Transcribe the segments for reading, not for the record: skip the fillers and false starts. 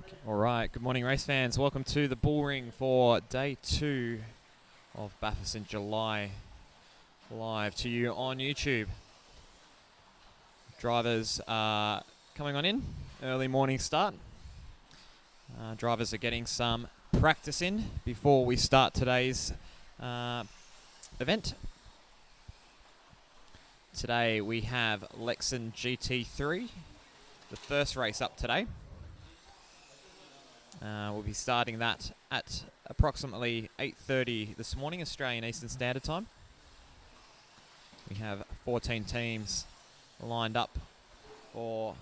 Okay. All right, good morning race fans. Welcome to the Bull Ring for day 2 of Bathurst in July, live to you on YouTube. Drivers are coming on in, early morning start. Drivers are getting some practice in before we start today's event. Today we have Lexan GT3, the first race up today. We'll be starting that at approximately 8:30 this morning, Australian Eastern Standard Time. We have 14 teams lined up for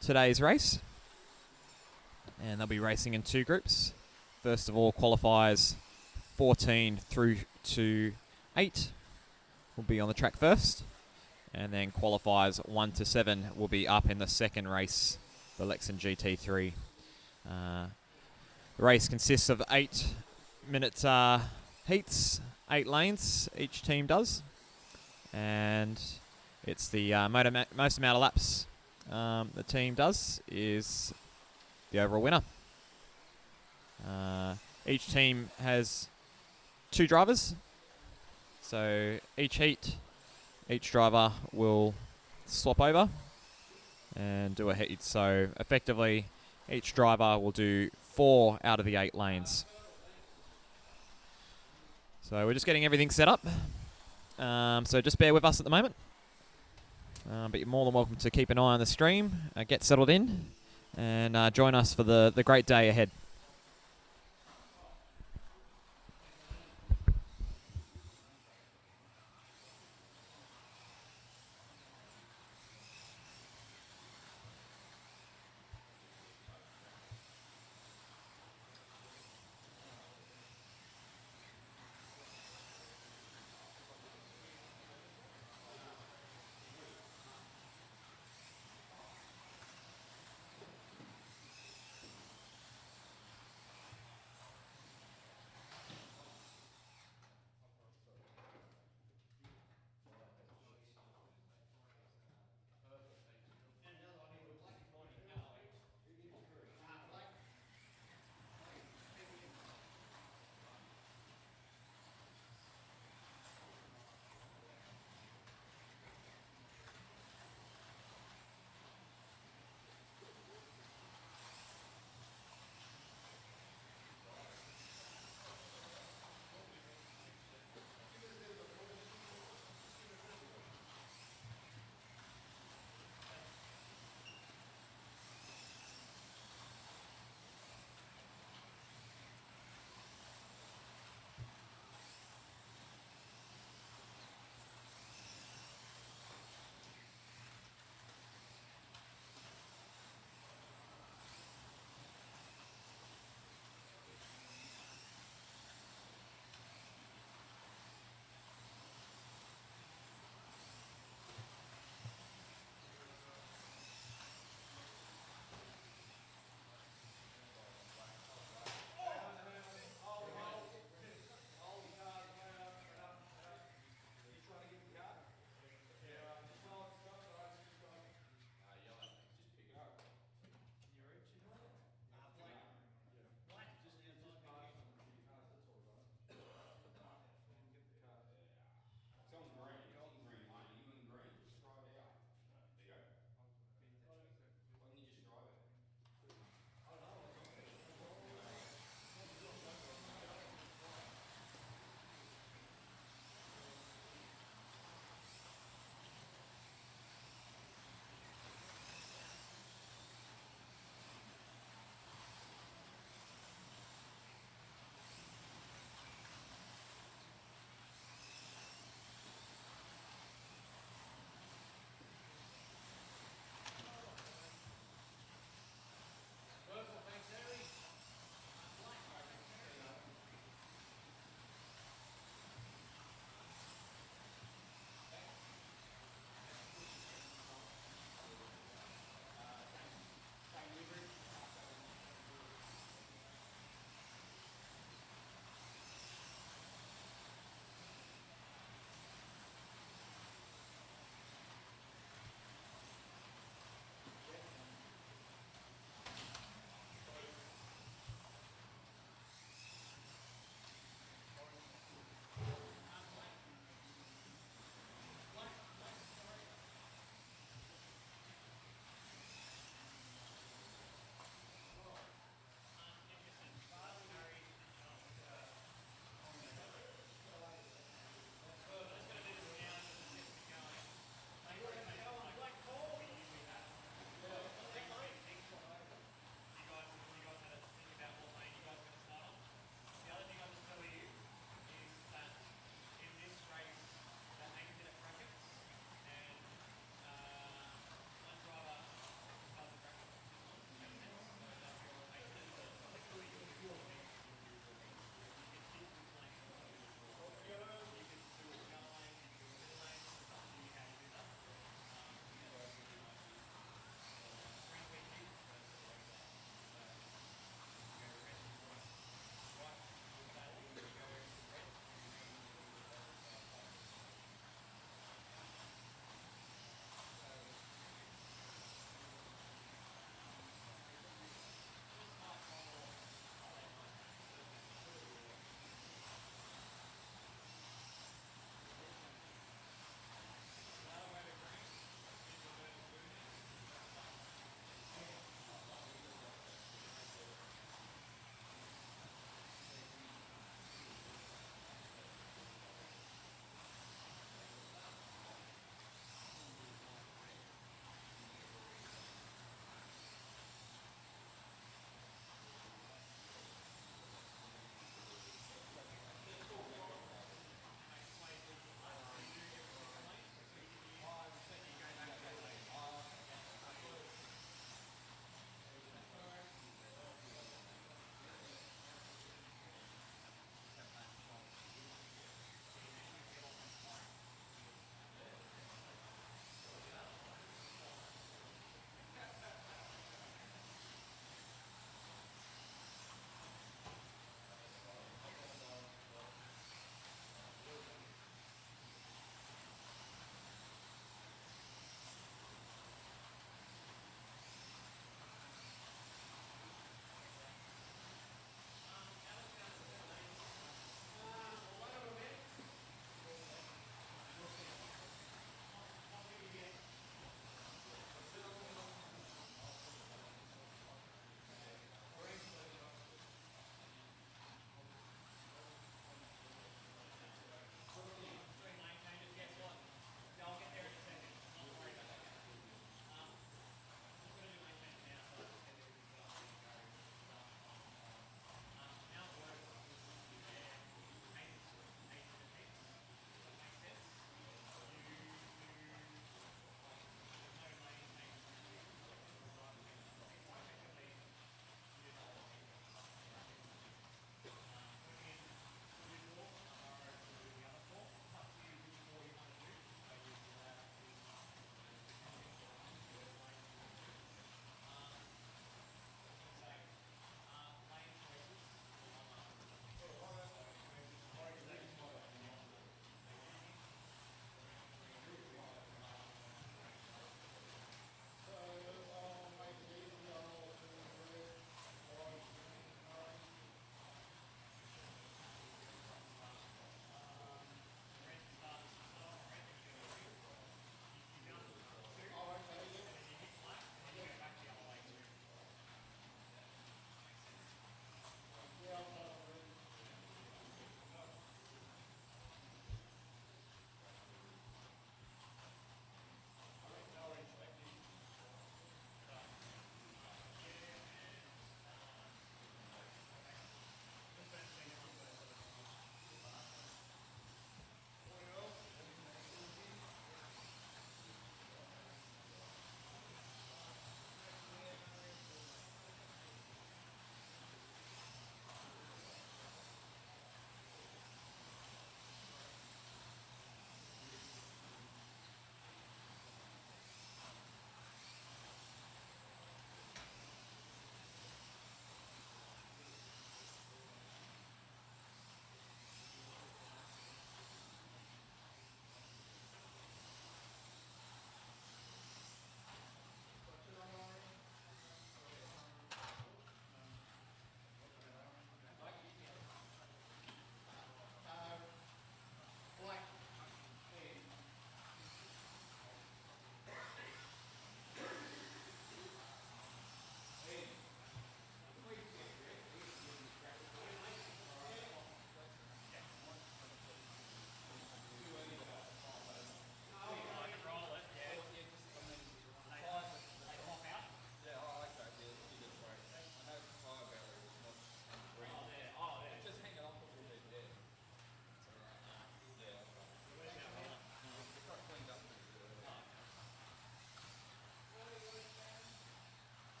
today's race, and they'll be racing in 2 groups. First of all, qualifiers 14 through to 8 will be on the track first, and then qualifiers 1 to 7 will be up in the second race, the Lexan GT3. The race consists of 8-minute heats, 8 lanes each team does, and it's the most amount of laps the team does is the overall winner. Each team has 2 drivers, so each heat, each driver will swap over and do a heat. So effectively, each driver will do 4 out of the 8 lanes. So we're just getting everything set up. So just bear with us at the moment. But you're more than welcome to keep an eye on the stream, get settled in, and join us for the great day ahead.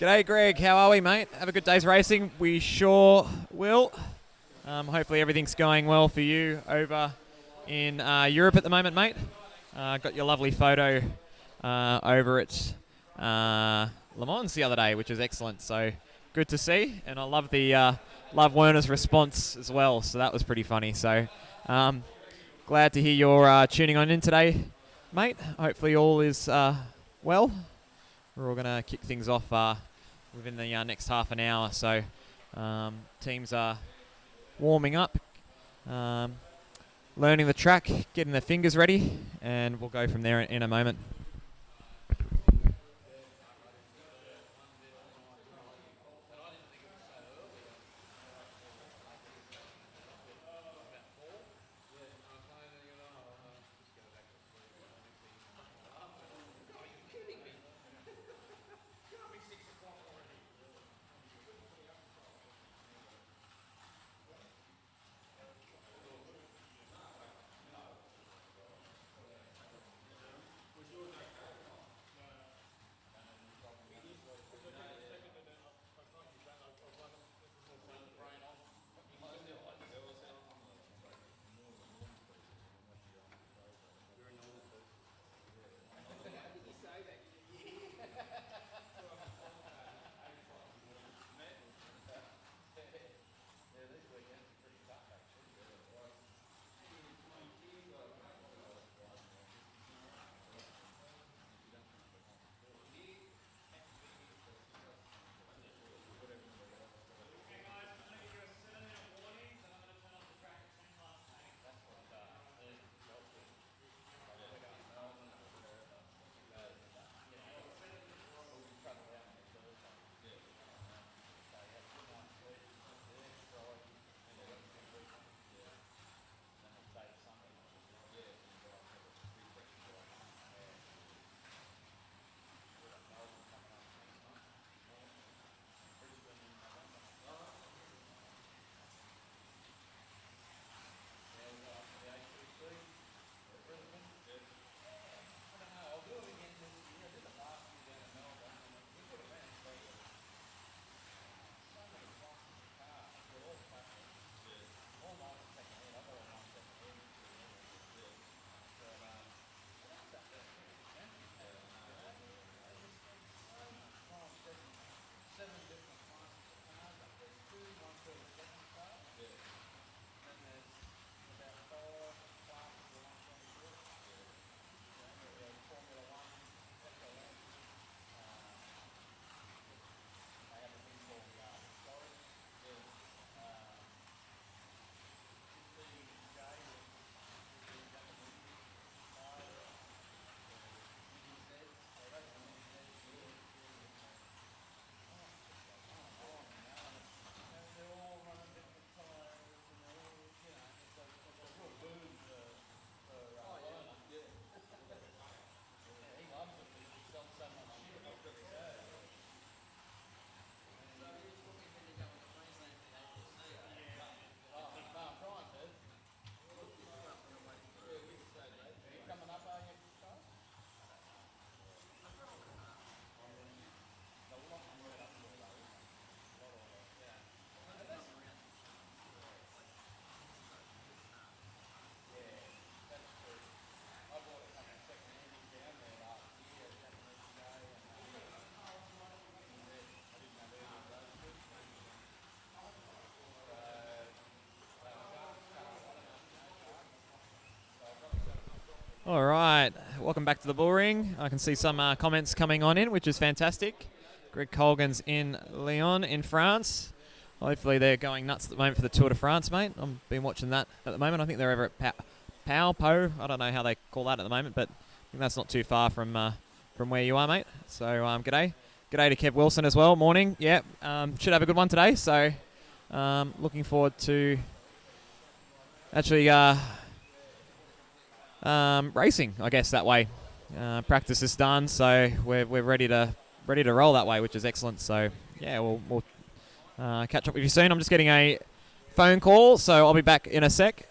G'day, Greg. How are we, mate? Have a good day's racing. We sure will. Hopefully everything's going well for you over in Europe at the moment, mate. Got your lovely photo over at Le Mans the other day, which was excellent. So good to see, and I love the love Werner's response as well. So that was pretty funny. So glad to hear you're tuning on in today, mate. Hopefully all is well. We're all gonna kick things off within the next half an hour. So teams are warming up, learning the track, getting their fingers ready, and we'll go from there in a moment. All right, welcome back to the bull ring. I can see some comments coming on in, which is fantastic. Greg Colgan's in Lyon in France. Hopefully they're going nuts at the moment for the Tour de France, mate. I've been watching that at the moment. I think they're over at Po. I don't know how they call that at the moment, but I think that's not too far from where you are, mate. So g'day to Kev Wilson as well. Morning. Yeah, should have a good one today. So looking forward to actually racing, I guess, that way. Practice is done, so we're ready to roll that way, which is excellent. So yeah, we'll catch up with you soon. I'm just getting a phone call, so I'll be back in a sec.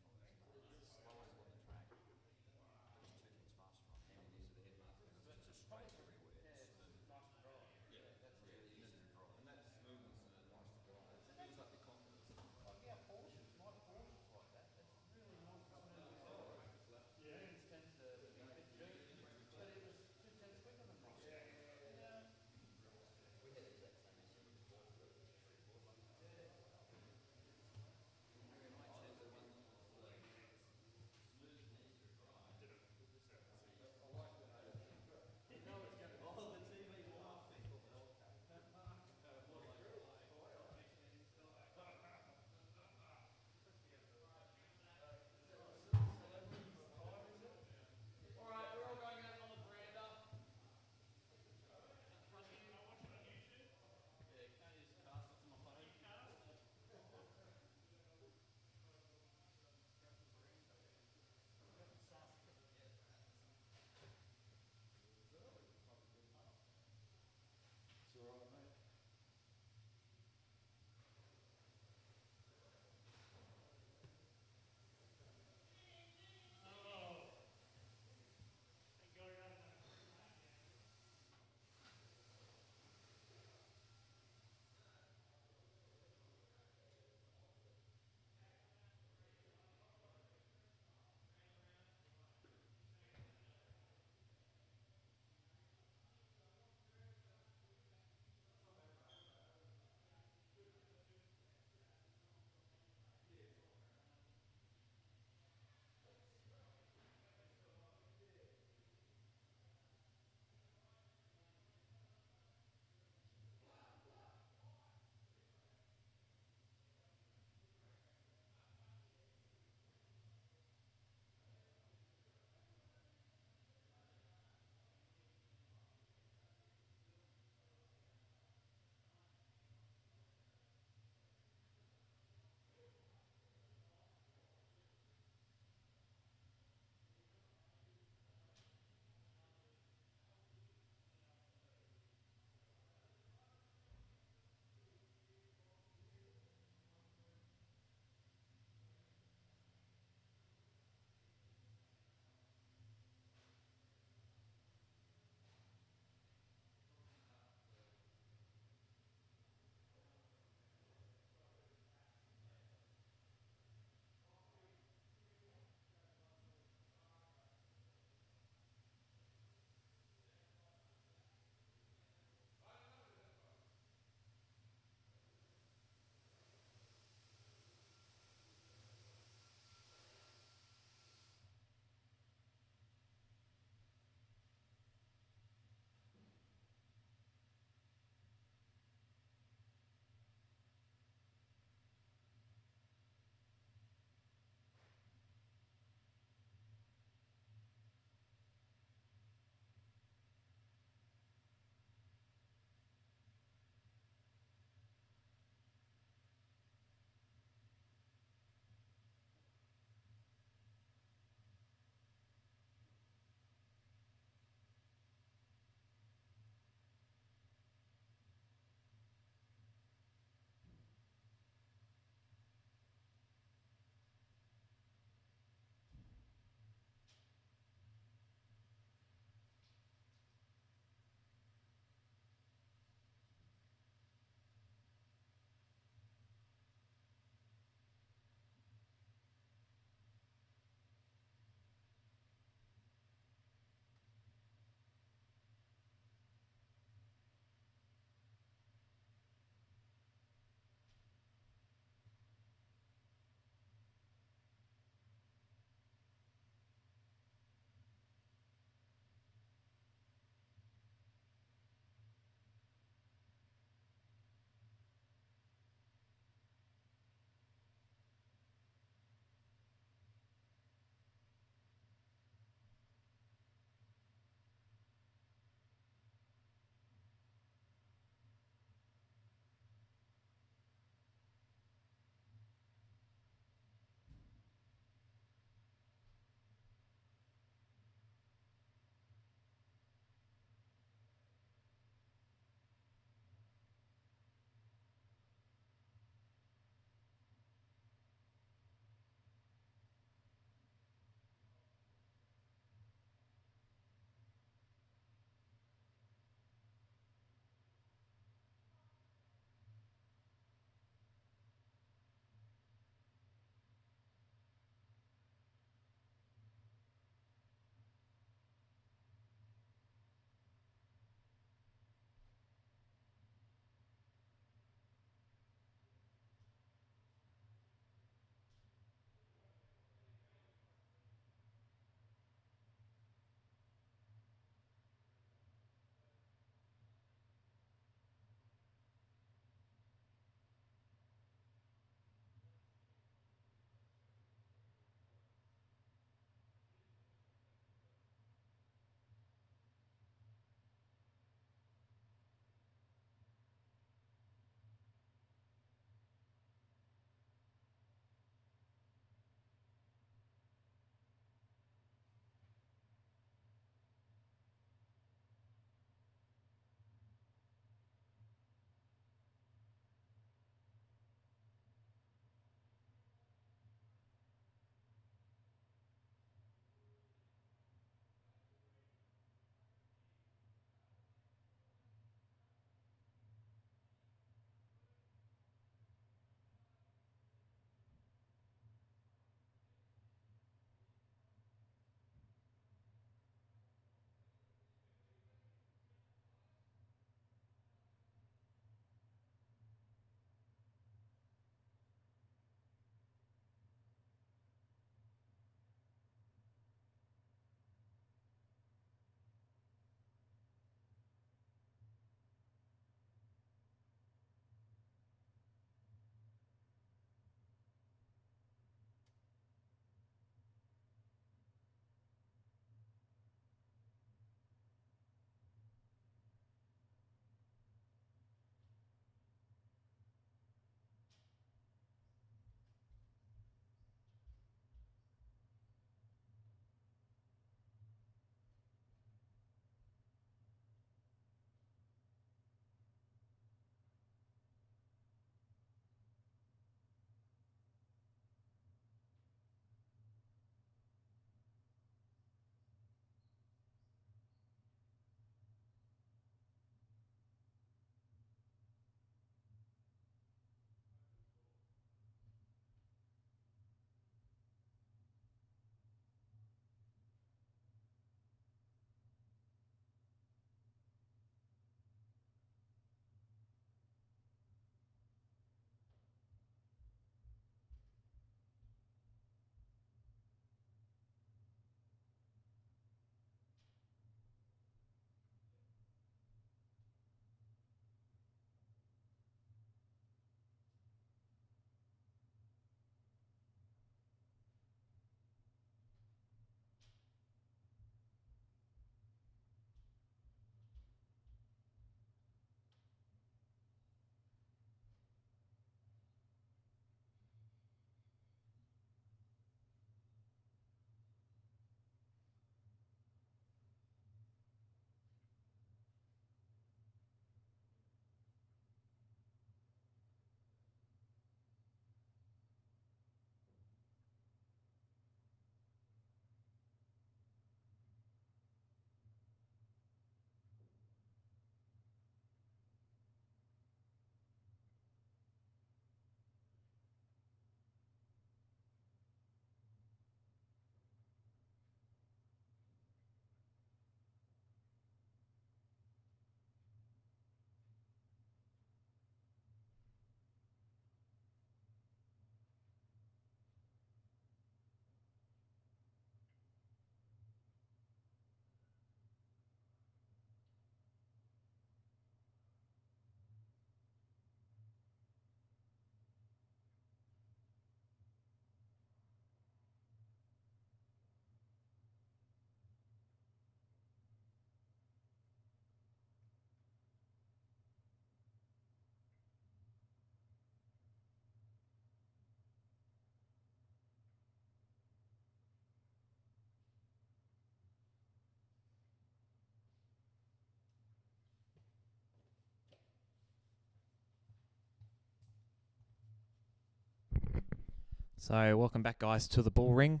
So welcome back, guys, to the bull ring.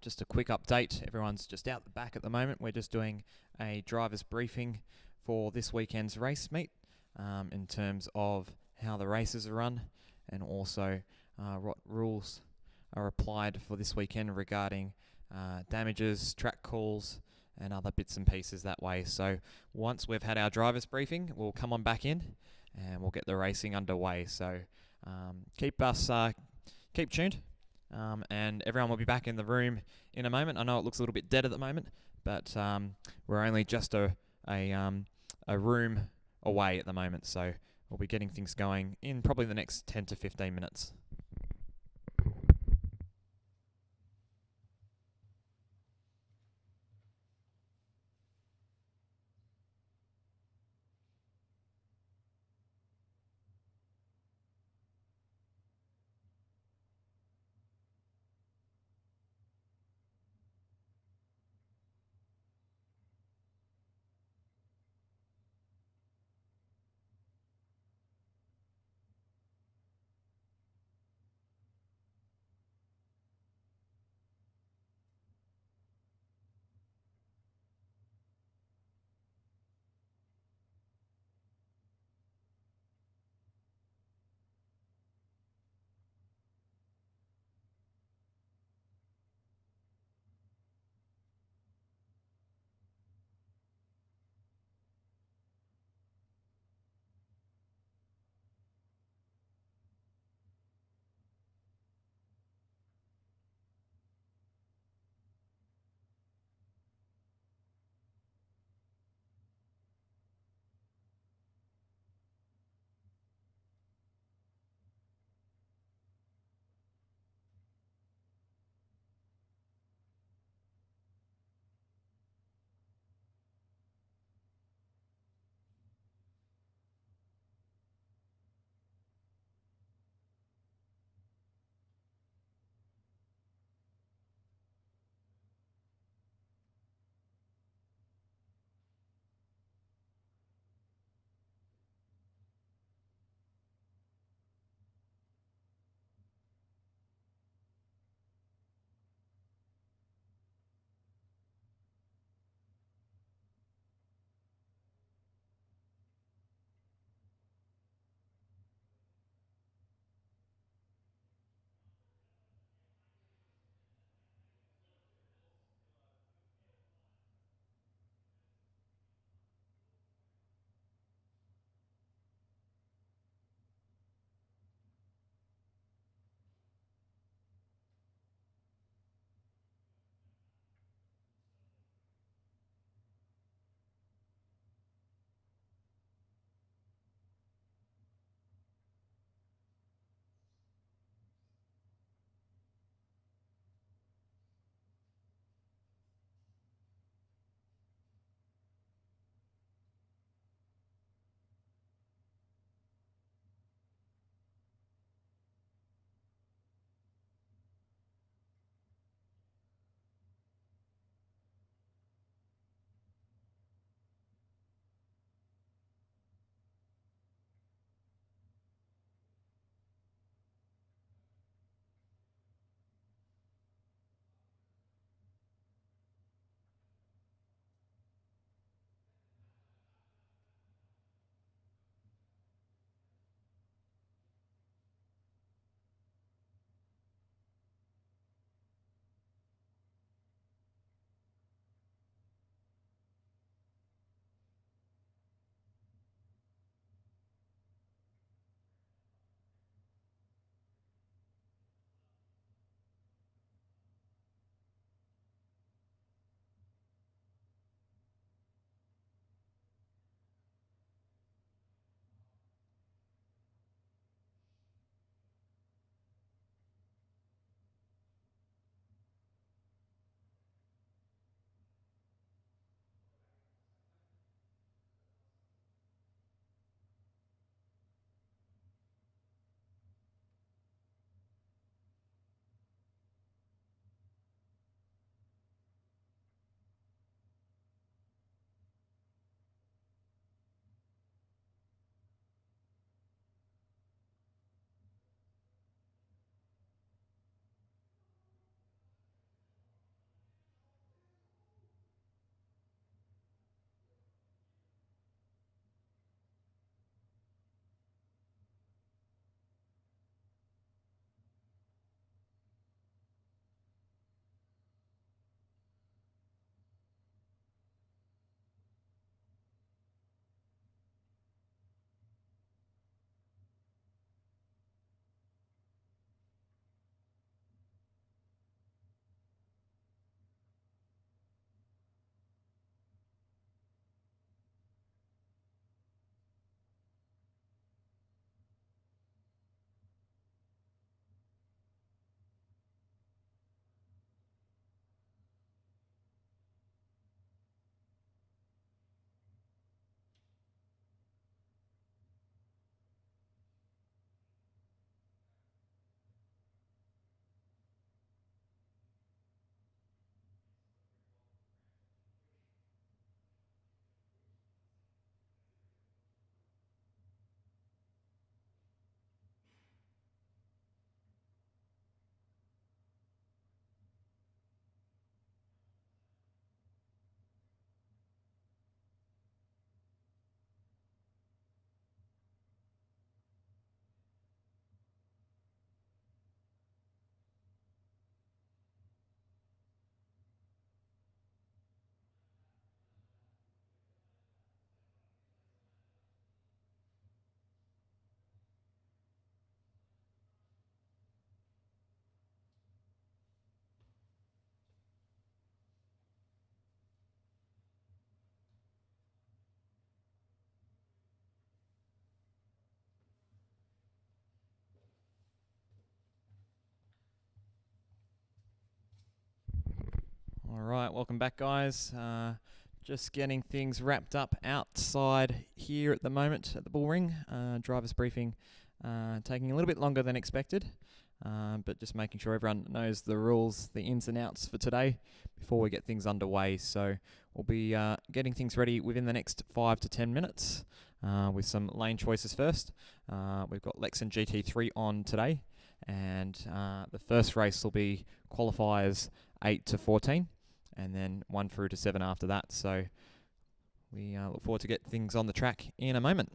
Just a quick update. Everyone's just out the back at the moment. We're just doing a driver's briefing for this weekend's race meet in terms of how the races are run and also what rules are applied for this weekend regarding damages, track calls, and other bits and pieces that way. So once we've had our driver's briefing, we'll come on back in and we'll get the racing underway. So keep tuned, and everyone will be back in the room in a moment. I know it looks a little bit dead at the moment, but we're only just a room away at the moment, so we'll be getting things going in probably the next 10 to 15 minutes. Right, welcome back, guys. Just getting things wrapped up outside here at the moment at the bull ring. Driver's briefing taking a little bit longer than expected, but just making sure everyone knows the rules, the ins and outs for today before we get things underway. So we'll be getting things ready within the next 5 to 10 minutes with some lane choices first. We've got Lexan GT3 on today, and the first race will be qualifiers 8 to 14. And then 1 through to 7 after that. So we look forward to get things on the track in a moment.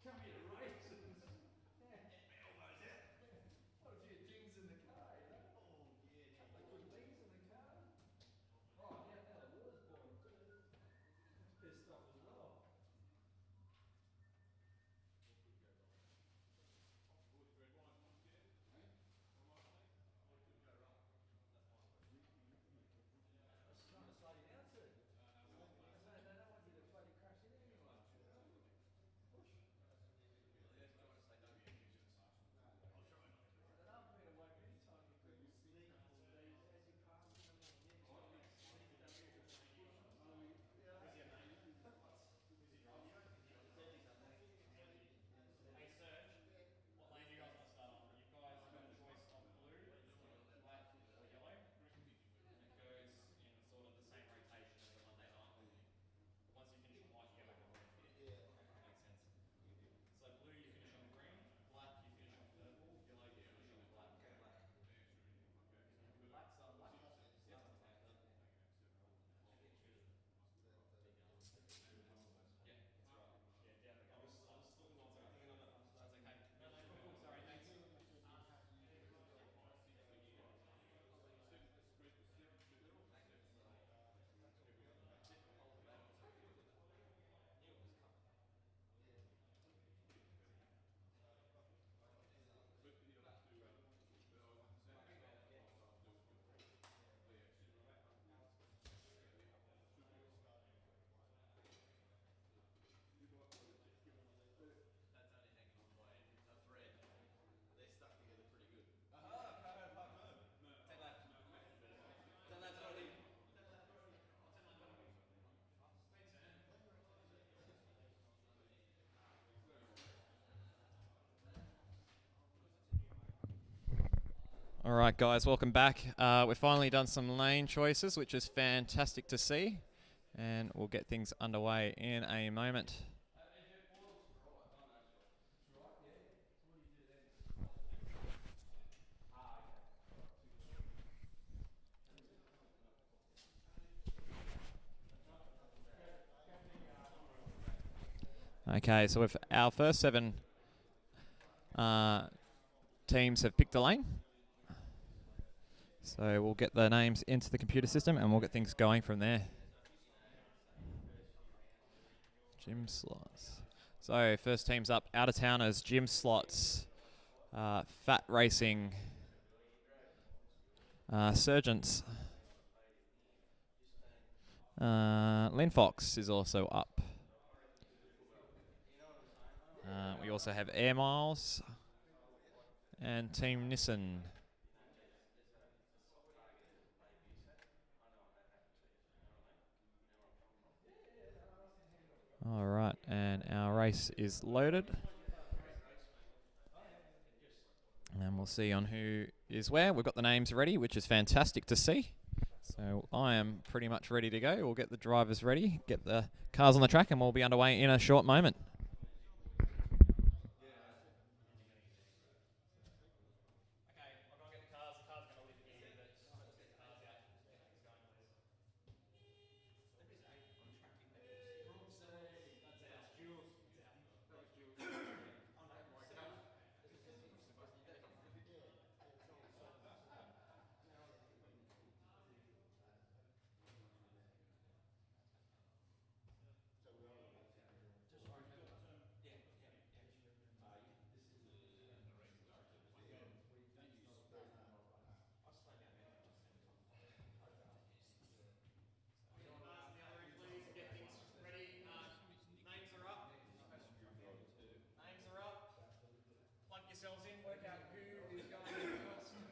Come here to races. Get my elbows out. What a few things in the car, you know? Oh, yeah. Couple of good things in the car. Oh, now the water's boiling too. That's pissed off as well. What could go wrong? Always red wine, I'm scared. Eh? What am I saying? What could go wrong? That's my question. It's trying to slow you down, sir. They don't want you to bloody crash into anyone. Push. They're trying to say don't be ambitious. I'll try not to. They don't want me to wake any time you couldn't see as you pass them and everything. Yeah, just big sneaky don't be just push. Who's your mate? Who's your driver? Zeddy's up there. Hey Serge, what lane do you guys want to start on? You guys got a choice of blue, black or yellow, and it goes in sort of the same rotation as the Monday night. Once you finish on white, you go back on green. Yeah. Okay, makes sense. So blue you finish on green, black you finish on purple, yellow you finish on black. Go black. Black, start on black? Start on black. Yeah, that's right. Yeah, down the colours. I'm still not thinking on it. That's okay. No, cool. Sorry, thanks. That's only hanging on by a thread. They're stuck together pretty good. Aha, car out of park mode. 10 laps. 10 laps already. 10 laps already. Oh, 10 laps already. Thanks, man. All right, guys, welcome back. We've finally done some lane choices, which is fantastic to see. And we'll get things underway in a moment. Okay, so with our first 7 teams have picked a lane. So we'll get the names into the computer system and we'll get things going from there. Gym slots. So first team's up, out of towners, gym slots, fat racing, Surgeons, Lynn Fox is also up. We also have Air Miles and Team Nissan. All right, and our race is loaded. And we'll see on who is where. We've got the names ready, which is fantastic to see. So I am pretty much ready to go. We'll get the drivers ready, get the cars on the track, and we'll be underway in a short moment. Plug yourselves in, work out who is going first. I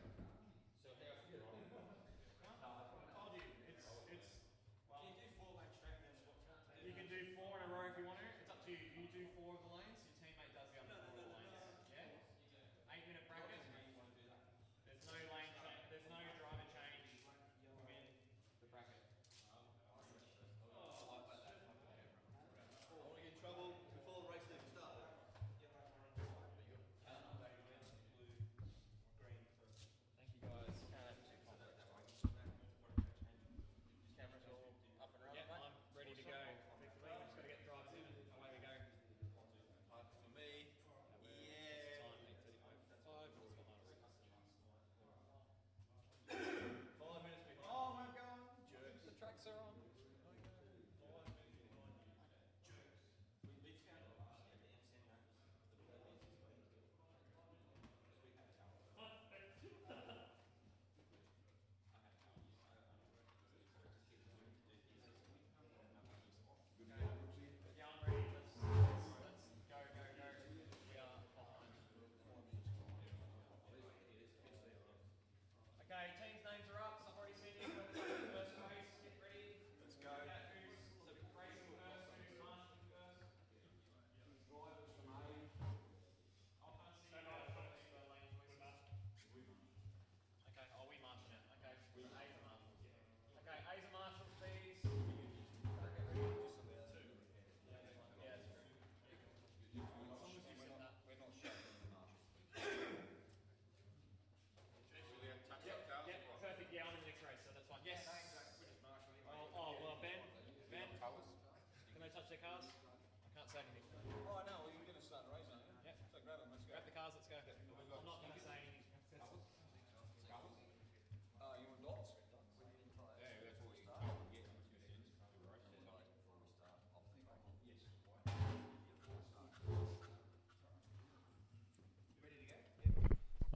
told you, it's well. You can do 4-lane track and then swap. You can do 4 in a row if you want to. It's up to you. You do 4 of the lanes. Your teammate does the other 4 of the lanes. Yeah. 8-minute bracket. There's no lane change. There's no driver change within the bracket. Oh, I want to get in trouble before the race even started. Thank you guys. Cameras all up and running. Yeah, I'm ready to go. Effectively, we've just got to get the drivers in and away we go. For me, yeah. Time 8:35. What's behind us? 5 minutes behind. Oh, we're going. Jerks. The tracks are on. 5 minutes behind you. Jerks. We found it last year at the MCN race. The easiest way to do it. Because we had a car. Yeah, I'm ready. Let's go. We are behind. Okay, teams' names are up. So I've already seen you. First race. Get ready. Let's go. Work out who's racing first, who's marshalling first. Drivers from A. I can't see the lane choices. Okay, oh, we marshal now. Okay, A's are marshals. Okay, A's are marshals, B's. Perfect. Yeah, I'm in the next race, so that's fine. Yes. We're just marshalling. Oh, well, Ben. Can they touch their cars? I can't say anything. Oh, no. Well, you're going to start the race, aren't you? Yep. So grab them. Let's go. Grab the cars. Let's go. I'm not going to say anything. You want dots? Yeah, that's what you start.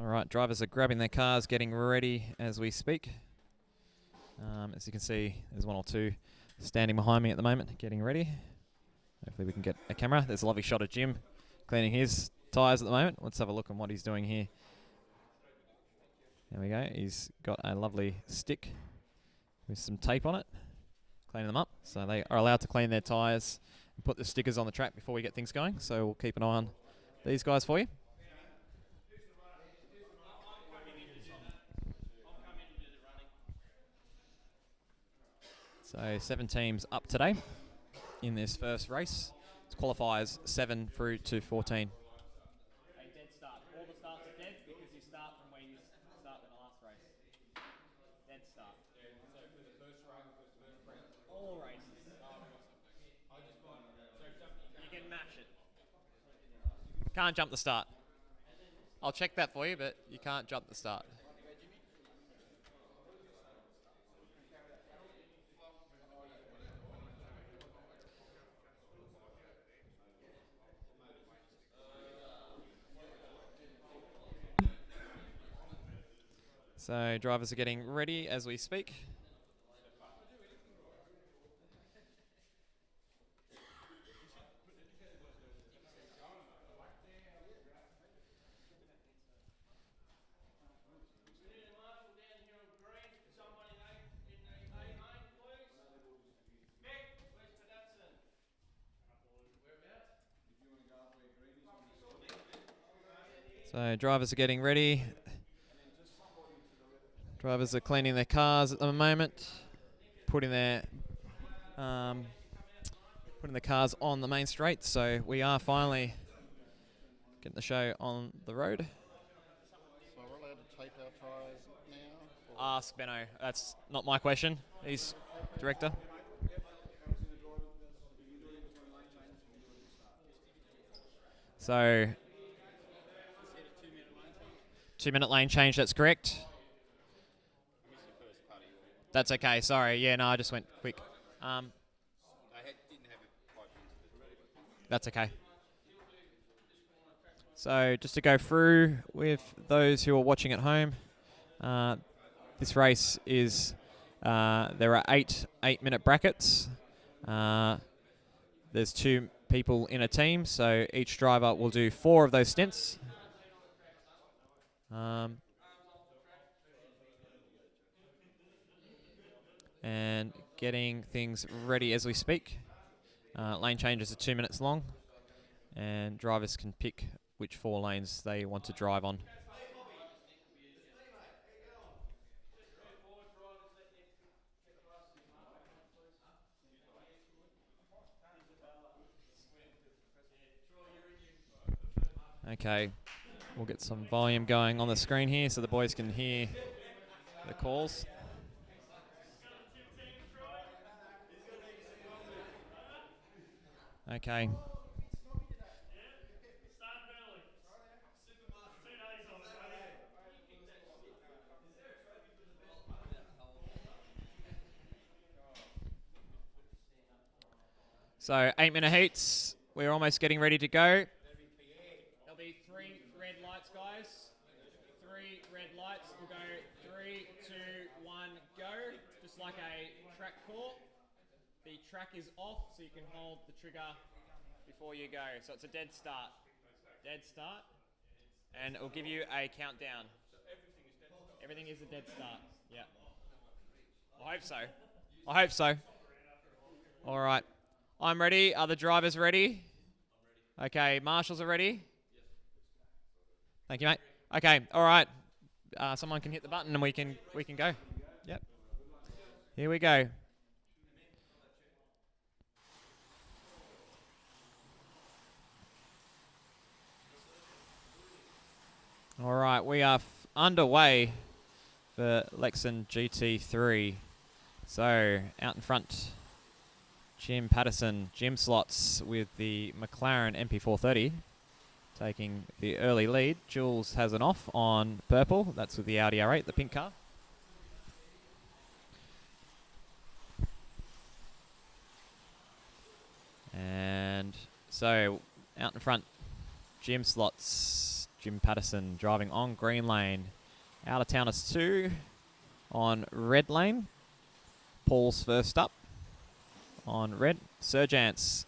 All right, drivers are grabbing their cars, getting ready as we speak. As you can see, there's 1 or 2 standing behind me at the moment, getting ready. Hopefully we can get a camera. There's a lovely shot of Jim cleaning his tyres at the moment. Let's have a look at what he's doing here. There we go. He's got a lovely stick with some tape on it, cleaning them up. So they are allowed to clean their tyres and put the stickers on the track before we get things going. So we'll keep an eye on these guys for you. So 7 teams up today in this first race. It qualifies 7 through to 14. A dead start. All the starts are dead because you start from where you start in the last race. Dead start. So for the first round, all races. You can mash it. Can't jump the start. I'll check that for you, but you can't jump the start. So drivers are getting ready as we speak. So drivers are getting ready. Drivers are cleaning their cars at the moment, putting the cars on the main straight. So we are finally getting the show on the road. So we're allowed to tape our tyres now? Ask Benno. That's not my question. He's director. So 2-minute lane change, that's correct. That's okay, sorry. Yeah, no, I just went quick. That's okay. So just to go through with those who are watching at home, this race is, there are 8-minute brackets. There's 2 people in a team, so each driver will do 4 of those stints. And getting things ready as we speak. Lane changes are 2 minutes long, and drivers can pick which 4 lanes they want to drive on. Okay, we'll get some volume going on the screen here so the boys can hear the calls. Okay. So 8-minute heats. We're almost getting ready to go. There'll be 3 red lights, guys. 3 red lights. We'll go 3, 2, 1, go. Just like a track call. The track is off, so you can hold the trigger before you go. So it's a dead start. Dead start. And it'll give you a countdown. Everything is a dead start. Yeah. I hope so. I hope so. All right. I'm ready. Are the drivers ready? Okay. Marshals are ready? Thank you, mate. Okay. All right. Someone can hit the button and we can go. Yep. Here we go. All right. We are underway for Lexan GT3. So out in front, Jim Patterson, Jim Slots with the McLaren MP430 taking the early lead. Jules has an off on purple. That's with the Audi R8, the pink car. And so out in front, Jim Slots, Jim Patterson driving on green lane. Out of towners 2 on red lane. Paul's first up on red. Serge Ants,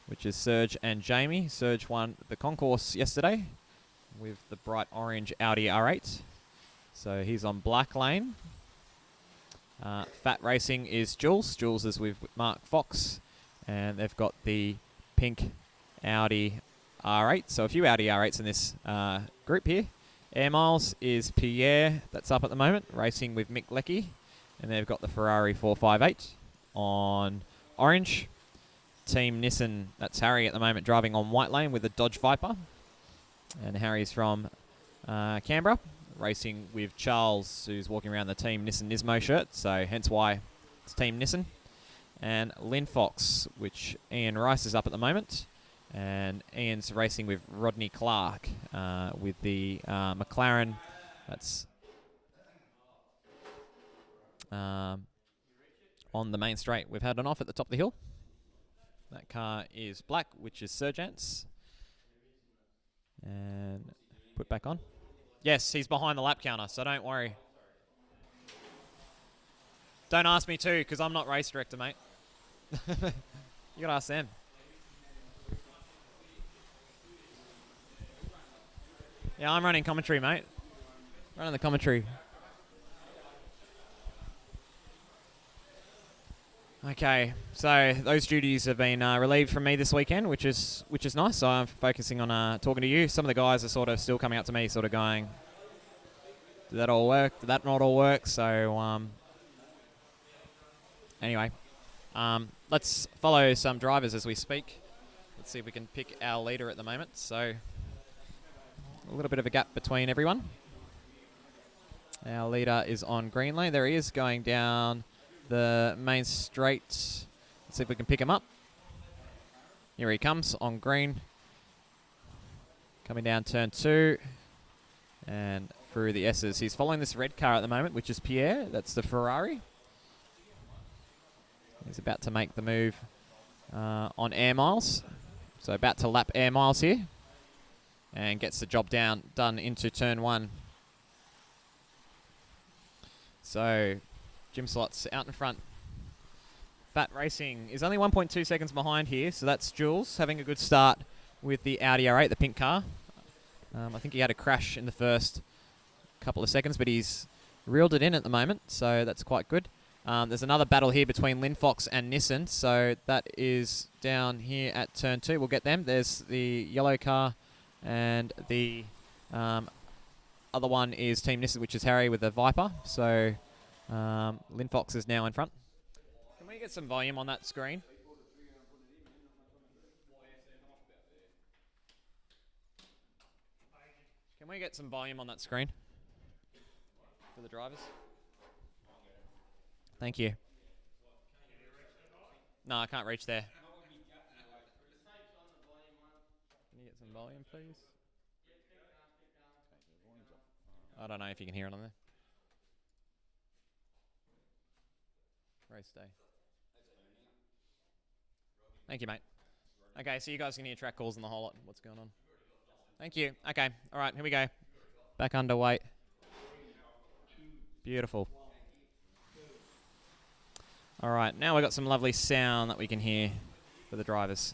which is Serge and Jamie. Serge won the concourse yesterday with the bright orange Audi R8. So he's on black lane. Fat Racing is Jules. Jules is with Mark Fox. And they've got the pink Audi R8. So a few Audi R8s in this group here. Air Miles is Pierre. That's up at the moment, racing with Mick Leckie. And they've got the Ferrari 458 on orange. Team Nissan, that's Harry at the moment, driving on white lane with the Dodge Viper. And Harry's from Canberra, racing with Charles, who's walking around the Team Nissan Nismo shirt, so hence why it's Team Nissan. And Lynn Fox, which Ian Rice is up at the moment. And Ian's racing with Rodney Clark with the McLaren. That's on the main straight. We've had an off at the top of the hill. That car is black, which is Sergeant's. And put back on. Yes, he's behind the lap counter, so don't worry. Don't ask me to, because I'm not race director, mate. You gotta ask them. Yeah, I'm running commentary, mate. Running the commentary. Okay, so those duties have been relieved from me this weekend, which is nice. So I'm focusing on talking to you. Some of the guys are sort of still coming up to me, sort of going, "Did that all work? Did that not all work?" So anyway, let's follow some drivers as we speak. Let's see if we can pick our leader at the moment. So a little bit of a gap between everyone. Our leader is on green lane. There he is, going down the main straight. Let's see if we can pick him up. Here he comes on green. Coming down turn 2 and through the S's. He's following this red car at the moment, which is Pierre. That's the Ferrari. He's about to make the move on air miles. So about to lap air miles here. And gets the job done into turn 1. So Jim Slots out in front. Fat Racing is only 1.2 seconds behind here, so that's Jules having a good start with the Audi R8, the pink car. I think he had a crash in the first couple of seconds, but he's reeled it in at the moment, so that's quite good. There's another battle here between Linfox and Nissan, so that is down here at turn 2. We'll get them. There's the yellow car, and the other one is Team Nissan, which is Harry with the Viper. So Linfox is now in front. Can we get some volume on that screen? Can we get some volume on that screen for the drivers? Thank you. No, I can't reach there. Can you get some volume, please? I don't know if you can hear it on there. Race day. Thank you, mate. Okay, so you guys can hear track calls and the whole lot. What's going on? Thank you. Okay, all right, here we go. Back underweight. Beautiful. All right, now we've got some lovely sound that we can hear for the drivers.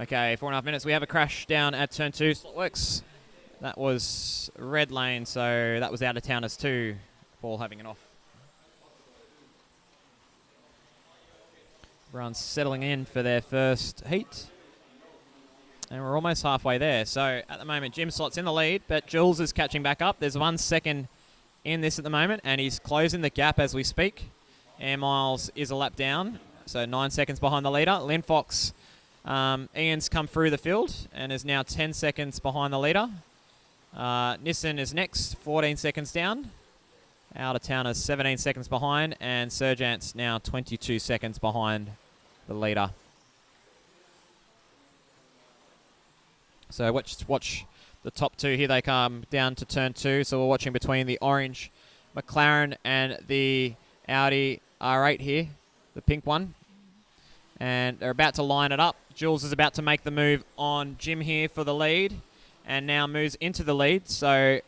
Okay, 4.5 minutes. We have a crash down at turn 2. Slotworks. That was red lane, so that was out of towners too. Paul having it off. Everyone's settling in for their first heat. And we're almost halfway there. So at the moment, Jim Slot's in the lead, but Jules is catching back up. There's 1 second in this at the moment, and he's closing the gap as we speak. Air Miles is a lap down, so 9 seconds behind the leader. Linfox, Ian's come through the field and is now 10 seconds behind the leader. Nissan is next, 14 seconds down. Out of town is 17 seconds behind, and Sergeant's now 22 seconds behind the leader. So watch the top 2 here. They come down to turn 2. So we're watching between the orange McLaren and the Audi R8 here, the pink one. And they're about to line it up. Jules is about to make the move on Jim here for the lead, and now moves into the lead. So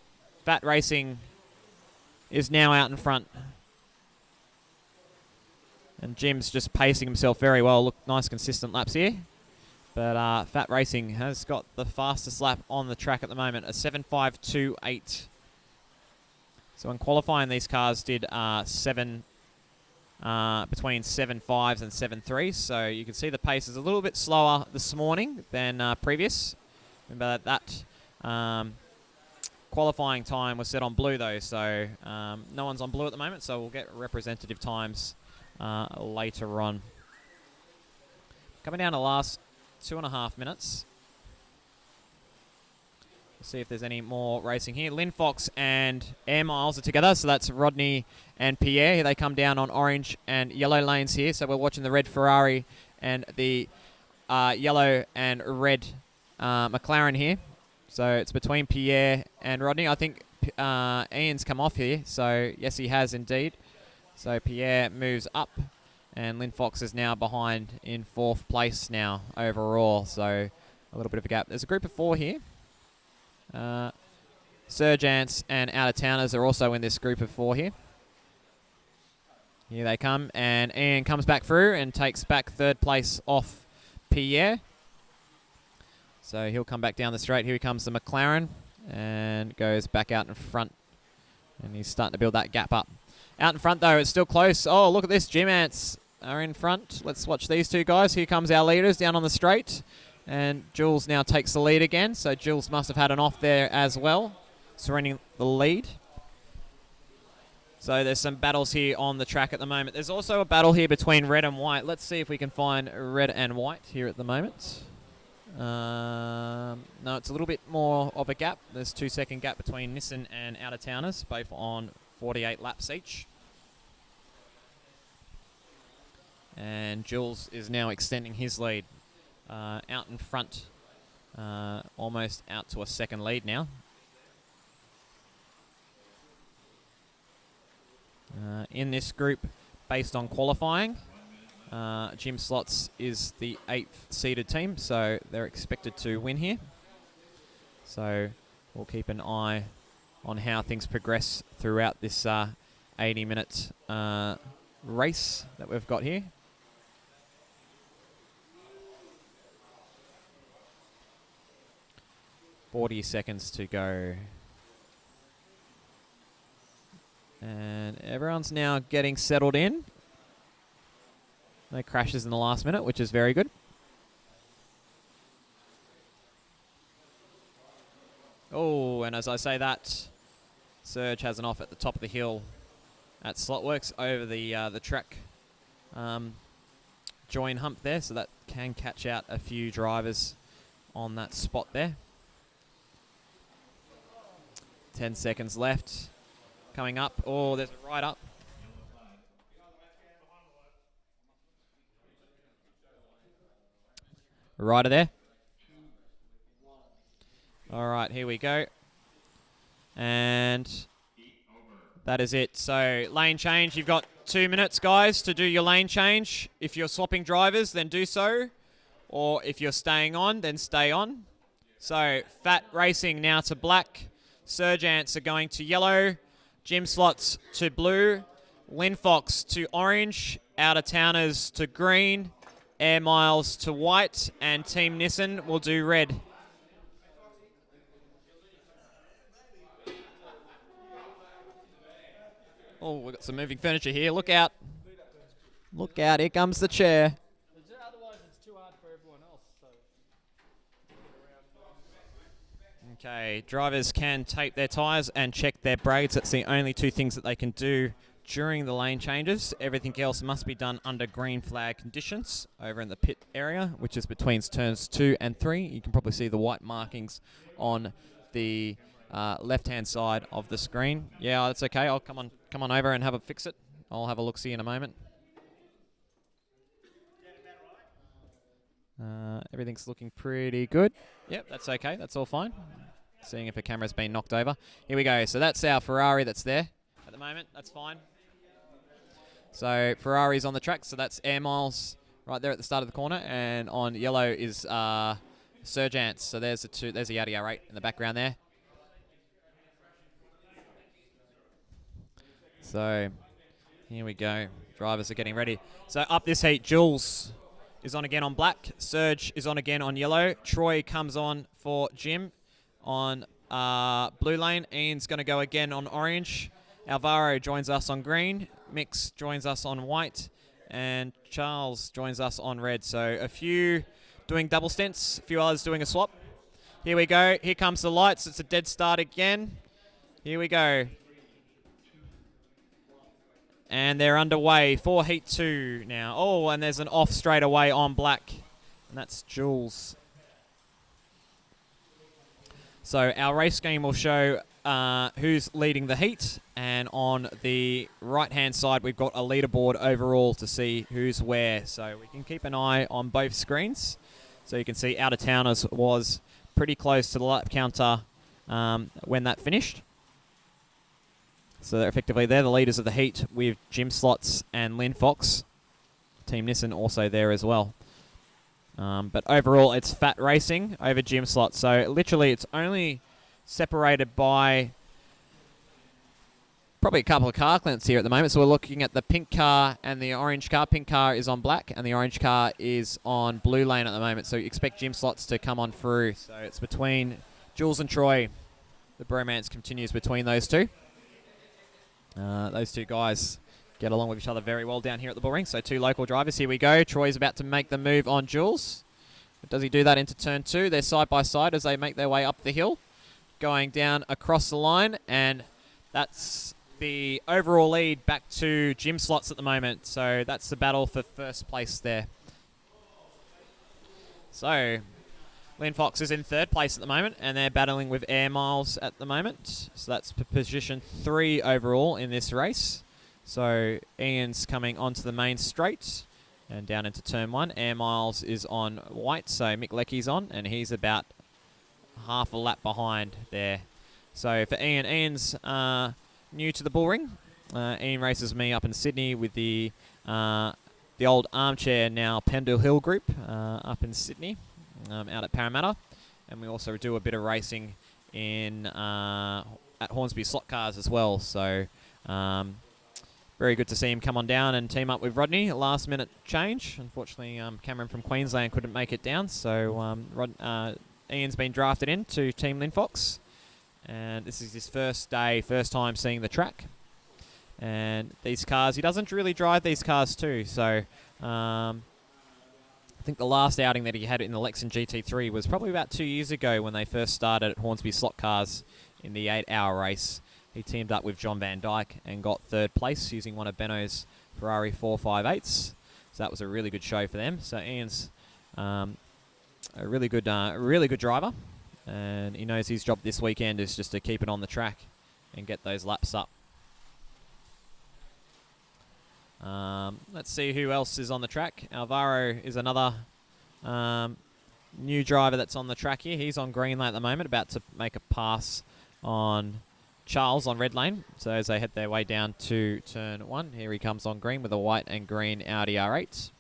Fat Racing is now out in front. And Jim's just pacing himself very well. Look, nice consistent laps here. But Fat Racing has got the fastest lap on the track at the moment, a 7.528. So in qualifying, these cars did between 7.5s and 7.3s. So you can see the pace is a little bit slower this morning than previous. Remember that qualifying time was set on blue though, so no one's on blue at the moment, so we'll get representative times later on. Coming down to the last 2.5 minutes. We'll see if there's any more racing here. Linfox and Air Miles are together, so that's Rodney and Pierre. Here they come down on orange and yellow lanes here, so we're watching the red Ferrari and the yellow and red McLaren here. So it's between Pierre and Rodney. I think Ian's come off here, so yes, he has indeed. So Pierre moves up, and Linfox is now behind in 4th place now overall. So a little bit of a gap. There's a group of 4 here. Sergeants and out-of-towners are also in this group of 4 here. Here they come, and Ian comes back through and takes back 3rd place off Pierre. So he'll come back down the straight. Here comes the McLaren and goes back out in front And he's starting to build that gap up. Out in front, though, it's still close. Oh, look at this. Jim Ants are in front. Let's watch these two guys. Here comes our leaders down on the straight. And Jules now takes the lead again. So Jules must have had an off there as well, surrendering the lead. So there's some battles here on the track at the moment. There's also a battle here between red and white. Let's see if we can find red and white here at the moment. No, it's a little bit more of a gap. There's 2-second gap between Nissan and out-of-towners, both on 48 laps each. And Jules is now extending his lead out in front, almost out to a second lead now. In this group, based on qualifying, Jim Slots is the 8th seeded team, so they're expected to win here. So we'll keep an eye on how things progress throughout this 80-minute race that we've got here. "40 seconds to go." And everyone's now getting settled in. No crashes in the last minute, which is very good. Oh, and as I say that, Serge has an off at the top of the hill at Slotworks over the track join hump there, so that can catch out a few drivers on that spot there. 10 seconds left. Coming up. Oh, there's a right up. Rider there. All right, here we go. And that is it. So lane change. You've got 2 minutes, guys, to do your lane change. If you're swapping drivers, then do so. Or if you're staying on, then stay on. So Fat Racing now to black. Surge Ants are going to yellow. Jim Slots to blue. Lynn Fox to orange. Out-of-towners to green. Air Miles to white. And Team Nissan will do red. Oh, we've got some moving furniture here. Look out. Look out. Here comes the chair. Otherwise, it's too hard for everyone else. So. Okay, drivers can tape their tyres and check their brakes. That's the only two things that they can do during the lane changes. Everything else must be done under green flag conditions over in the pit area, which is between turns 2 and 3. You can probably see the white markings on the left-hand side of the screen. Yeah, that's okay. I'll come on over and have a fix it. I'll have a look-see in a moment. Everything's looking pretty good. Yep, that's okay. That's all fine. Seeing if a camera's been knocked over. Here we go. So that's our Ferrari that's there at the moment. That's fine. So Ferrari's on the track. So that's Air Miles right there at the start of the corner. And on yellow is Surge Ants. So there's the Audi R8 in the background there. So here we go. Drivers are getting ready. So up this heat, Jules is on again on black. Surge is on again on yellow. Troy comes on for Jim on blue lane. Ian's going to go again on orange. Alvaro joins us on green. Mix joins us on white. And Charles joins us on red. So a few doing double stints, a few others doing a swap. Here we go. Here comes the lights. It's a dead start again. Here we go. And they're underway for Heat 2 now. Oh, and there's an off straight away on black. And that's Jules. So our race scheme will show who's leading the heat. And on the right-hand side, we've got a leaderboard overall to see who's where. So we can keep an eye on both screens. So you can see Out-of-Towners was pretty close to the lap counter when that finished. So they're the leaders of the heat with Jim Slots and Lynn Fox. Team Nissan also there as well. But overall, it's Fat Racing over Jim Slots. So literally, it's only separated by probably a couple of car lengths here at the moment. So we're looking at the pink car and the orange car. Pink car is on black, and the orange car is on blue lane at the moment. So you expect Jim Slots to come on through. So it's between Jules and Troy. The bromance continues between those two. Those two guys get along with each other very well down here at the bull ring. So 2 local drivers. Here we go. Troy's about to make the move on Jules. Does he do that into turn 2? They're side by side as they make their way up the hill, going down across the line, and that's the overall lead back to Jim Slots at the moment. So that's the battle for first place there. So Lynn Fox is in 3rd place at the moment, and they're battling with Air Miles at the moment. So that's position 3 overall in this race. So Ian's coming onto the main straight and down into turn 1. Air Miles is on white, so Mick Leckie's on, and he's about half a lap behind there. So for Ian, Ian's new to the bull ring. Ian races me up in Sydney with the old Armchair, now Pendle Hill group up in Sydney, out at Parramatta. And we also do a bit of racing in at Hornsby Slot Cars as well. So very good to see him come on down and team up with Rodney. Last minute change. Unfortunately, Cameron from Queensland couldn't make it down. So Ian's been drafted in to Team Lynn Fox. And this is his first day, first time seeing the track. And these cars, he doesn't really drive these cars too. So I think the last outing that he had in the Lexan GT3 was probably about 2 years ago when they first started at Hornsby Slot Cars in the 8-hour race. He teamed up with John Van Dyke and got 3rd place using one of Benno's Ferrari 458s. So that was a really good show for them. So Ian's a really good driver, and he knows his job this weekend is just to keep it on the track and get those laps up. Let's see who else is on the track. Alvaro is another new driver that's on the track here. He's on green lane at the moment, about to make a pass on Charles on red lane. So as they head their way down to turn 1, here he comes on green with a white and green Audi R8.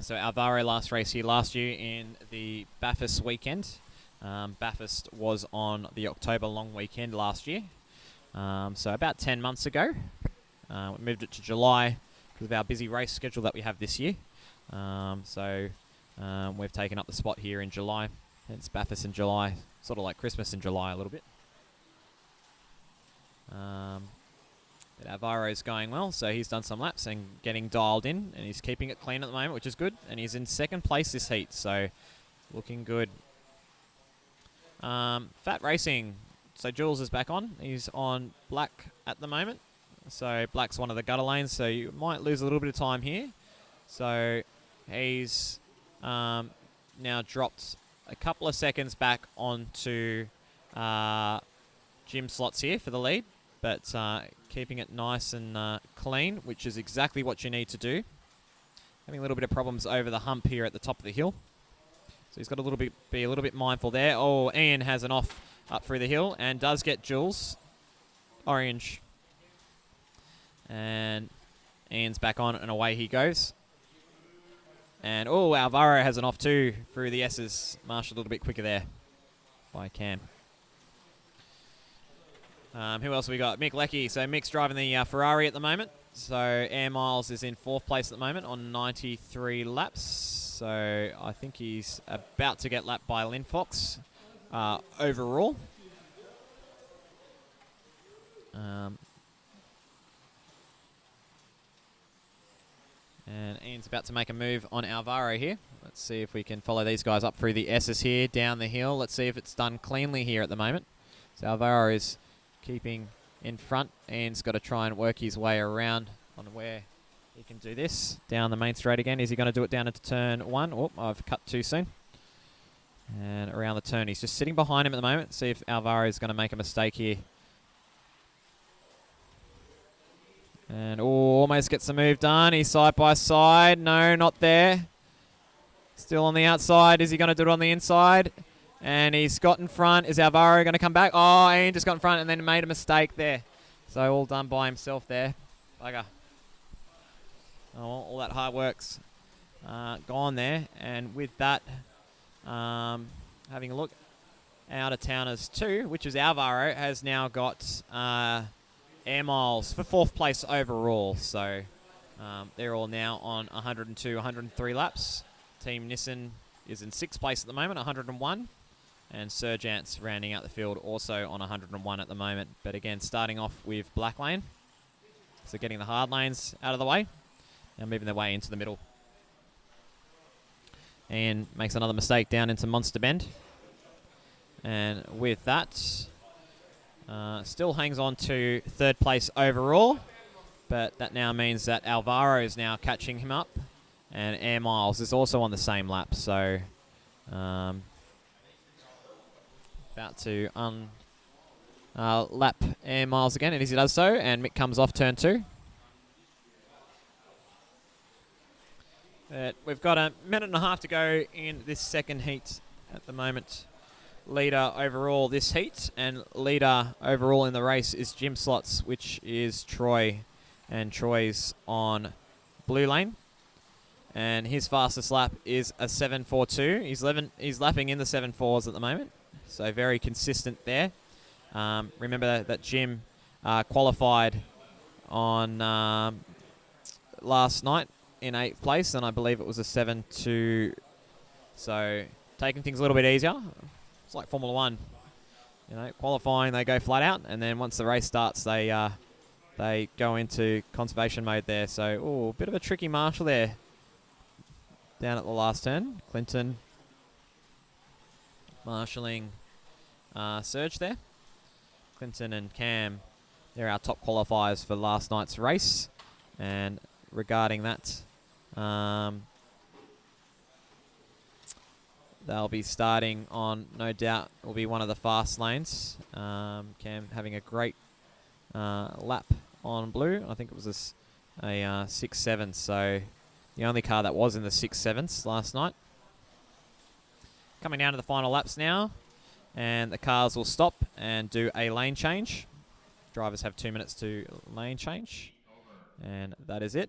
So Alvaro last race here last year in the Bathurst weekend. Bathurst was on the October long weekend last year. So about 10 months ago. We moved it to July because of our busy race schedule that we have this year. We've taken up the spot here in July. It's Bathurst in July, sort of like Christmas in July a little bit. But Alvaro's going well, so he's done some laps and getting dialed in, and he's keeping it clean at the moment, which is good. And he's in 2nd place this heat, so looking good. Fat Racing. So Jules is back on. He's on black at the moment. So black's one of the gutter lanes, so you might lose a little bit of time here. So he's now dropped a couple of seconds back onto Jim Slots here for the lead, but keeping it nice and clean, which is exactly what you need to do. Having a little bit of problems over the hump here at the top of the hill. So he's got to be a little bit mindful there. Oh, Ian has an off up through the hill and does get Jules. Orange. And Ian's back on and away he goes. And oh, Alvaro has an off too through the S's. Marshall a little bit quicker there by Cam. Who else have we got? Mick Leckie. So Mick's driving the Ferrari at the moment. So Air Miles is in 4th place at the moment on 93 laps. So I think he's about to get lapped by Lynn Fox overall. And Ian's about to make a move on Alvaro here. Let's see if we can follow these guys up through the S's here, down the hill. Let's see if it's done cleanly here at the moment. So Alvaro is keeping in front. Ian's got to try and work his way around on where he can do this. Down the main straight again. Is he going to do it down into turn 1? Oh, I've cut too soon. And around the turn. He's just sitting behind him at the moment. See if Alvaro is going to make a mistake here. And almost gets the move done. He's side by side. No, not there. Still on the outside. Is he going to do it on the inside? And he's got in front. Is Alvaro going to come back? Oh, Ian just got in front and then made a mistake there. So all done by himself there. Bugger. Oh, well, all that hard work's gone there. And with that, having a look, out of towners 2, which is Alvaro, has now got Air Miles for 4th place overall. So they're all now on 102, 103 laps. Team Nissan is in 6th place at the moment, 101. And Sergeant's rounding out the field also on 101 at the moment. But again, starting off with black lane. So getting the hard lanes out of the way and moving their way into the middle. And makes another mistake down into Monster Bend. And with that, still hangs on to third place overall. But that now means that Alvaro is now catching him up. And Air Miles is also on the same lap. So about to lap Air Miles again. And as he does so, and Mick comes off turn 2. But we've got a minute and a half to go in this second heat at the moment. Leader overall this heat, and leader overall in the race is Jim Slots, which is Troy. And Troy's on blue lane. And his fastest lap is a 7:42. He's lapping in the 7:4s at the moment. So very consistent there. Remember that Jim qualified on last night in 8th place, and I believe it was a 7:2. So taking things a little bit easier. It's like Formula 1. You know, qualifying, they go flat out, and then once the race starts, they go into conservation mode there. So, a bit of a tricky marshal there down at the last turn. Clinton marshalling Surge there. Clinton and Cam, they're our top qualifiers for last night's race. And regarding that, they'll be starting on, no doubt, will be one of the fast lanes. Cam having a great lap on blue. I think it was a 6.7, so the only car that was in the 6.7s last night. Coming down to the final laps now, and the cars will stop and do a lane change. Drivers have 2 minutes to lane change, and that is it.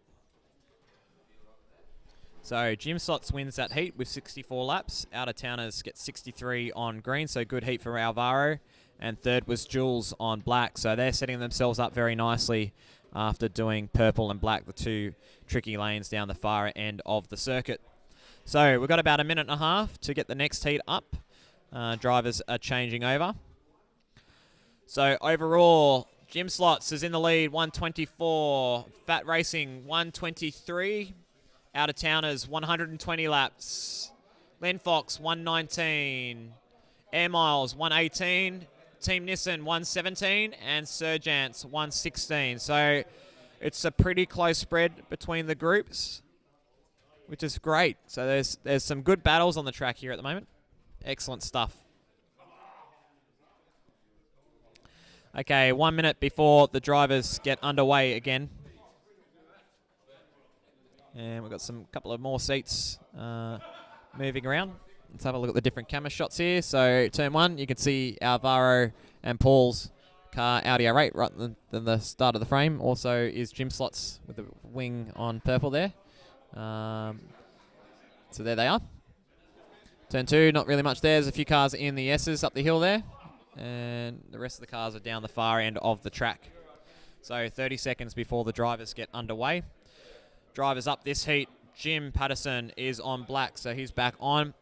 So Jim Slots wins that heat with 64 laps. Out-of-towners get 63 on green, so good heat for Alvaro. And third was Jules on black, so they're setting themselves up very nicely after doing purple and black, the two tricky lanes down the far end of the circuit. So we've got about a minute and a half to get the next heat up. Drivers are changing over. So overall, Jim Slots is in the lead, 124. Fat Racing, 123. Out-of-towners, 120 laps. Len Fox, 119. Air Miles, 118. Team Nissan, 117. And Sergeant's, 116. So it's a pretty close spread between the groups, which is great. So there's some good battles on the track here at the moment. Excellent stuff. Okay, 1 minute before the drivers get underway again. And we've got some couple of more seats moving around. Let's have a look at the different camera shots here. So turn 1, you can see Alvaro and Paul's car Audi R8 right than the start of the frame. Also is Jim Slots with the wing on purple there. So there they are. Turn 2, not really much there. There's a few cars in the S's up the hill there. And the rest of the cars are down the far end of the track. So 30 seconds before the drivers get underway. Drivers up this heat. Jim Patterson is on black, so he's back on.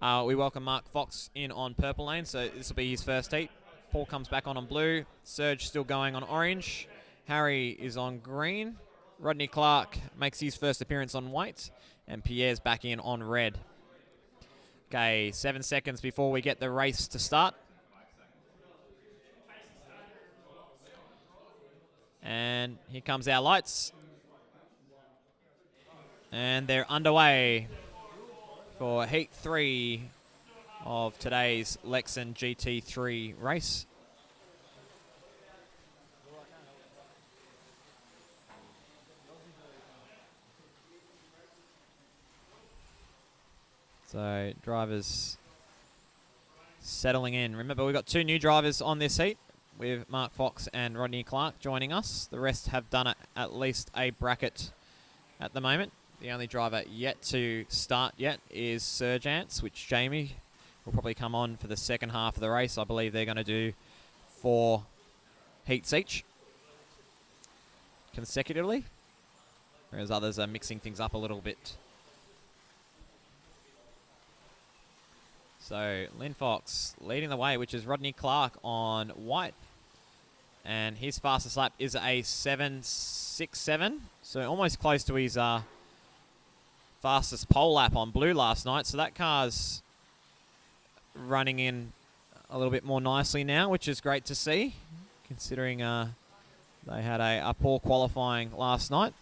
We welcome Mark Fox in on purple lane, so this will be his first heat. Paul comes back on blue. Serge still going on orange. Harry is on green. Rodney Clark makes his first appearance on white. And Pierre's back in on red. Okay, 7 seconds before we get the race to start. And here comes our lights. And they're underway for Heat 3 of today's Lexan GT3 race. So drivers settling in. Remember, we've got 2 new drivers on this heat with Mark Fox and Rodney Clark joining us. The rest have done at least a bracket at the moment. The only driver yet to start yet is Sergeant's, which Jamie will probably come on for the second half of the race. I believe they're going to do 4 heats each consecutively, whereas others are mixing things up a little bit. So Lynn Fox leading the way, which is Rodney Clark on white. And his fastest lap is a 7.67. So almost close to his fastest pole lap on blue last night. So that car's running in a little bit more nicely now, which is great to see, considering they had a poor qualifying last night.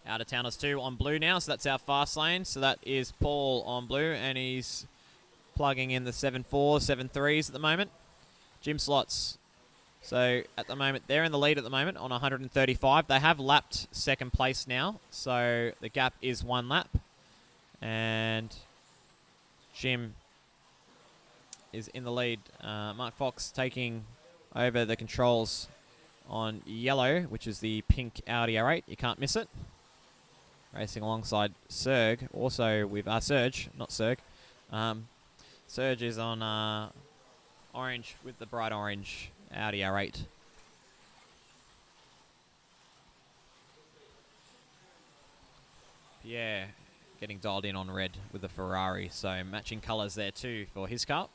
Out of towners 2 on blue now, so that's our fast lane. So that is Paul on blue, and he's plugging in the 7.4, 7.3s at the moment. Jim Slots. So at the moment, they're in the lead at the moment on 135. They have lapped second place now, so the gap is 1 lap. And Jim is in the lead. Mark Fox taking over the controls on yellow, which is the pink Audi R8. You can't miss it. Racing alongside Serg, also with Serge, not Serg. Serge is on orange with the bright orange Audi R8. Pierre getting dialed in on red with the Ferrari, so matching colours there too for his car.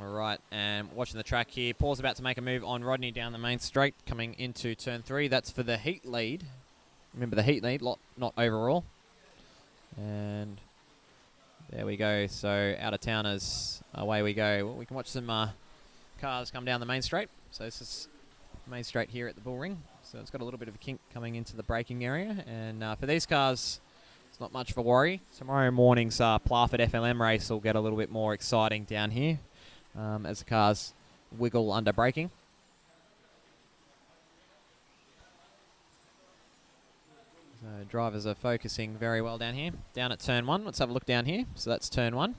All right, and watching the track here, Paul's about to make a move on Rodney down the main straight, coming into turn 3. That's for the heat lead. Remember the heat lead, not overall. And there we go. So out of towners, away we go. Well, we can watch some cars come down the main straight. So this is main straight here at the Bull Ring. So it's got a little bit of a kink coming into the braking area. And for these cars, it's not much of a worry. Tomorrow morning's Plarford FLM race will get a little bit more exciting down here as the cars wiggle under braking. So drivers are focusing very well down here. Down at turn 1, let's have a look down here. So that's turn 1. And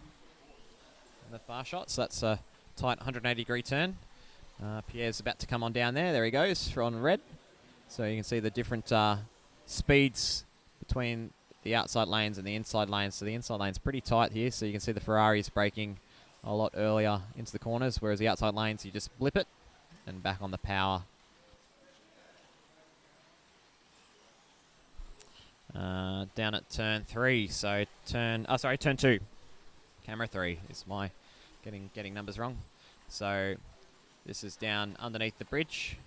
the far shot, so that's a tight 180-degree turn. Pierre's about to come on down there. There he goes, on red. So you can see the different speeds between the outside lanes and the inside lanes. So the inside lane's pretty tight here, so you can see the Ferrari's braking a lot earlier into the corners, whereas the outside lanes, you just blip it and back on the power. Down at turn 3, so turn 2. Camera 3 is my getting numbers wrong. So this is down underneath the bridge.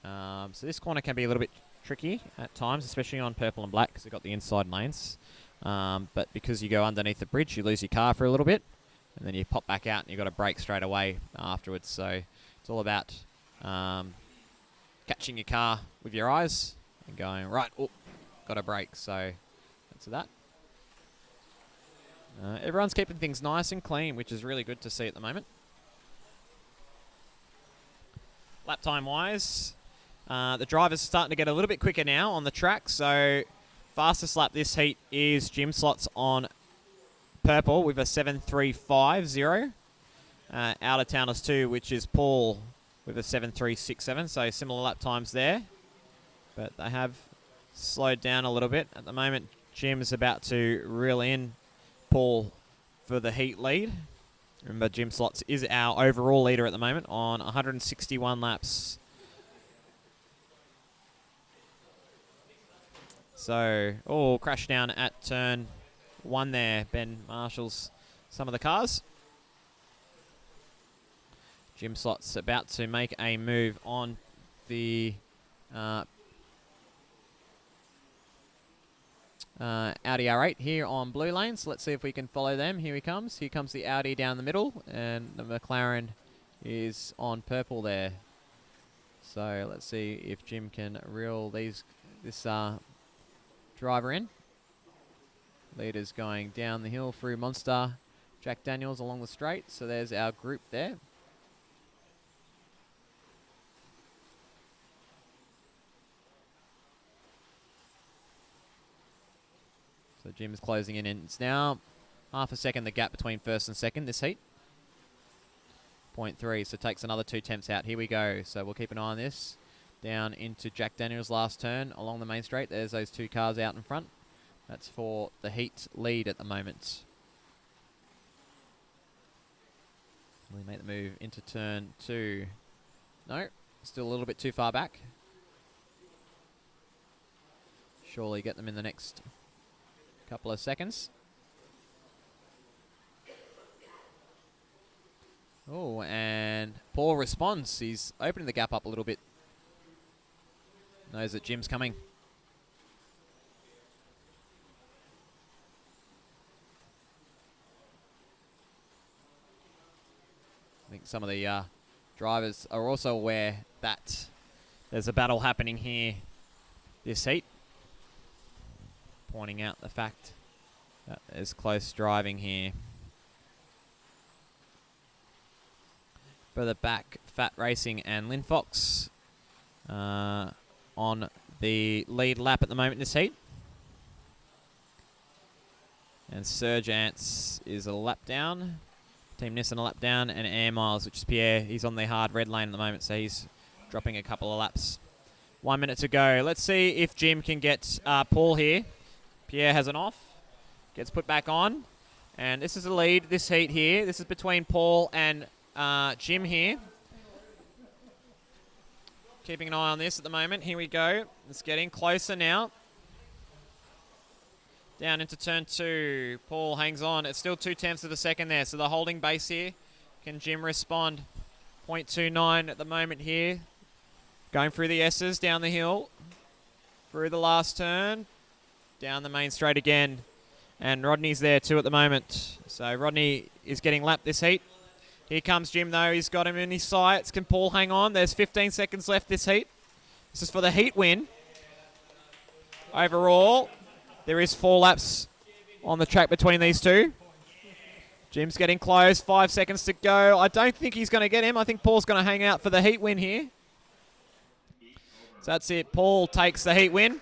So this corner can be a little bit tricky at times, especially on purple and black, because you've got the inside lanes. But because you go underneath the bridge, you lose your car for a little bit, and then you pop back out and you've got to brake straight away afterwards. So it's all about catching your car with your eyes and going, right, oh, got to brake. So that's that. Everyone's keeping things nice and clean, which is really good to see at the moment. Lap time wise, the drivers are starting to get a little bit quicker now on the track. So fastest lap this heat is Jim Slots on purple with a 7.350. Out of towners 2, which is Paul with a 7.367. So similar lap times there, but they have slowed down a little bit. At the moment, Jim's about to reel in Paul for the heat lead. Remember, Jim Slots is our overall leader at the moment on 161 laps. So, crash down at turn 1 there. Ben marshals some of the cars. Jim Slots about to make a move on the Audi R8 here on blue lane. So let's see if we can follow them. Here he comes. Here comes the Audi down the middle, and the McLaren is on purple there. So let's see if Jim can reel this driver in. Leaders going down the hill through Monster, Jack Daniels along the straight. So there's our group there. So Jim's closing in, and it's now half a second the gap between first and second this heat. 0.3, so takes another 2 temps out. Here we go. So we'll keep an eye on this. down into Jack Daniels' last turn along the main straight. There's those 2 cars out in front. That's for the heat lead at the moment. We make the move into turn 2. No, still a little bit too far back. Surely get them in the next couple of seconds. Oh, and Paul responds. He's opening the gap up a little bit. Knows that Jim's coming. I think some of the drivers are also aware that there's a battle happening here this heat, pointing out the fact that there's close driving here. Further back, Fat Racing and Lynn Fox on the lead lap at the moment in this heat. And Surge Ants is a lap down. Team Nissan a lap down, and Air Miles, which is Pierre, he's on the hard red lane at the moment, so he's dropping a couple of laps. 1 minute to go. Let's see if Jim can get Paul here. Pierre has an off, gets put back on, and this is the lead, this heat here. This is between Paul and Jim here. Keeping an eye on this at the moment. Here we go. It's getting closer now. Down into turn 2. Paul hangs on. It's still 0.2 of a second there. So the holding base here. Can Jim respond? 0.29 at the moment here. Going through the S's down the hill. Through the last turn. Down the main straight again. And Rodney's there too at the moment. So Rodney is getting lapped this heat. Here comes Jim though. He's got him in his sights. Can Paul hang on? There's 15 seconds left this heat. This is for the heat win. Overall, there is 4 laps on the track between these two. Jim's getting close. 5 seconds to go. I don't think he's going to get him. I think Paul's going to hang out for the heat win here. So that's it. Paul takes the heat win.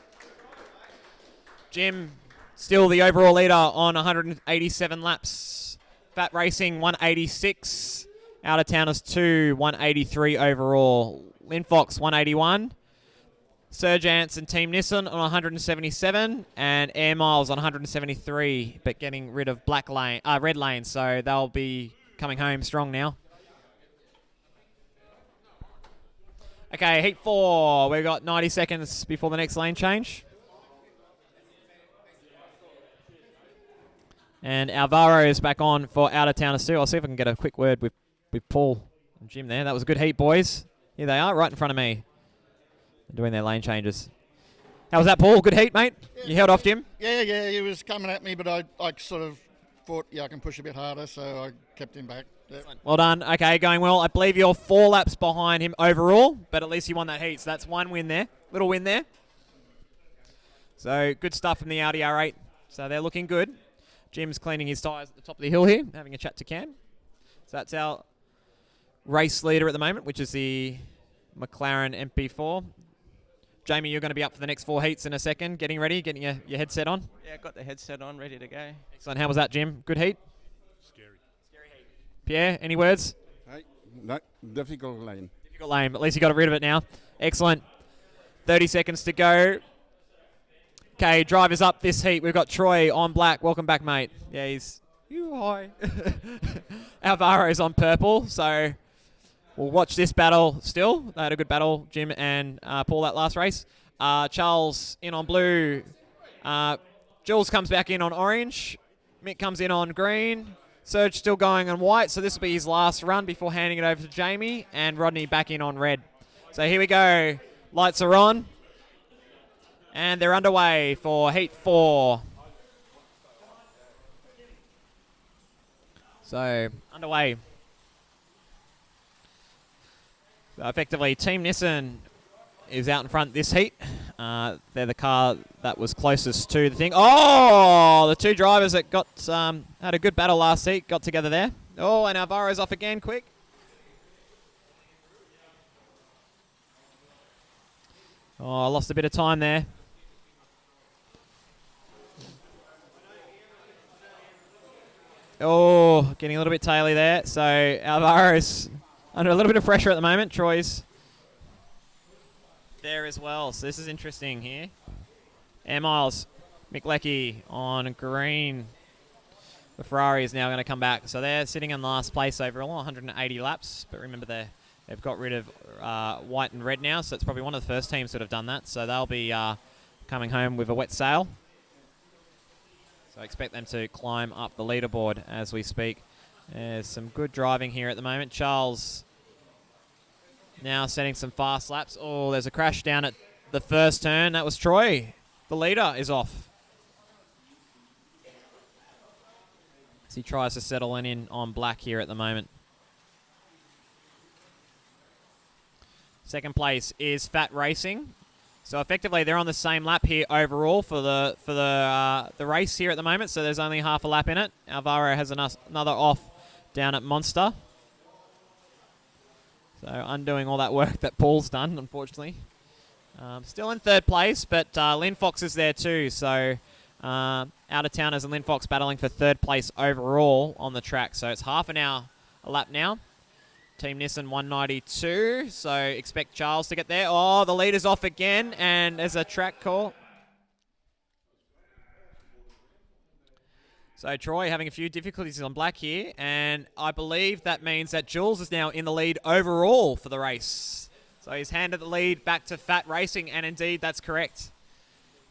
Jim still the overall leader on 187 laps. Fat Racing 186. Out of Towners 2, 183 overall. Lynn Fox 181. Surge Ants and Team Nissan on 177, and Air Miles on 173, but getting rid of red lane, so they'll be coming home strong now. Okay, heat 4. We've got 90 seconds before the next lane change. And Alvaro is back on for Out of Towners 2. I'll see if I can get a quick word with Paul and Jim there. That was a good heat, boys. Here they are, right in front of me. Doing their lane changes. How was that, Paul? Good heat, mate? Yeah, you held off Jim? Yeah, he was coming at me, but I sort of thought, I can push a bit harder, so I kept him back. Yep. Well done. Okay, going well. I believe you're 4 laps behind him overall, but at least you won that heat, so that's 1 win there. Little win there. So, good stuff from the Audi R8. So, they're looking good. Jim's cleaning his tyres at the top of the hill here, having a chat to Cam. So, that's our race leader at the moment, which is the McLaren MP4. Jamie, you're going to be up for the next 4 heats in a second. Getting ready, getting your headset on. Yeah, got the headset on, ready to go. Excellent. How was that, Jim? Good heat? Scary heat. Pierre, any words? Hey, no, difficult lane. Difficult lane, but at least you got rid of it now. Excellent. 30 seconds to go. Okay, drivers up this heat. We've got Troy on black. Welcome back, mate. Yeah, he's... Hi. Alvaro's on purple, so... We'll watch this battle still. They had a good battle, Jim and Paul, that last race. Charles in on blue. Jules comes back in on orange. Mick comes in on green. Serge still going on white, so this will be his last run before handing it over to Jamie. And Rodney back in on red. So here we go. Lights are on. And they're underway for Heat 4. So, underway. So effectively, Team Nissan is out in front this heat. They're the car that was closest to the thing. Oh, the 2 drivers that got had a good battle last heat got together there. Oh, and Alvaro's off again, quick. Oh, lost a bit of time there. Oh, getting a little bit taily there. So Alvaro's under a little bit of pressure at the moment. Troy's there as well. So this is interesting here. Air Miles, Mick Leckie on green. The Ferrari is now going to come back. So they're sitting in last place overall, 180 laps. But remember, they've got rid of white and red now, so it's probably one of the first teams that have done that. So they'll be coming home with a wet sail. So I expect them to climb up the leaderboard as we speak. There's some good driving here at the moment. Charles now setting some fast laps. Oh, there's a crash down at the first turn. That was Troy. The leader is off. As he tries to settle in on black here at the moment. Second place is Fat Racing. So effectively, they're on the same lap here overall for the race here at the moment. So there's only half a lap in it. Alvaro has another off down at Monster. So undoing all that work that Paul's done, unfortunately. Still in third place, but Lynn Fox is there too. So out-of-towners and Lynn Fox battling for third place overall on the track. So it's half an hour a lap now. Team Nissan 192, so expect Charles to get there. Oh, the leader's off again, and there's a track call. So Troy having a few difficulties on black here, and I believe that means that Jules is now in the lead overall for the race. So he's handed the lead back to Fat Racing, and indeed that's correct.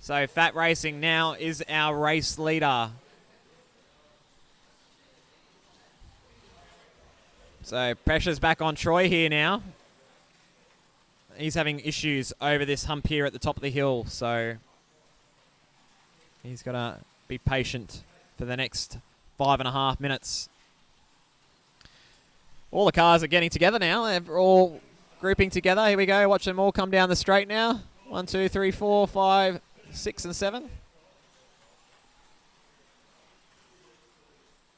So Fat Racing now is our race leader. So pressure's back on Troy here now. He's having issues over this hump here at the top of the hill, so he's got to be patient for the next 5.5 minutes. All the cars are getting together now. They're all grouping together. Here we go. Watch them all come down the straight now. 1, 2, 3, 4, 5, 6, and 7.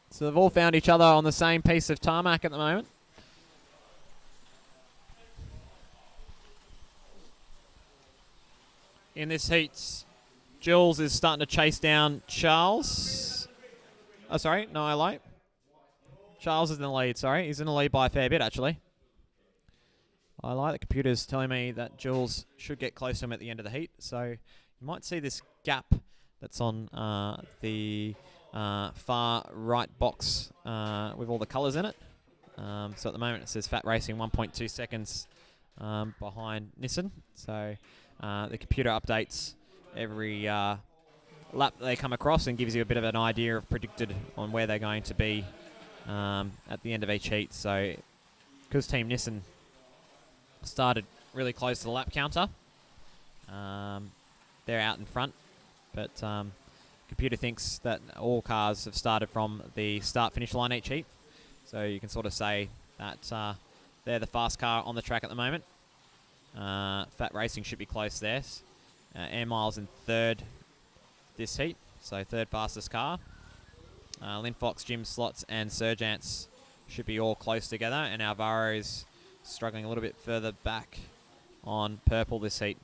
So they've all found each other on the same piece of tarmac at the moment. In this heat, Jules is starting to chase down Charles. Oh, sorry, no, I lied. Charles is in the lead, sorry. He's in the lead by a fair bit, actually. I like the computer's telling me that Jules should get close to him at the end of the heat. So you might see this gap that's on the far right box with all the colours in it. So at the moment it says Fat Racing 1.2 seconds behind Nissan. So the computer updates every lap they come across and gives you a bit of an idea of predicted on where they're going to be at the end of each heat. So because Team Nissan started really close to the lap counter, they're out in front, but computer thinks that all cars have started from the start-finish line each heat. So you can sort of say that they're the fast car on the track at the moment. Fat Racing should be close there. Air Miles in third this heat, so third fastest car. Lynn Fox, Jim Slots, and Sergeants should be all close together, and Alvaro is struggling a little bit further back on purple this heat.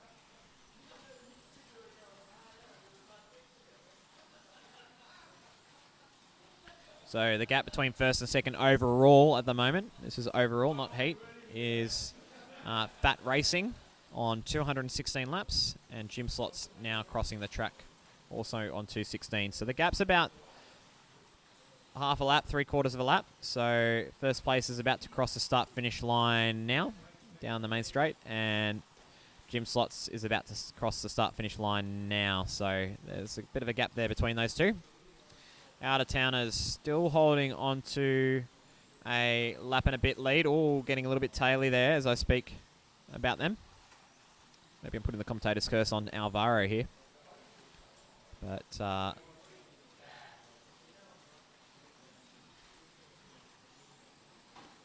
So the gap between first and second overall at the moment, this is overall, not heat, is Fat Racing on 216 laps, and Jim Slots now crossing the track also on 216. So the gap's about half a lap, 3/4 of a lap. So first place is about to cross the start-finish line now, down the main straight, and Jim Slots is about to cross the start-finish line now. So there's a bit of a gap there between those two. Out-of-towners still holding on to a lap and a bit lead. Oh, getting a little bit taily there as I speak about them. Maybe I'm putting the commentator's curse on Alvaro here. But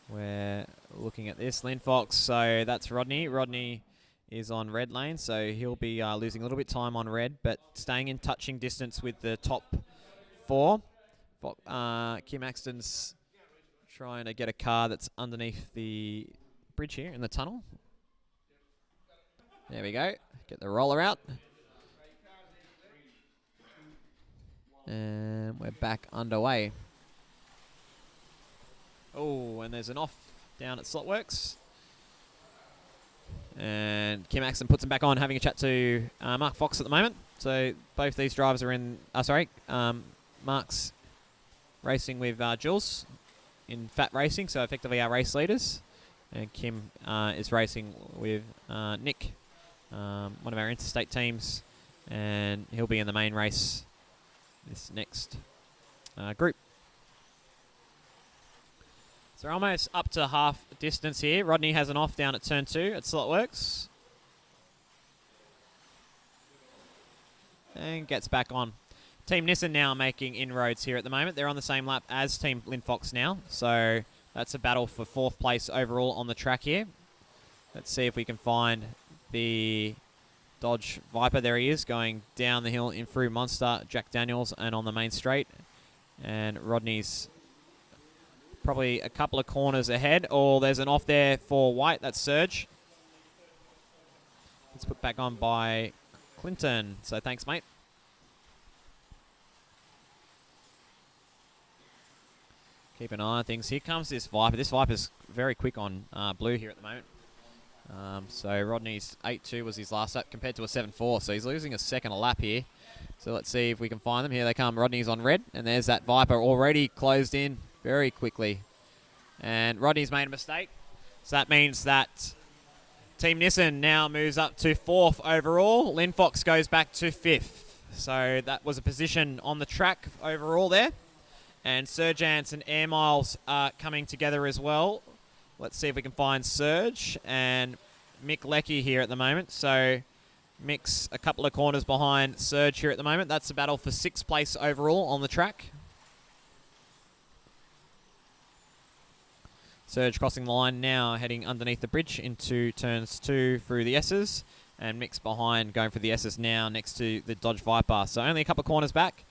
we're looking at this. Lynn Fox, so that's Rodney. Rodney is on red lane, so he'll be losing a little bit of time on red, but staying in touching distance with the top 4. Kim Axton's trying to get a car that's underneath the bridge here in the tunnel. There we go. Get the roller out. And we're back underway. Oh, and there's an off down at Slotworks. And Kim Axon puts him back on, having a chat to Mark Fox at the moment. So both these drivers are in. Mark's racing with Jules in Fat Racing, so effectively our race leaders. And Kim is racing with Nick, one of our interstate teams, and he'll be in the main race this next group. So we're almost up to half distance here. Rodney has an off down at turn 2 at Slotworks. And gets back on. Team Nissan now making inroads here at the moment. They're on the same lap as Team Linfox now. So that's a battle for 4th place overall on the track here. Let's see if we can find the Dodge Viper. There he is, going down the hill in through Monster, Jack Daniels, and on the main straight. And Rodney's probably a couple of corners ahead. Oh, there's an off there for White. That's Surge. It's put back on by Clinton. So thanks, mate. Keep an eye on things. Here comes this Viper. This Viper's very quick on blue here at the moment. So Rodney's 8.2 was his last lap compared to a 7.4. So he's losing a second a lap here. So let's see if we can find them. Here they come. Rodney's on red. And there's that Viper already closed in very quickly. And Rodney's made a mistake. So that means that Team Nissan now moves up to 4th overall. Linfox goes back to 5th. So that was a position on the track overall there. And Serge Ants and Air Miles are coming together as well. Let's see if we can find Serge and Mick Leckie here at the moment. So Mick's a couple of corners behind Serge here at the moment. That's a battle for 6th place overall on the track. Serge crossing the line now, heading underneath the bridge into turns 2 through the S's. And Mick's behind, going for the S's now next to the Dodge Viper. So only a couple of corners back.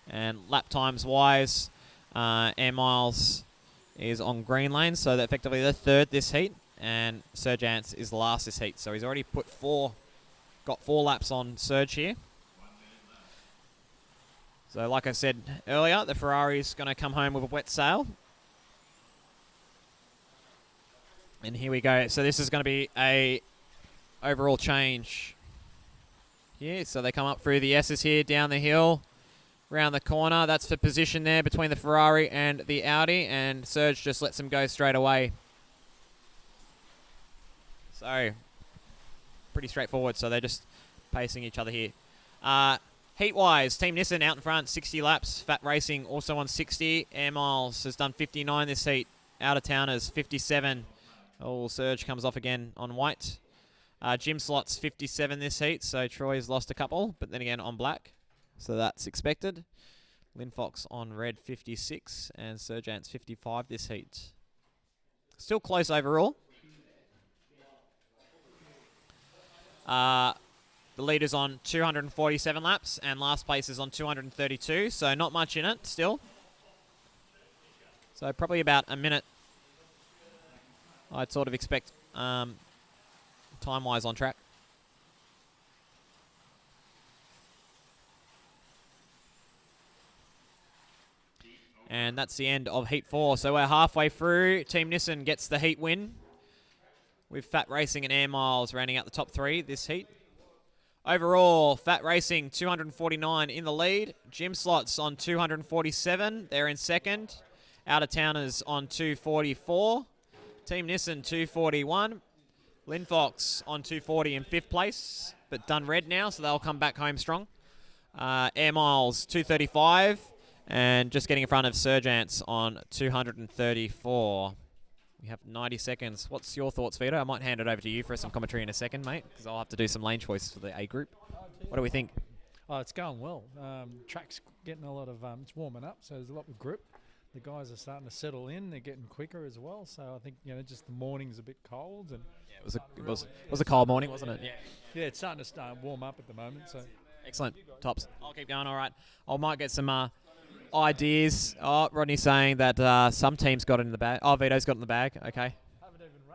And lap times wise, Air Miles is on green lane, so they're effectively the 3rd this heat. And Serge Ants is last this heat. So he's already got 4 laps on Serge here. So like I said earlier, the Ferrari's going to come home with a wet sail. And here we go. So this is going to be a overall change here. So they come up through the S's here, down the hill, round the corner. That's for position there between the Ferrari and the Audi. And Serge just lets them go straight away. So pretty straightforward. So they're just pacing each other here. Heat-wise, Team Nissan out in front, 60 laps. Fat Racing also on 60. Air Miles has done 59 this heat. Out of towners, 57. Oh, Serge comes off again on white. Jim Slot's 57 this heat, so Troy's lost a couple, but then again on black. So that's expected. Linfox on red, 56, and Serge Ants 55 this heat. Still close overall. The leader's on 247 laps, and last place is on 232, so not much in it still. So probably about a minute, I'd sort of expect time-wise on track. And that's the end of Heat 4. So we're halfway through. Team Nissan gets the heat win, with Fat Racing and Air Miles rounding out the top 3 this heat. Overall, Fat Racing 249 in the lead. Jim Slots on 247. They're in second. Out of Towners on 244. Team Nissan 241. Linfox on 240 in 5th place, but done red now, so they'll come back home strong. Air Miles 235, and just getting in front of Serge Ants on 234. We have 90 seconds. What's your thoughts, Vito? I might hand it over to you for some commentary in a second, mate, because I'll have to do some lane choices for the A group. What do we think? Oh, it's going well. Track's getting a lot of, it's warming up, so there's a lot of grip. The guys are starting to settle in. They're getting quicker as well. So I think, just the morning's a bit cold. And yeah, it was a cold morning, wasn't it? Yeah, it's starting to warm up at the moment. So excellent. Tops. I'll keep going. All right. I might get some ideas. Oh, Rodney's saying that some teams got it in the bag. Oh, Vito's got it in the bag. Okay.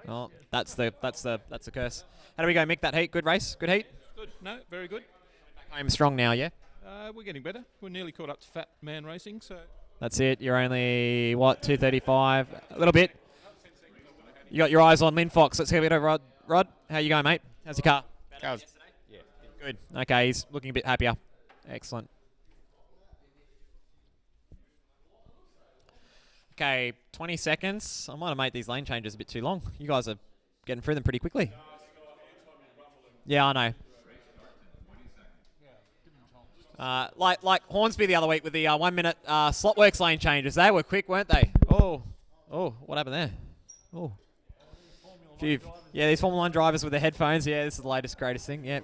Oh, that's the curse. How do we go, Mick? That heat? Good race? Good heat? Good. No, very good. Back home strong now, yeah? We're getting better. We're nearly caught up to Fat Man Racing, so... That's it. You're only, 235? A little bit. You got your eyes on Linfox. Let's give it over, Rod. Rod, how you going, mate? How's your car? Cars. Good. Okay, he's looking a bit happier. Excellent. Okay, 20 seconds. I might have made these lane changes a bit too long. You guys are getting through them pretty quickly. Yeah, I know. Like Hornsby the other week with the 1 minute Slotworks lane changes. They were quick, weren't they? Oh, what happened there? Oh. Yeah, these Formula 1 drivers with the headphones. Yeah, this is the latest, greatest thing. Yeah.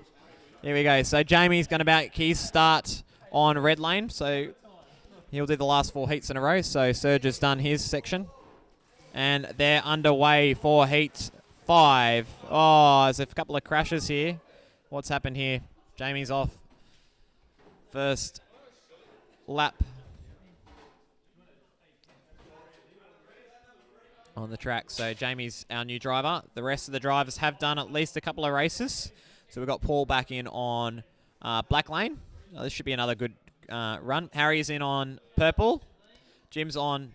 Here we go. So Jamie's going to make his start on red lane. So he'll do the last 4 heats in a row. So Serge has done his section. And they're underway for heat 5. Oh, there's a couple of crashes here. What's happened here? Jamie's off. First lap on the track. So Jamie's our new driver. The rest of the drivers have done at least a couple of races. So we've got Paul back in on black lane. This should be another good run. Harry's in on purple. Jim's on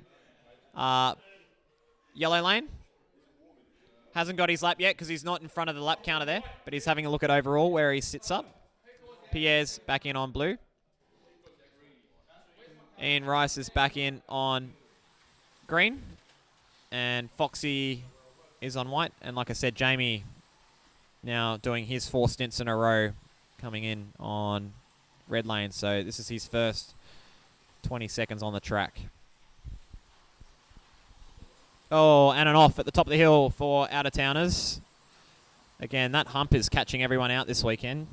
yellow lane. Hasn't got his lap yet because he's not in front of the lap counter there, but he's having a look at overall where he sits up. Pierre's back in on blue. Ian Rice is back in on green. And Foxy is on white. And like I said, Jamie now doing his 4 stints in a row coming in on red lane. So this is his first 20 seconds on the track. Oh, and an off at the top of the hill for out-of-towners. Again, that hump is catching everyone out this weekend.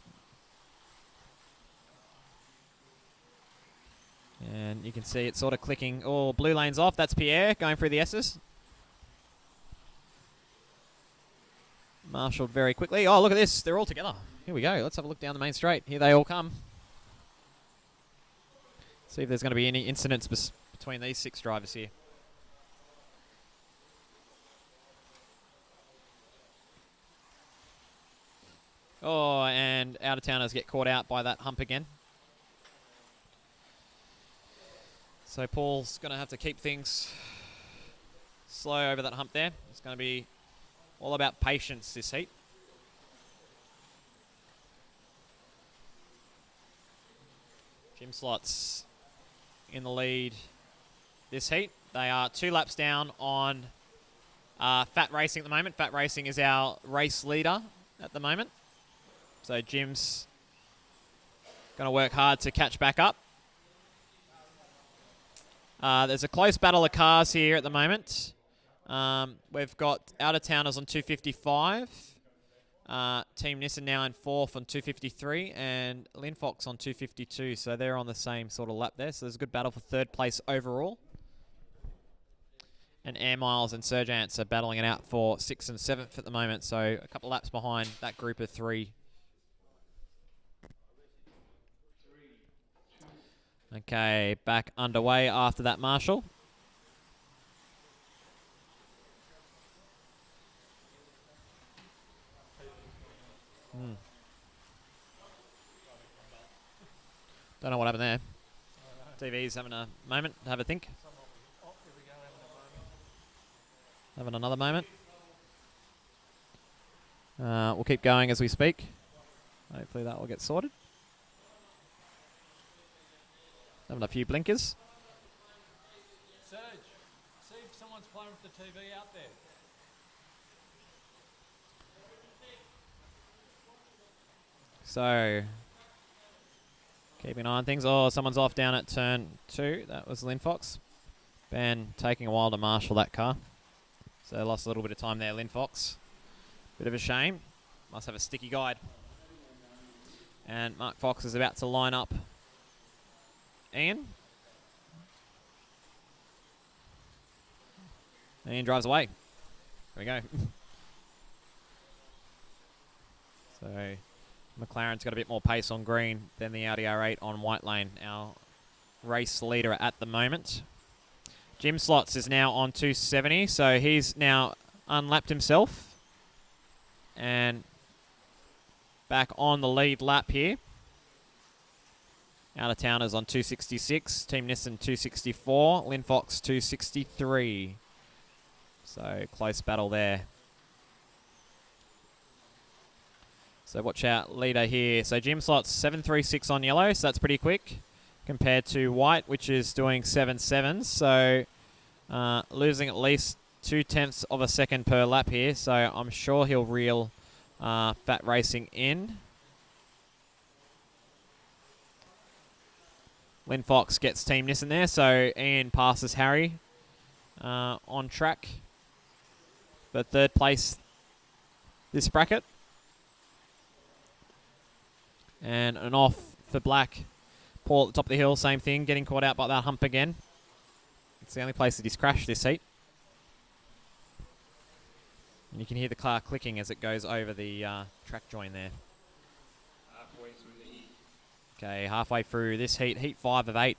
And you can see it sort of clicking. Oh, blue lane's off. That's Pierre going through the S's. Marshalled very quickly. Oh, look at this. They're all together. Here we go. Let's have a look down the main straight. Here they all come. See if there's going to be any incidents between these 6 drivers here. Oh, and out-of-towners get caught out by that hump again. So Paul's going to have to keep things slow over that hump there. It's going to be all about patience this heat. Jim Slots in the lead this heat. They are 2 laps down on Fat Racing at the moment. Fat Racing is our race leader at the moment. So Jim's going to work hard to catch back up. There's a close battle of cars here at the moment. We've got out-of-towners on 255. Team Nissan now in 4th on 253. And Lynn Fox on 252. So they're on the same sort of lap there. So there's a good battle for 3rd place overall. And Air Miles and Serge Ants are battling it out for 6th and 7th at the moment. So a couple of laps behind that group of 3. Okay, back underway after that, Marshall. Don't know what happened there. TV's having a moment to have a think. Having another moment. We'll keep going as we speak. Hopefully that will get sorted. Having a few blinkers. Serge, see if someone's playing with the TV out there. So, keeping an eye on things. Oh, someone's off down at turn 2. That was Lynn Fox. Ben taking a while to marshal that car. So they lost a little bit of time there, Lynn Fox. Bit of a shame. Must have a sticky guide. And Mark Fox is about to line up Ian. And Ian drives away. There we go. So McLaren's got a bit more pace on green than the Audi R8 on white lane. Our race leader at the moment. Jim Slots is now on 270, so he's now unlapped himself. And back on the lead lap here. Out-of-towners on 266. Team Nissan 264. Lynn Fox 263. So close battle there. So watch out, leader here. So Jim Slot's 7.36 on yellow, so that's pretty quick compared to white, which is doing 7.7. So losing at least 0.2 of a second per lap here. So I'm sure he'll reel Fat Racing in. Lynn Fox gets Team Nissan there, so Ian passes Harry on track for third place this bracket. And an off for Black. Paul at the top of the hill, same thing, getting caught out by that hump again. It's the only place that he's crashed this heat. And you can hear the car clicking as it goes over the track join there. Halfway through the heat. Okay, halfway through this heat, heat 5 of 8.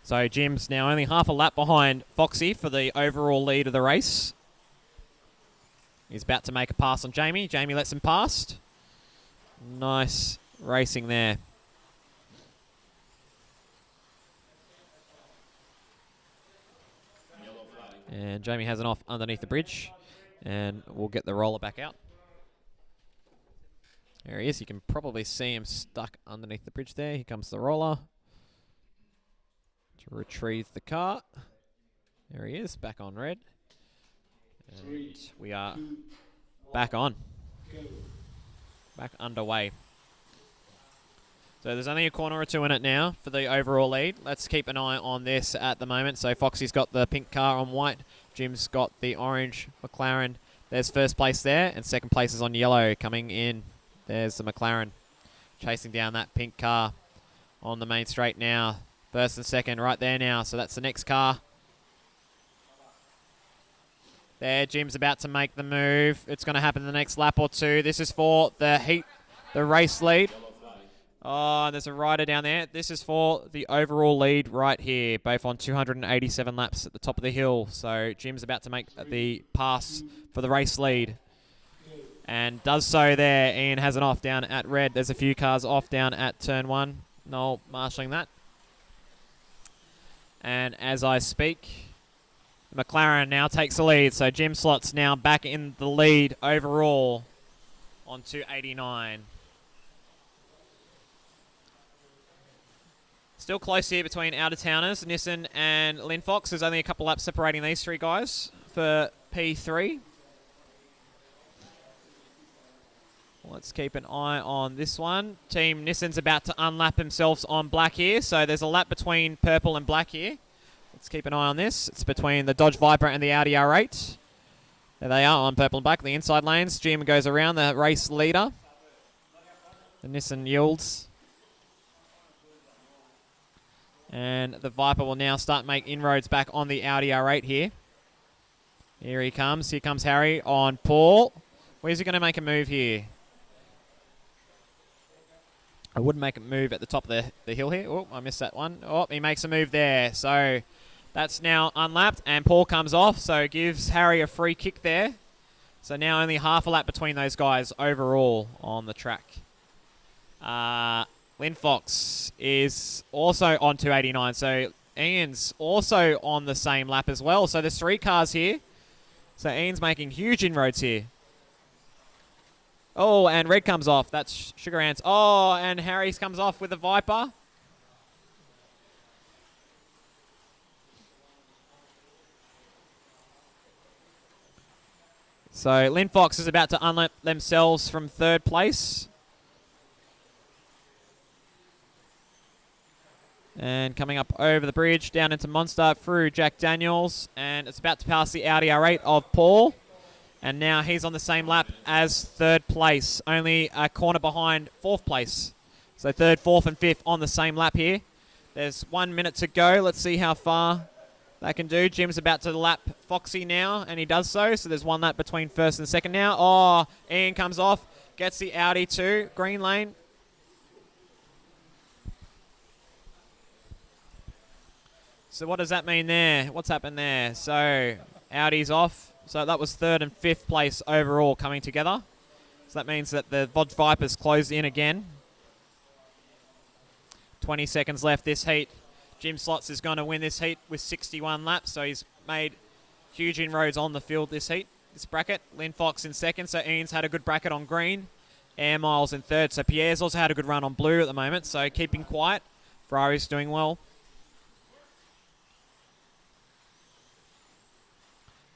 So Jim's now only half a lap behind Foxy for the overall lead of the race. He's about to make a pass on Jamie. Jamie lets him past. Nice racing there. And Jamie has an off underneath the bridge. And we'll get the roller back out. There he is. You can probably see him stuck underneath the bridge there. Here comes the roller to retrieve the car. There he is, back on red. And we are back on. Back underway. So there's only a corner or two in it now for the overall lead. Let's keep an eye on this at the moment. So Foxy's got the pink car on white. Jim's got the orange McLaren. There's first place there, and second place is on yellow coming in. There's the McLaren chasing down that pink car on the main straight now. First and second right there now. So that's the next car. There, Jim's about to make the move. It's going to happen in the next lap or two. This is for the race lead. Oh, there's a rider down there. This is for the overall lead right here, both on 287 laps at the top of the hill. So Jim's about to make the pass for the race lead. And does so there. Ian has an off down at red. There's a few cars off down at turn 1. Noel marshalling that. And as I speak, McLaren now takes the lead. So Jim Slot's now back in the lead overall on 289. Still close here between out-of-towners, Nissan and Lynn Fox. There's only a couple laps separating these three guys for P3. Let's keep an eye on this one. Team Nissan's about to unlap themselves on black here. So there's a lap between purple and black here. Let's keep an eye on this. It's between the Dodge Viper and the Audi R8. There they are on purple and black, the inside lanes. Jim goes around, the race leader. The Nissan yields. And the Viper will now start make inroads back on the Audi R8 here. Here he comes. Here comes Harry on Paul. Where's he going to make a move here? I wouldn't make a move at the top of the hill here. Oh, I missed that one. Oh, he makes a move there. So that's now unlapped, and Paul comes off, so it gives Harry a free kick there. So now only half a lap between those guys overall on the track. Lynn Fox is also on 289, so Ian's also on the same lap as well. So there's 3 cars here. So Ian's making huge inroads here. Oh, and red comes off. That's Sugar Ants. Oh, and Harry's comes off with the Viper. So Lynn Fox is about to unlap themselves from third place. And coming up over the bridge, down into Monster, through Jack Daniels. And it's about to pass the Audi R8 of Paul. And now he's on the same lap as third place. Only a corner behind fourth place. So third, fourth, and fifth on the same lap here. There's 1 minute to go. Let's see how far they can do. Jim's about to lap Foxy now, and he does so. So there's 1 lap between first and second now. Oh, Ian comes off. Gets the Audi too. Green lane. So what does that mean there? What's happened there? So Audi's off. So that was third and fifth place overall coming together. So that means that the Dodge Vipers closed in again. 20 seconds left this heat. Jim Slots is going to win this heat with 61 laps. So he's made Huge inroads on the field this heat, this bracket. Lynn Fox in second, so Ian's had a good bracket on green. Air Miles in third, so Pierre's also had a good run on blue at the moment, so keeping quiet. Ferrari's doing well.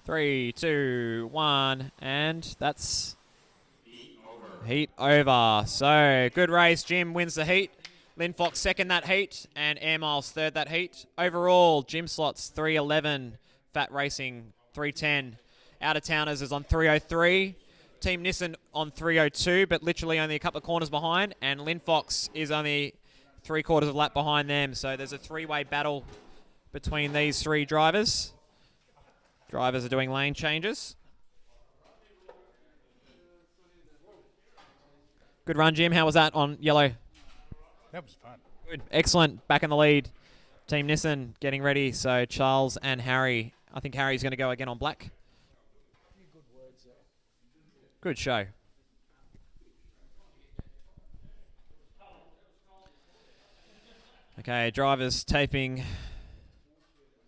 3, 2, 1, and that's heat over. So good race. Jim wins the heat. Lynn Fox second that heat, and Air Miles third that heat. Overall, Jim Slots 311, Fat Racing 310. Out of Towners is on 303. Team Nissan on 302, but literally only a couple of corners behind, and Lynn Fox is only 3/4 of a lap behind them. So there's a three-way battle between these three drivers. Drivers are doing lane changes. Good run, Jim. How was that on yellow? That was fun. Good. Excellent. Back in the lead. Team Nissan getting ready. So Charles and Harry. I think Harry's going to go again on black. Good show. Okay, drivers taping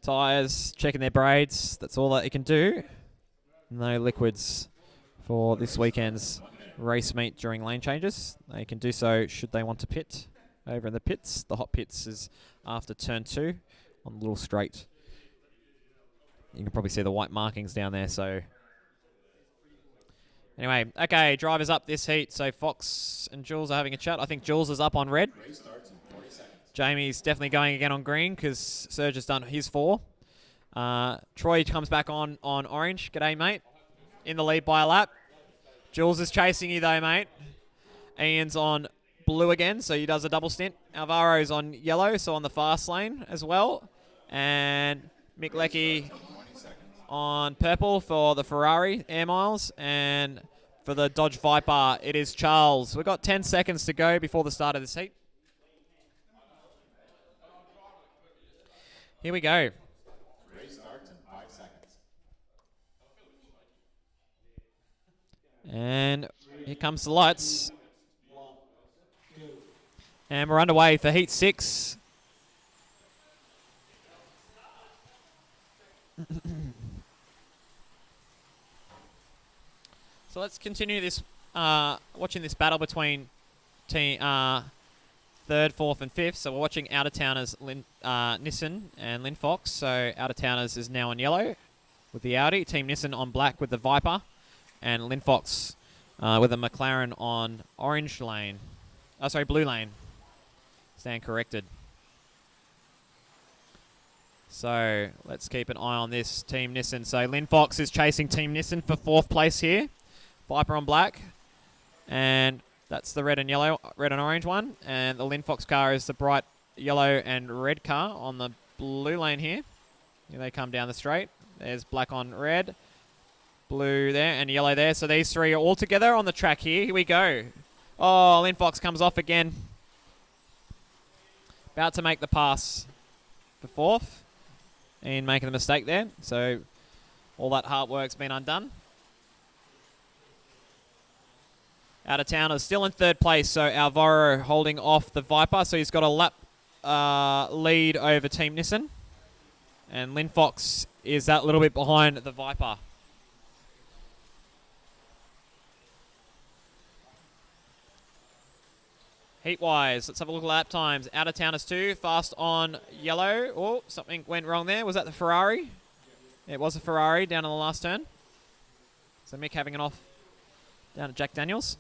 tyres, checking their braids. That's all that you can do. No liquids for this weekend's race meet during lane changes. They can do so should they want to pit over in the pits. The hot pits is after turn 2 on the little straight. You can probably see the white markings down there, so... Anyway, okay, drivers up this heat. So Fox and Jules are having a chat. I think Jules is up on red. Jamie's definitely going again on green because Serge has done his 4. Troy comes back on orange. G'day, mate. In the lead by a lap. Jules is chasing you, though, mate. Ian's on blue again, so he does a double stint. Alvaro's on yellow, so on the fast lane as well. And Mick Leckie on purple for the Ferrari Air Miles, and for the Dodge Viper, it is Charles. We've got 10 seconds to go before the start of this heat. Here we go. Race starts in 5 seconds. And here comes the lights. And we're underway for heat 6. So let's continue this, watching this battle between team 3rd, 4th, and 5th. So we're watching Out of Towners, Nissan and Lynn Fox. So Out of Towners is now on yellow with the Audi. Team Nissan on black with the Viper. And Lynn Fox with a McLaren on orange lane. Oh, sorry, blue lane. Stand corrected. So let's keep an eye on this Team Nissan. So Lynn Fox is chasing Team Nissan for 4th place here. Viper on black, and that's the red and orange one, and the Lynn Fox car is the bright yellow and red car on the blue lane here. Here they come down the straight. There's black on red, blue there, and yellow there. So these three are all together on the track here. Here we go. Oh, Lynn Fox comes off again. About to make the pass for 4th, and making the mistake there. So all that hard work's been undone. Out of Town is still in 3rd place, so Alvaro holding off the Viper, so he's got a lap lead over Team Nissan. And Lynn Fox is that little bit behind the Viper. Heat-wise, let's have a look at lap times. Out of Town is 2, fast on yellow. Oh, something went wrong there. Was that the Ferrari? It was a Ferrari down on the last turn. So Mick having an off down at Jack Daniels.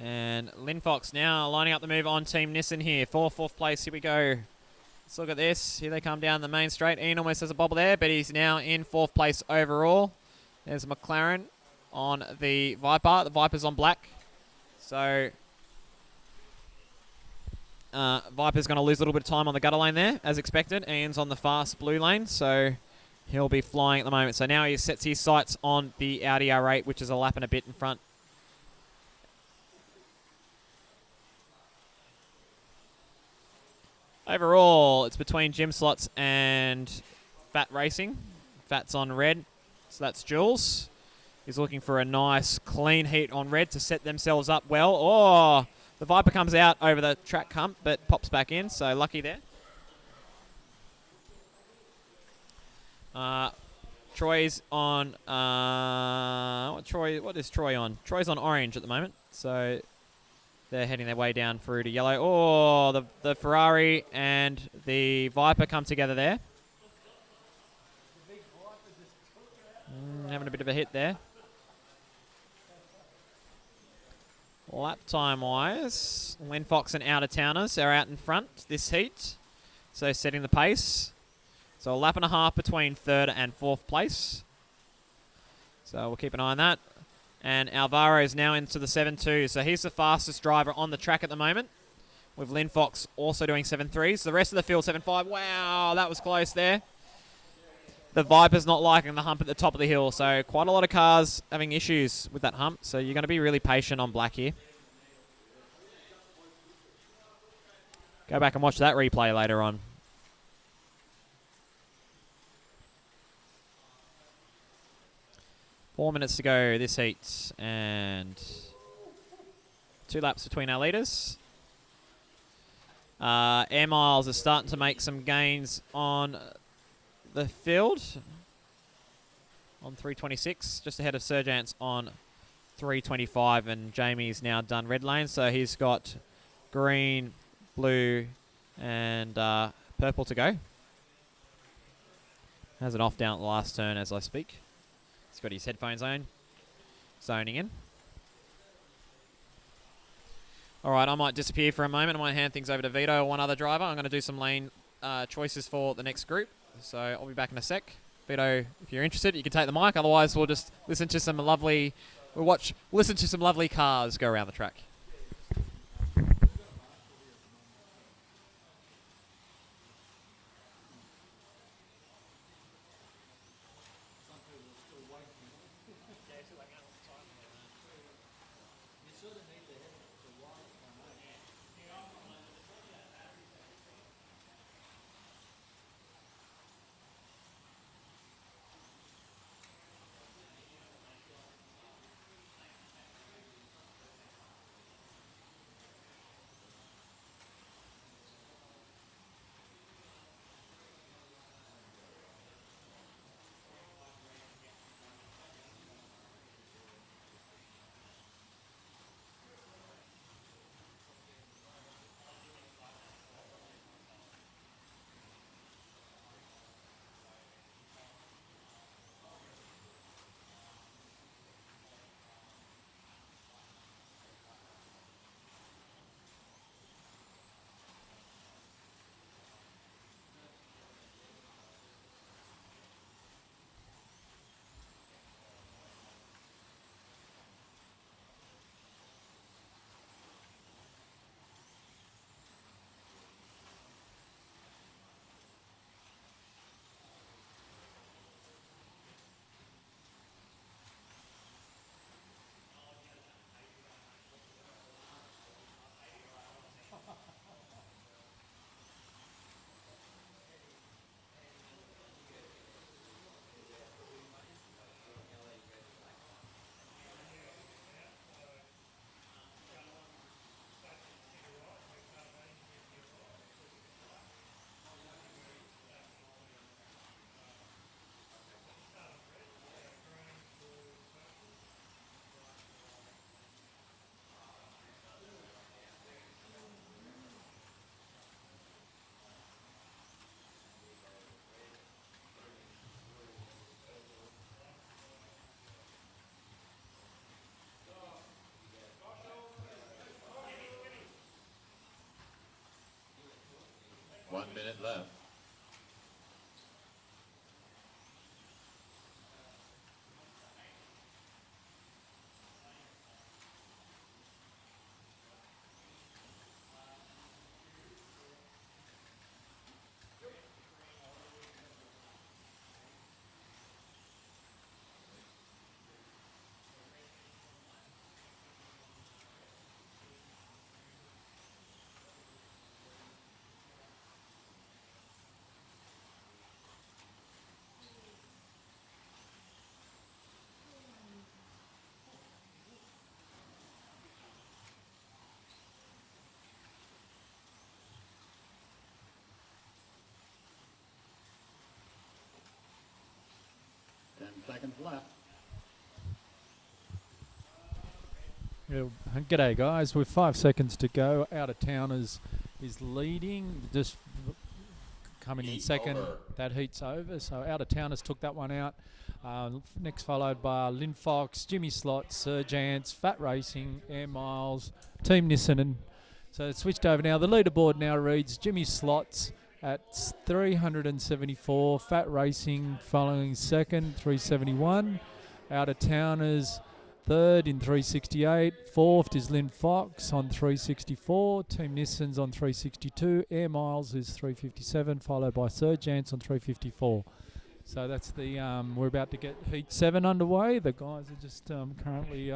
And Lynn Fox now lining up the move on Team Nissan here. 4th place, here we go. Let's look at this. Here they come down the main straight. Ian almost has a bobble there, but he's now in 4th place overall. There's McLaren on the Viper. The Viper's on black. So Viper's going to lose a little bit of time on the gutter lane there, as expected. Ian's on the fast blue lane, so he'll be flying at the moment. So now he sets his sights on the Audi R8, which is a lap and a bit in front. Overall, it's between Jim Slots and Fat Racing. Fat's on red, so that's Jules. is looking for a nice clean heat on red to set themselves up well. Oh, the Viper comes out over the track hump but pops back in, so lucky there. Troy's on, what is Troy on? Troy's on orange at the moment, so they're heading their way down through to yellow. Oh, the Ferrari and the Viper come together there. Having a bit of a hit there. Lap time wise, Len Fox and Out of Towners are out in front this heat, so setting the pace. So a lap and a half between third and fourth place. So we'll keep an eye on that. And Alvaro is now into the 7.2, so he's the fastest driver on the track at the moment, with Lynn Fox also doing 7.3s. The rest of the field 7.5. Wow, that was close there. The Viper's not liking the hump at the top of the hill, so quite a lot of cars having issues with that hump, so you're going to be really patient on black here. Go back and watch that replay later on. Four minutes to go this heat, and 2 laps between our leaders. Air Miles is starting to make some gains on the field on 326, just ahead of Sergeant's on 325, and Jamie's now done red lane, so he's got green, blue, and purple to go. Has it off down at the last turn as I speak. He's got his headphones on, zoning in. All right, I might disappear for a moment. I might hand things over to Vito or one other driver. I'm going to do some lane choices for the next group, so I'll be back in a sec. Vito, if you're interested, you can take the mic. Otherwise, we'll just listen to some lovely, listen to some lovely cars go around the track. One minute left. seconds left. Yeah, g'day guys. With 5 seconds to go, Out of Towners is leading, just coming in Heat second. over. That heat's over, so Out of Towners took that one out. Next followed by Lynn Fox, Jimmy Slot, Sir Jance, Fat Racing, Air Miles, Team Nissan. And so it's switched over now. The leaderboard now reads Jimmy Slots at 374, Fat Racing following second, 371. Out of Towners third in 368. Fourth is Lynn Fox on 364. Team Nissan's on 362. Air Miles is 357, followed by Sir Jance on 354. So that's the we're about to get Heat 7 underway. The guys are just currently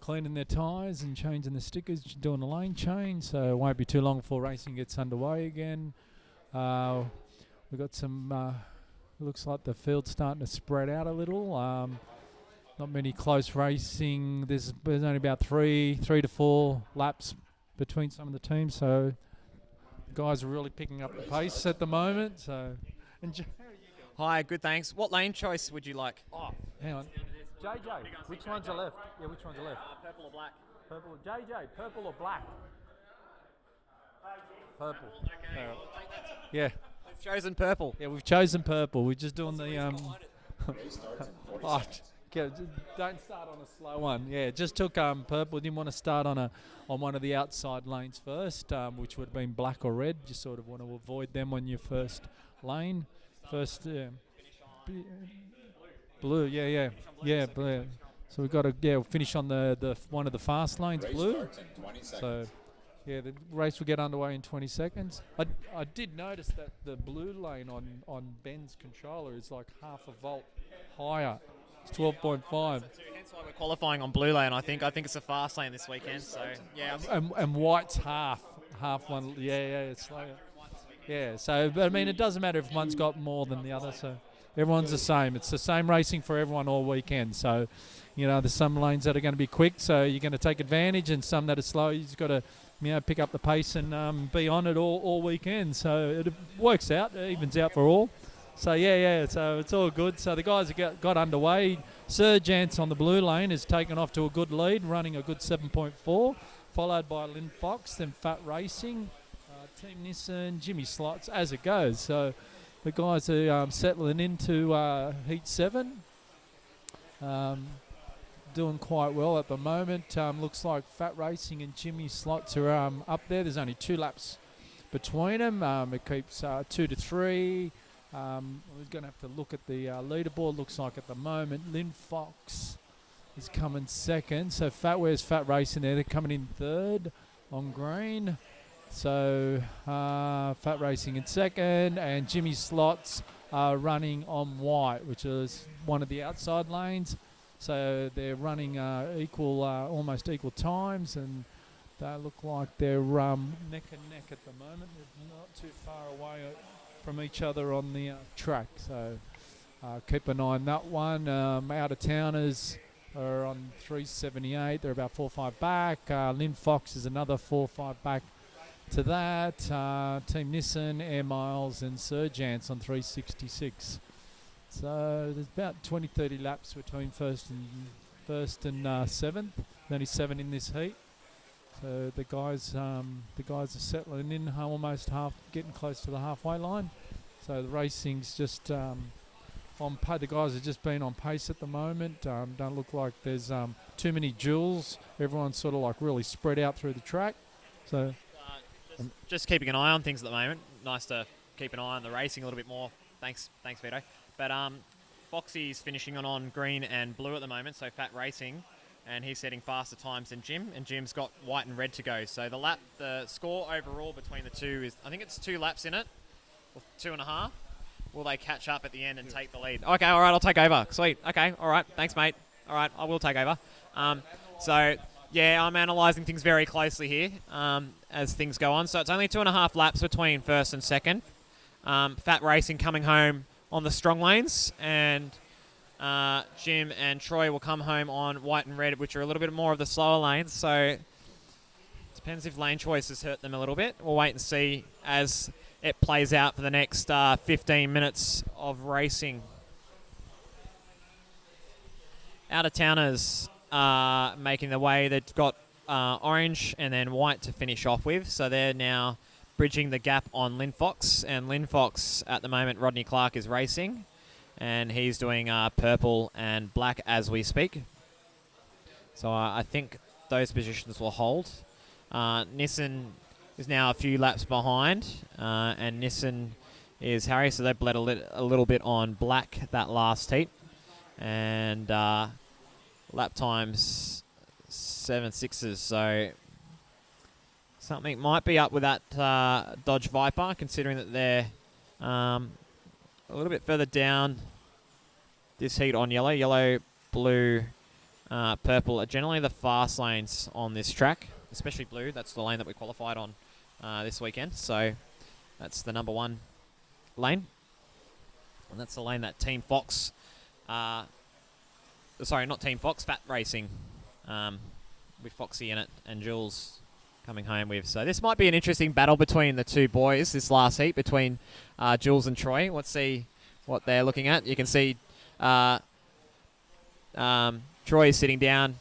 cleaning their tyres and changing the stickers, doing a lane change. So it won't be too long before racing gets underway again. We've got some. Looks like the field's starting to spread out a little. Not many close racing. There's only about three to four laps between some of the teams. So guys are really picking up the pace at the moment. So, and Hi, good, thanks. What lane choice would you like? oh, hang on, JJ, which ones are left? Yeah, which ones are left? Purple or black? Purple, JJ, purple or black? Purple. Yeah, We've chosen purple. yeah, we've chosen purple. We're just doing the Race starts in 40 Oh, seconds. don't start on a slow one. Yeah, just took purple. Didn't want to start on one of the outside lanes first, which would have been black or red. Just sort of want to avoid them on your first lane. First, blue. Yeah, blue. So we've got to we'll finish on the one of the fast lanes, Race blue. starts in 20 seconds. So, yeah, the race will get underway in 20 seconds. I did notice that the blue lane on Ben's controller is like half a volt higher. It's 12.5. Hence why we're qualifying on blue lane, I think. I think it's a fast lane this weekend. So, yeah. And white's half one. Yeah, it's slower. Yeah, so, but I mean, it doesn't matter if one's got more than the other. So everyone's the same. It's the same racing for everyone all weekend. So, you know, there's some lanes that are going to be quick, so you're going to take advantage, and some that are slow. You just got to, pick up the pace and be on it all weekend. So it works out, it evens out for all. So so it's all good. So the guys have got underway. Sir Jance on the blue lane has taken off to a good lead, running a good 7.4, followed by Lynn Fox, then Fat Racing, Team Nissan, Jimmy Slots as it goes. So the guys are settling into Heat 7. Doing quite well at the moment. Looks like Fat Racing and Jimmy Slots are up there. There's only 2 laps between them. It keeps 2 to 3. We're going to have to look at the leaderboard. Looks like at the moment Lynn Fox is coming second. So where's Fat Racing there? They're coming in third on green. So Fat Racing in second, and Jimmy Slots are running on white, which is one of the outside lanes. So they're running almost equal times, and they look like they're neck and neck at the moment. They're not too far away from each other on the track. So keep an eye on that one. Out of Towners are on 378. They're about 4 or 5 back. Lynn Fox is another 4 or 5 back to that. Team Nissan, Air Miles, and Sir Jance on 366. So there's about 20-30 laps between first and seventh. Only 7 in this heat. So the guys are settling in, almost getting close to the halfway line. So the racing's just on pace. The guys have just been on pace at the moment. Don't look like there's too many duels. Everyone's sort of like really spread out through the track. So Just keeping an eye on things at the moment. Nice to keep an eye on the racing a little bit more. Thanks, Vito. But Foxy's finishing on green and blue at the moment, so Fat Racing, and he's setting faster times than Jim, and Jim's got white and red to go. So the score overall between the two is, I think it's 2 laps in it, or 2.5. Will they catch up at the end and take the lead? Okay, all right, I'll take over. Sweet. Okay, all right, thanks, mate. All right, I will take over. So, yeah, I'm analysing things very closely here as things go on. So it's only 2.5 laps between first and second. Fat Racing coming home on the strong lanes, and Jim and Troy will come home on white and red, which are a little bit more of the slower lanes. So depends if lane choices hurt them a little bit. We'll wait and see as it plays out for the next 15 minutes of racing. out-of-towners are making their way. They've got orange and then white to finish off with. So they're now bridging the gap on Lynn Fox. And Lynn Fox, at the moment, Rodney Clark is racing. And he's doing purple and black as we speak. So I think those positions will hold. Nissan is now a few laps behind. And Nissan is Harry. So they bled a little bit on black that last heat. And lap times 7.6s. So something might be up with that Dodge Viper, considering that they're a little bit further down this heat on yellow. Yellow, blue, purple are generally the fast lanes on this track, especially blue. That's the lane that we qualified on this weekend. So that's the number 1 lane. And that's the lane that Team Fox, sorry, not Team Fox, Fat Racing, with Foxy in it and Jules coming home with. So this might be an interesting battle between the two boys, this last heat between Jules and Troy. Let's see what they're looking at. You can see Troy is sitting down.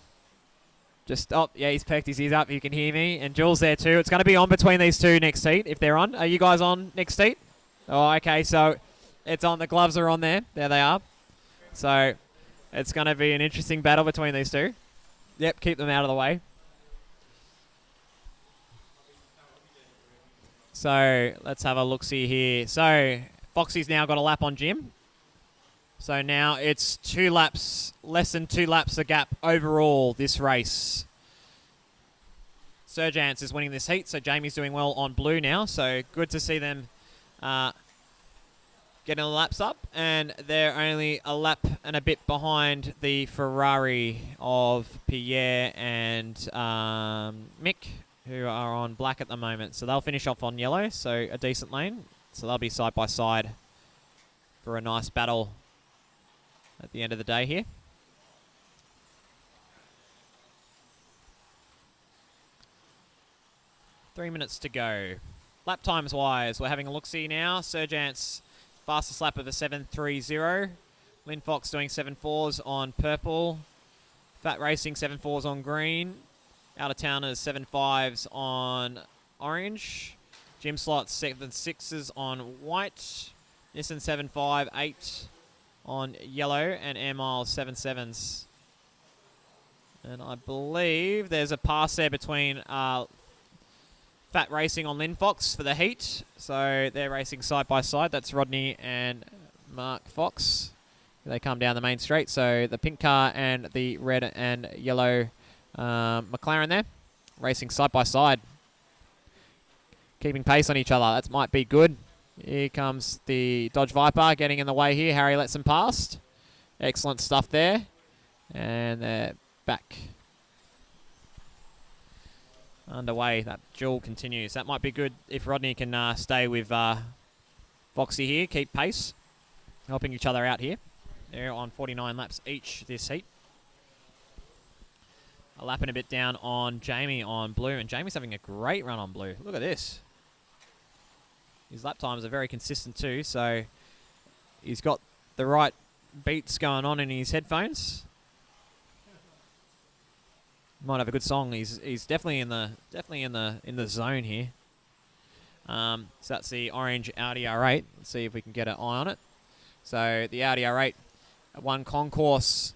Just, oh, yeah, he's perked his ears up. You can hear me. And Jules there too. It's going to be on between these two next heat, if they're on. Are you guys on next heat? Oh, okay, so it's on. The gloves are on there. There they are. So it's going to be an interesting battle between these two. Yep, keep them out of the way. So let's have a look-see here. So Foxy's now got a lap on Jim. So now it's 2 laps, less than 2 laps a gap overall this race. Sergeants is winning this heat, so Jamie's doing well on blue now. So good to see them getting the laps up. And they're only a lap and a bit behind the Ferrari of Pierre and Mick, who are on black at the moment. So they'll finish off on yellow, so a decent lane. So they'll be side by side for a nice battle at the end of the day here. Three minutes to go. Lap times wise, we're having a look-see now. Sergeant's fastest lap of a 7.30. Lynn Fox doing 7.4s on purple. Fat Racing 7.4s on green. Out of Towners 7.5s on orange. Jim Slots 7.6s on white. Nissan 7.5, 8 on yellow. And Air Miles 7.7s. And I believe there's a pass there between Fat Racing on Lynn Fox for the heat. So they're racing side by side. That's Rodney and Mark Fox. They come down the main straight. So the pink car and the red and yellow McLaren there, racing side by side, keeping pace on each other. That might be good. Here comes the Dodge Viper getting in the way here. Harry lets them past. Excellent stuff there. And they're back underway. That duel continues. That might be good if Rodney can stay with Foxy here, keep pace, helping each other out here. They're on 49 laps each this heat. A lap and a bit down on Jamie on blue, and Jamie's having a great run on blue. Look at this. His lap times are very consistent too, so he's got the right beats going on in his headphones. Might have a good song. He's definitely in the zone here. So that's the orange Audi R8. Let's see if we can get an eye on it. So the Audi R8 won concourse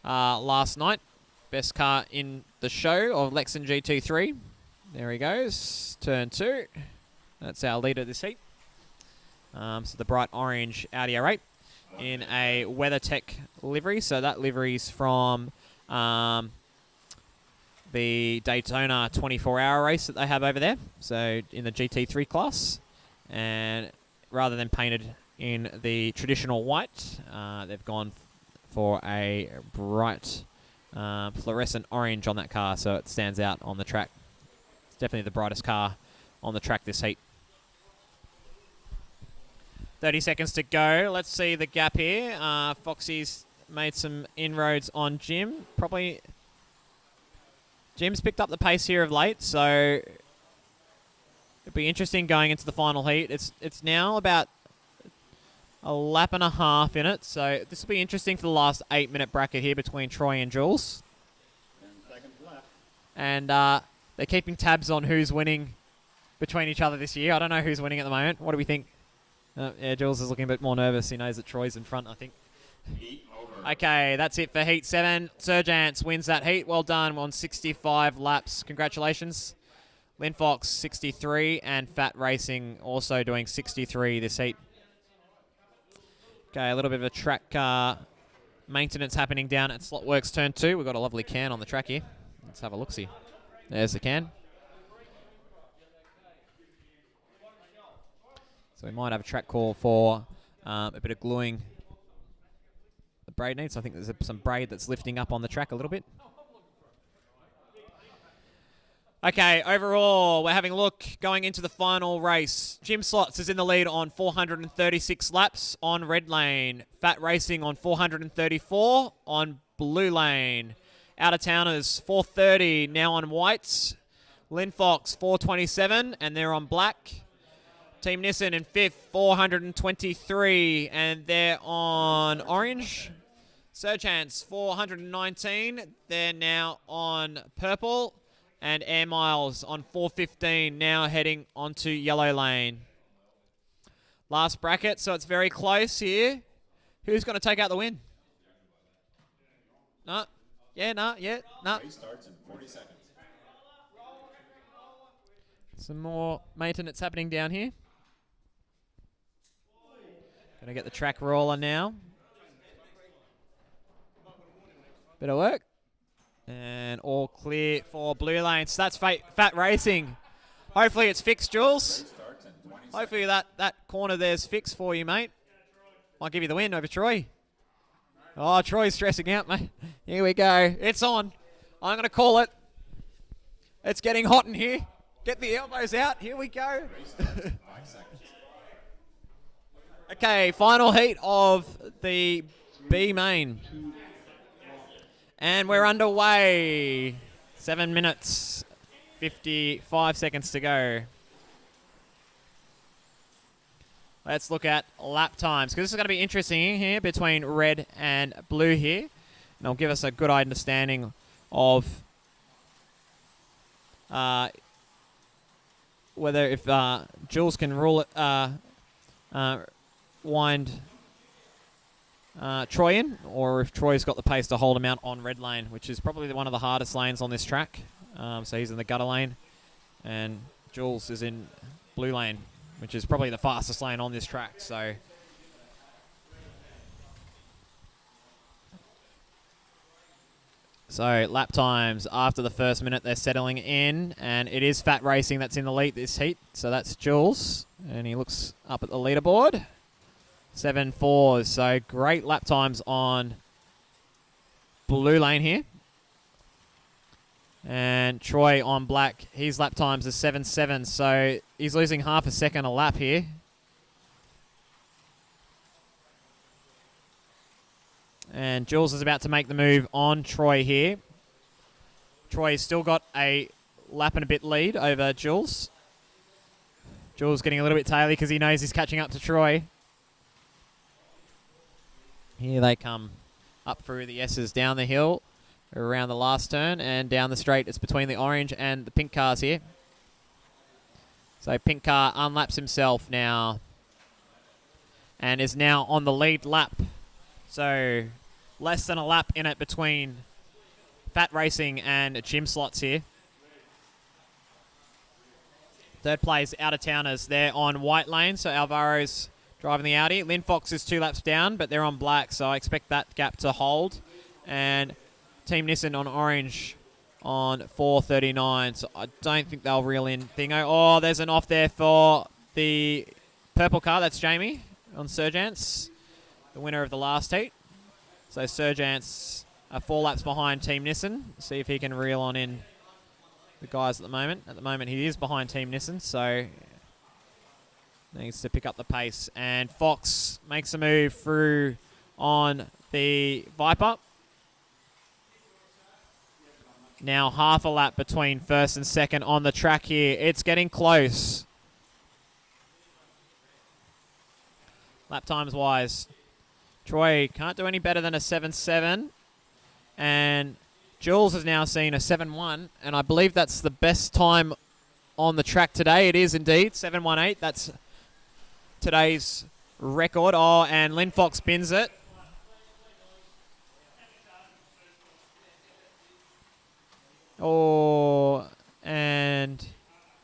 last night. Best car in the show of Lexan GT3. There he goes. Turn 2. That's our leader this heat. So the bright orange Audi R8 in a WeatherTech livery. So that livery's from the Daytona 24-hour race that they have over there. So in the GT3 class. And rather than painted in the traditional white, they've gone for a bright fluorescent orange on that car, so it stands out on the track. It's definitely the brightest car on the track this heat. 30 seconds to go. Let's see the gap here. Foxy's made some inroads on Jim. Probably Jim's picked up the pace here of late, so it'd be interesting going into the final heat. It's now about a lap and a half in it. So this will be interesting for the last 8-minute bracket here between Troy and Jules. And they're keeping tabs on who's winning between each other this year. I don't know who's winning at the moment. What do we think? Yeah, Jules is looking a bit more nervous. He knows that Troy's in front, I think. Okay, that's it for Heat 7. Sergeants wins that heat. Well done on 65 laps. Congratulations. Lynn Fox, 63, and Fat Racing also doing 63 this heat. Okay, a little bit of a track maintenance happening down at Slotworks Turn 2. We've got a lovely can on the track here. Let's have a look-see. There's the can. So we might have a track call for a bit of gluing the braid needs. I think there's some braid that's lifting up on the track a little bit. Okay, overall, we're having a look going into the final race. Jim Slots is in the lead on 436 laps on red lane. Fat Racing on 434 on blue lane. Out of towners, 430 now on whites. Lynn Fox, 427, and they're on black. Team Nissan in fifth, 423, and they're on orange. Sergeants, 419, they're now on purple. And Air Miles on 415, now heading onto yellow lane. Last bracket, so it's very close here. Who's going to take out the win? No. Yeah, no, yeah, no. Race starts in 40 seconds. Some more maintenance happening down here. Going to get the track roller now. Bit of work. And all clear for blue lane. So that's Fat Racing. Hopefully it's fixed, Jules. Hopefully that corner there's fixed for you, mate. Might give you the win over Troy. Oh, Troy's stressing out, mate. Here we go. It's on. I'm going to call it. It's getting hot in here. Get the elbows out. Here we go. Okay, final heat of the B main. And we're underway. 7 minutes, 55 seconds to go. Let's look at lap times, because this is going to be interesting here between red and blue here. And it'll give us a good understanding of whether if Jules can rule it, wind Troy in, or if Troy's got the pace to hold him out on red lane, which is probably one of the hardest lanes on this track. So he's in the gutter lane, and Jules is in blue lane, which is probably the fastest lane on this track. So lap times after the first minute, they're settling in, and it is Fat Racing that's in the lead this heat. So that's Jules, and he looks up at the leaderboard. 7.4, so great lap times on blue lane here. And Troy on black, his lap times are 7.7, so he's losing half a second a lap here. And Jules is about to make the move on Troy here. Troy's still got a lap and a bit lead over Jules. Jules getting a little bit taily because he knows he's catching up to Troy. Here they come up through the S's, down the hill, around the last turn, and down the straight. It's between the orange and the pink cars here. So pink car unlaps himself now and is now on the lead lap. So less than a lap in it between Fat Racing and Jim Slots here. Third place, Out of Towners. They're on white lane, so Alvaro's driving the Audi. Lynn Fox is 2 laps down, but they're on black, so I expect that gap to hold. And Team Nissan on orange on 4.39, so I don't think they'll reel in Thingo. Oh, there's an off there for the purple car. That's Jamie on Sergeants, the winner of the last heat. So Sergeants are 4 laps behind Team Nissan. See if he can reel on in the guys at the moment. At the moment, he is behind Team Nissan, so needs to pick up the pace. And Fox makes a move through on the Viper. Now half a lap between first and second on the track here. It's getting close. lap times wise. Troy can't do any better than a 7.7. And Jules has now seen a 7.1. And I believe that's the best time on the track today. It is indeed 7.18. That's today's record. Oh, and Lynn Fox bins it. Oh, and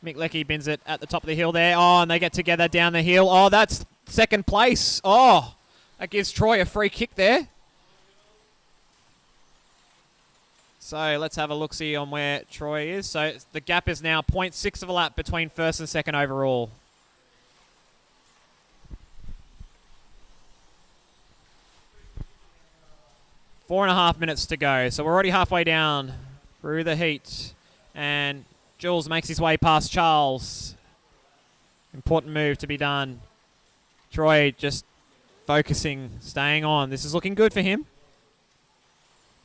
Mick Leckie bins it at the top of the hill there. Oh, and they get together down the hill. Oh, that's second place. Oh, that gives Troy a free kick there. So let's have a look-see on where Troy is. So the gap is now 0.6 of a lap between first and second overall. Four and a half minutes to go. So we're already halfway down through the heat. And Jules makes his way past Charles. Important move to be done. Troy just focusing, staying on. This is looking good for him.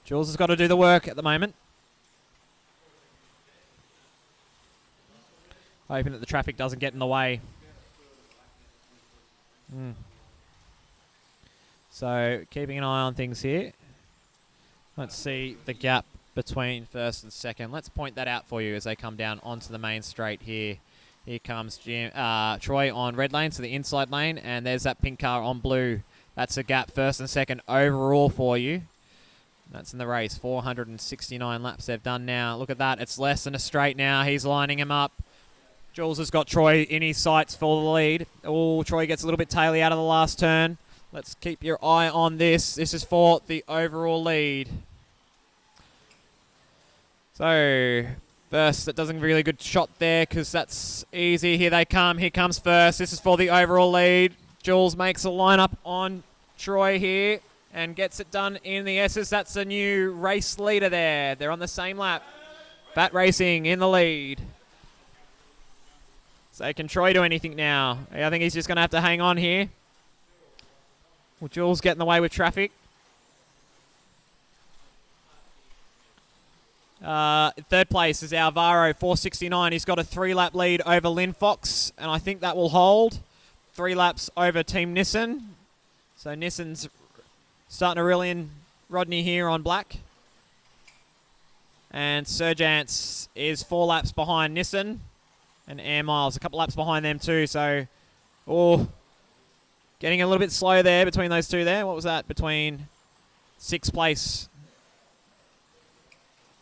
Jules has got to do the work at the moment. Hoping that the traffic doesn't get in the way. So keeping an eye on things here. Let's see the gap between first and second. Let's point that out for you as they come down onto the main straight here. Here comes Troy on red lane, so the inside lane, and there's that pink car on blue. That's a gap first and second overall for you. That's in the race. 469 laps they've done now. Look at that. It's less than a straight now. He's lining him up. Jules has got Troy in his sights for the lead. Oh, Troy gets a little bit taily out of the last turn. Let's keep your eye on this. This is for the overall lead. So, first, that doesn't really good shot there because that's easy. Here they come. Here comes first. This is for the overall lead. Jules makes a lineup on Troy here and gets it done in the S's. That's a new race leader there. They're on the same lap. Fat Racing in the lead. So can Troy do anything now? I think he's just going to have to hang on here. Will Jules get in the way with traffic? Third place is Alvaro, 469. He's got a 3-lap lead over Lynn Fox, and I think that will hold. 3 laps over Team Nissan. So Nissan's starting to reel in Rodney here on black. And Serjants is 4 laps behind Nissan. And Air Miles a couple laps behind them too. So, getting a little bit slow there between those two there. What was that? Between 6th place,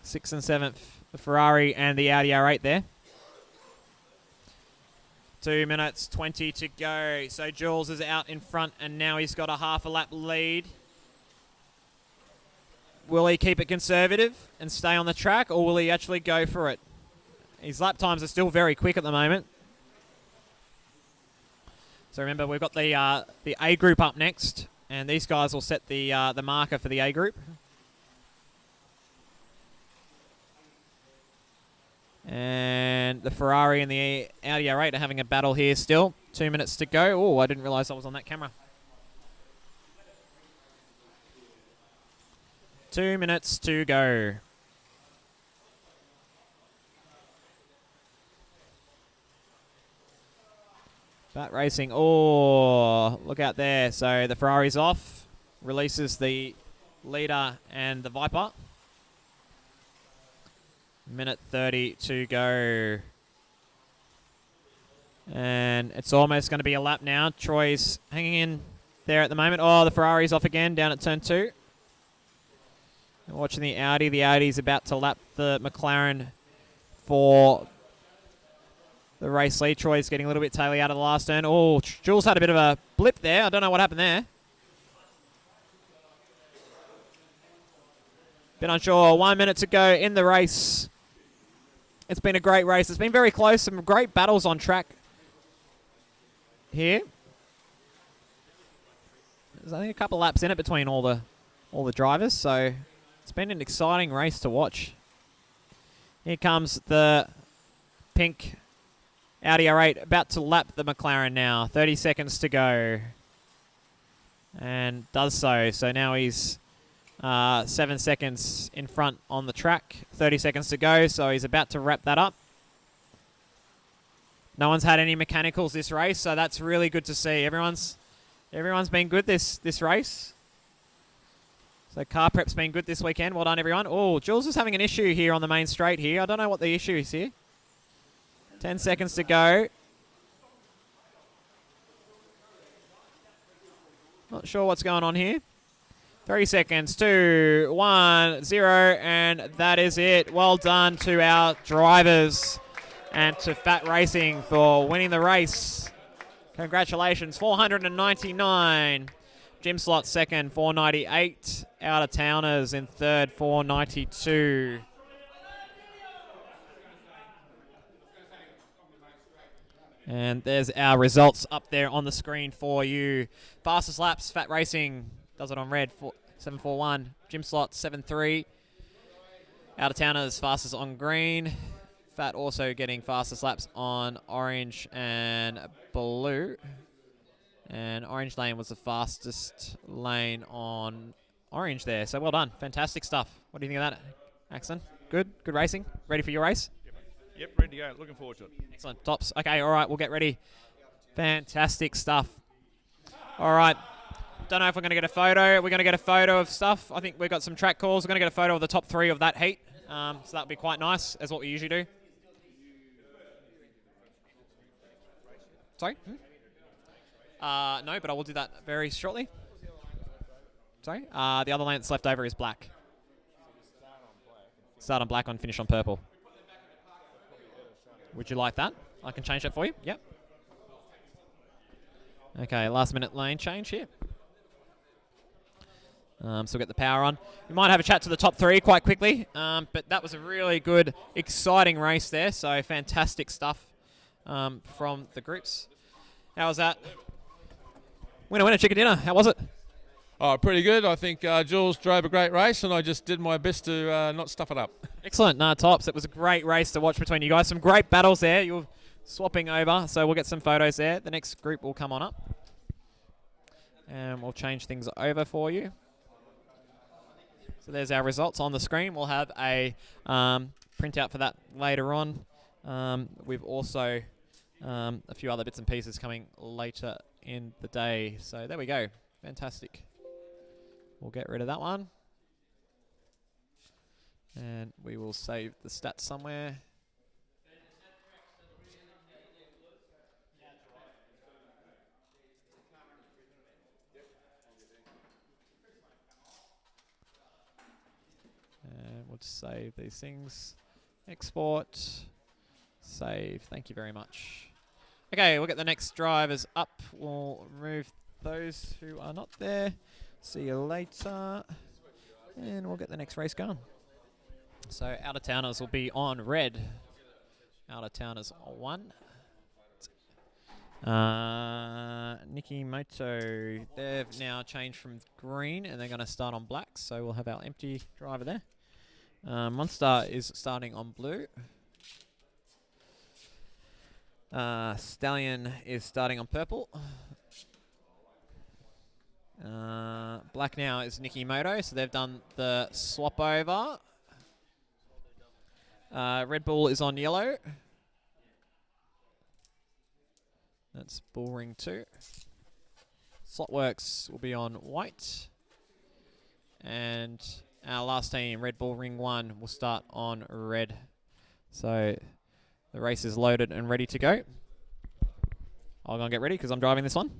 6th and 7th, the Ferrari and the Audi R8 there. 2 minutes 20 to go. So Jules is out in front and now he's got a half a lap lead. Will he keep it conservative and stay on the track, or will he actually go for it? His lap times are still very quick at the moment. So remember, we've got the A group up next, and these guys will set the marker for the A group. And the Ferrari and the Audi R8 are having a battle here still. 2 minutes to go. Oh, I didn't realise I was on that camera. 2 minutes to go. Fat Racing. Oh, look out there. So the Ferrari's off. Releases the leader and the Viper. Minute 30 to go. And it's almost going to be a lap now. Troy's hanging in there at the moment. Oh, the Ferrari's off again down at turn 2. Watching the Audi. The Audi's about to lap the McLaren for the race lead. Troy's getting a little bit taily out of the last turn. Oh, Jules had a bit of a blip there. I don't know what happened there. Bit unsure. 1 minute to go in the race. It's been a great race. It's been very close. Some great battles on track here. There's I think a couple laps in it between all the drivers, so it's been an exciting race to watch. Here comes the pink Audi R8 about to lap the McLaren now. 30 seconds to go. And does so. So now he's 7 seconds in front on the track. 30 seconds to go, so he's about to wrap that up. No one's had any mechanicals this race, so that's really good to see. Everyone's Everyone's been good this race. So car prep's been good this weekend. Well done, everyone. Oh, Jules is having an issue here on the main straight here. I don't know what the issue is here. 10 seconds to go. Not sure what's going on here. 3 seconds, 2, 1, 0, and that is it. Well done to our drivers and to Fat Racing for winning the race. Congratulations, 499. Jim Slot second, 498. Out of Towners in third, 492. And there's our results up there on the screen for you. Fastest laps, Fat Racing does it on red, 741. Jim Slot, 7.3. Out of Towners, fastest on green. Fat also getting fastest laps on orange and blue. And orange lane was the fastest lane on orange there. So well done. Fantastic stuff. What do you think of that, Axon? Good? Good racing? Ready for your race? Yep, ready to go. Looking forward to it. Excellent. Tops. Okay, all right, we'll get ready. Fantastic stuff. All right. Don't know if we're going to get a photo. We're going to get a photo of stuff. I think we've got some track calls. We're going to get a photo of the top 3 of that heat. So that'll be quite nice, as what we usually do. Sorry? No, but I will do that very shortly. Sorry? The other lane that's left over is black. Start on black and finish on purple. Would you like that? I can change that for you. Yep. Okay, last minute lane change here. So we'll get the power on. We might have a chat to the top 3 quite quickly, but that was a really good, exciting race there. So fantastic stuff from the groups. How was that? Winner, chicken dinner. How was it? Oh, pretty good. I think Jules drove a great race, and I just did my best to not stuff it up. Excellent. Tops. It was a great race to watch between you guys. Some great battles there. You're swapping over, so we'll get some photos there. The next group will come on up, and we'll change things over for you. So there's our results on the screen. We'll have a printout for that later on. We've also a few other bits and pieces coming later in the day. So there we go. Fantastic. We'll get rid of that one. And we will save the stats somewhere. And we'll just save these things. Export. Save. Thank you very much. Okay, we'll get the next drivers up. We'll remove those who are not there. See you later. And we'll get the next race going. So Out of Towners will be on red. Out of Towners 1. Nikki Moto, they've now changed from green and they're going to start on black. So we'll have our empty driver there. Monster is starting on blue. Stallion is starting on purple. Black now is Nikki Moto, so they've done the swap over. Red Bull is on yellow. That's Bull Ring 2. Slotworks will be on white. And our last team, Red Bull Ring 1, will start on red. So the race is loaded and ready to go. I'll go and get ready because I'm driving this one.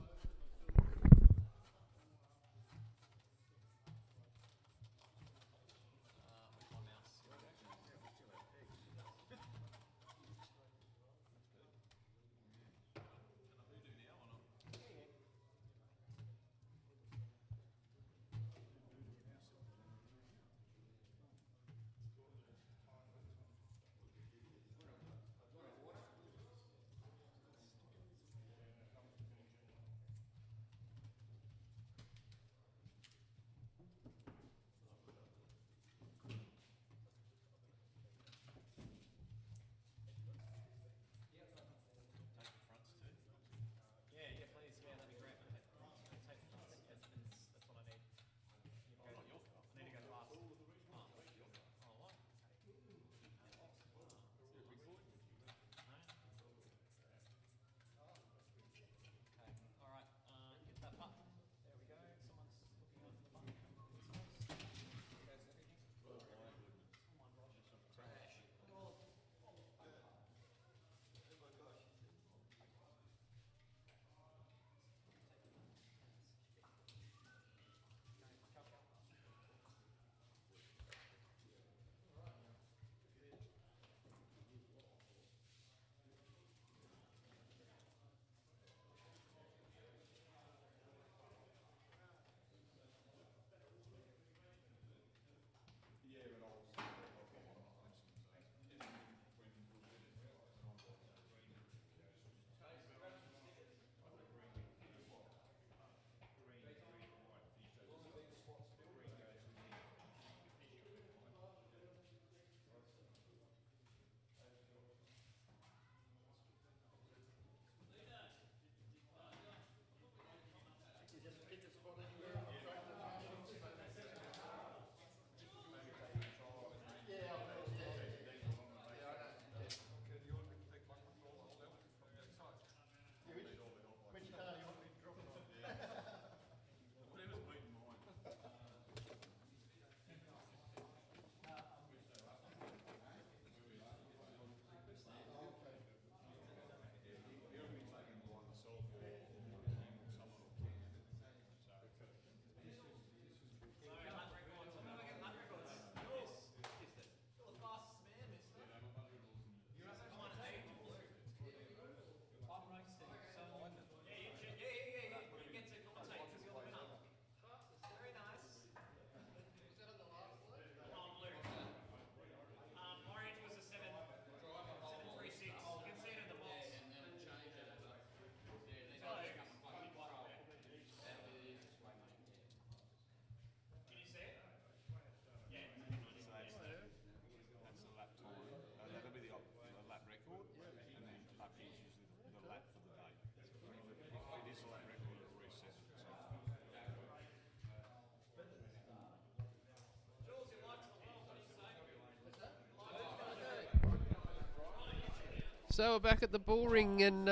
So we're back at the bull ring, and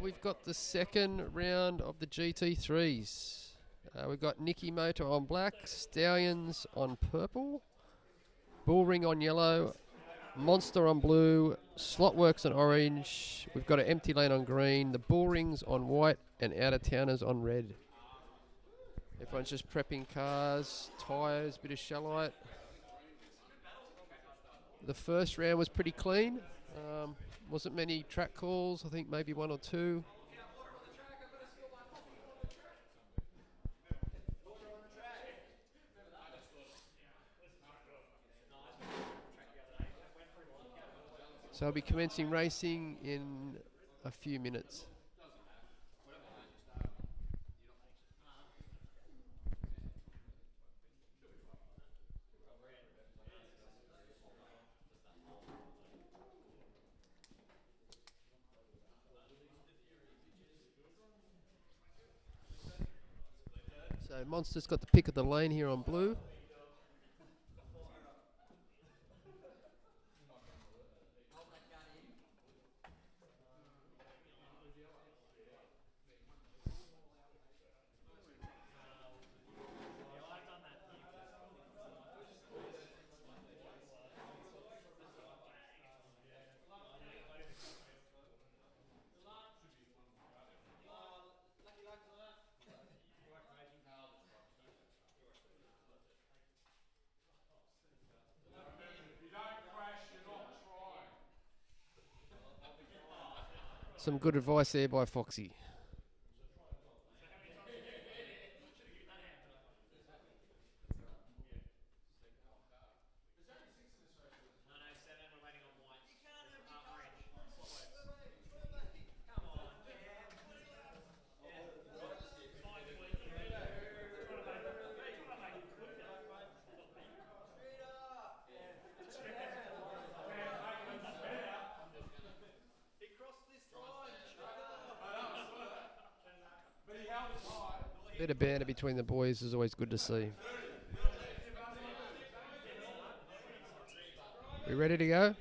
we've got the second round of the GT3s. We've got Nicky Motor on black, Stallions on purple, bull ring on yellow, Monster on blue, Slotworks on orange. We've got an empty lane on green, the bull rings on white, and out of towners on red. Everyone's just prepping cars, tyres, bit of shellite. The first round was pretty clean. Wasn't many track calls, I think maybe one or two. So I'll be commencing racing in a few minutes. So Monster's got the pick of the lane here on blue. Some good advice there by Foxy. Bit of banter between the boys is always good to see. We ready to go?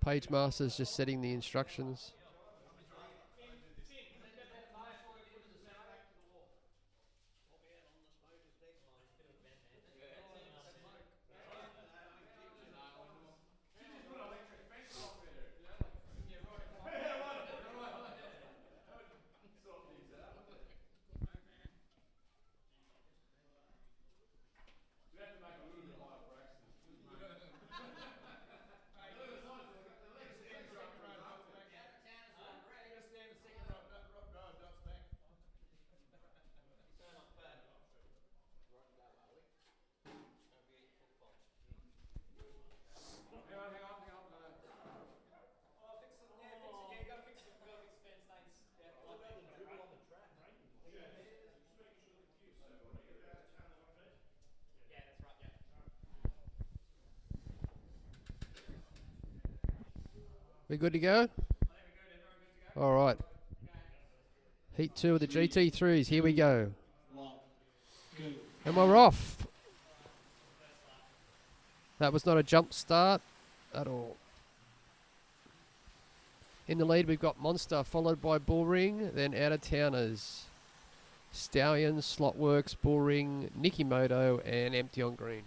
Page Master's just setting the instructions. We good to go? All right. Heat 2 of the GT3s. Here we go. And we're off. That was not a jump start at all. In the lead, we've got Monster, followed by Bullring, then Out of Towners, Stallions, Slotworks, Bullring, Nicky Moto, and Empty on Green.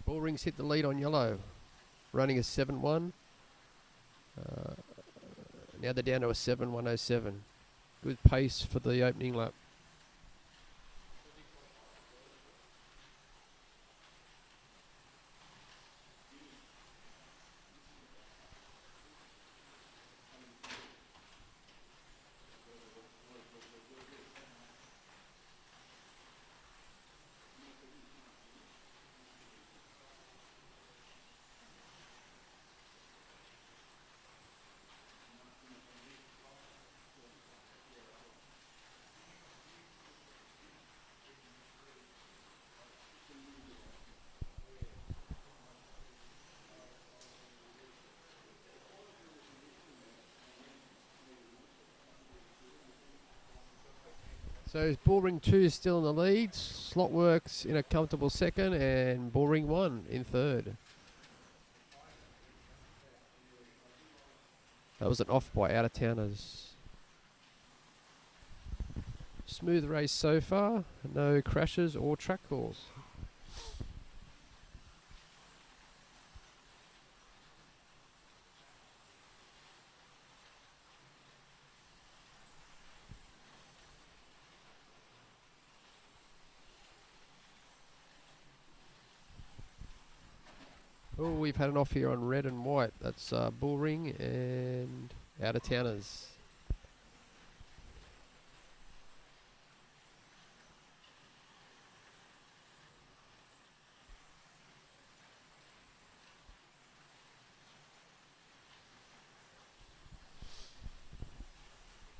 Bullring's hit the lead on yellow, running a 7-1. Now they're down to a 7-107. Good pace for the opening lap. So Bullring 2 is still in the lead. Slotworks in a comfortable second, and Bullring 1 in third. That was an off by out-of-towners. Smooth race so far. No crashes or track calls. Oh, we've had an off here on red and white. That's Bullring and out-of-towners.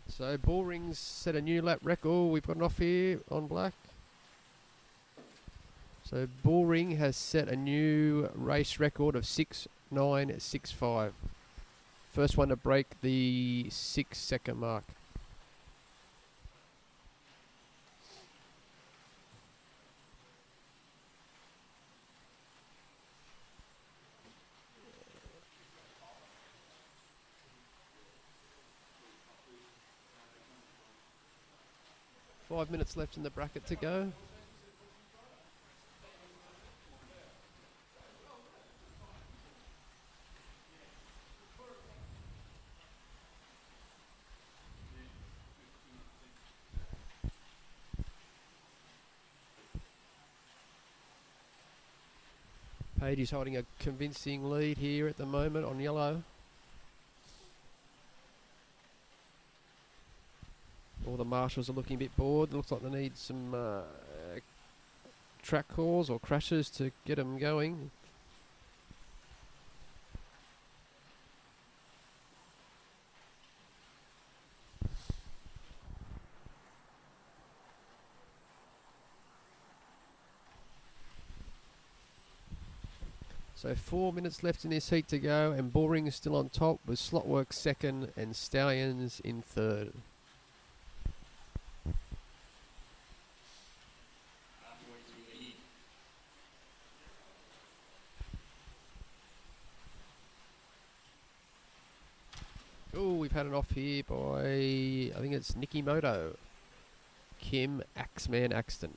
So Bullring's set a new lap record. We've got an off here on black. So Bullring has set a new race record of 6:9.65. First one to break the 6-second mark. Five minutes left in the bracket to go. Patey's holding a convincing lead here at the moment on yellow. All the marshals are looking a bit bored. Looks like they need some track calls or crashes to get them going. So 4 minutes left in this heat to go, and Bullring is still on top with Slotworks second and Stallions in third. Oh, we've had an off here by, I think it's Nicky Moto. Kim Axeman Axton.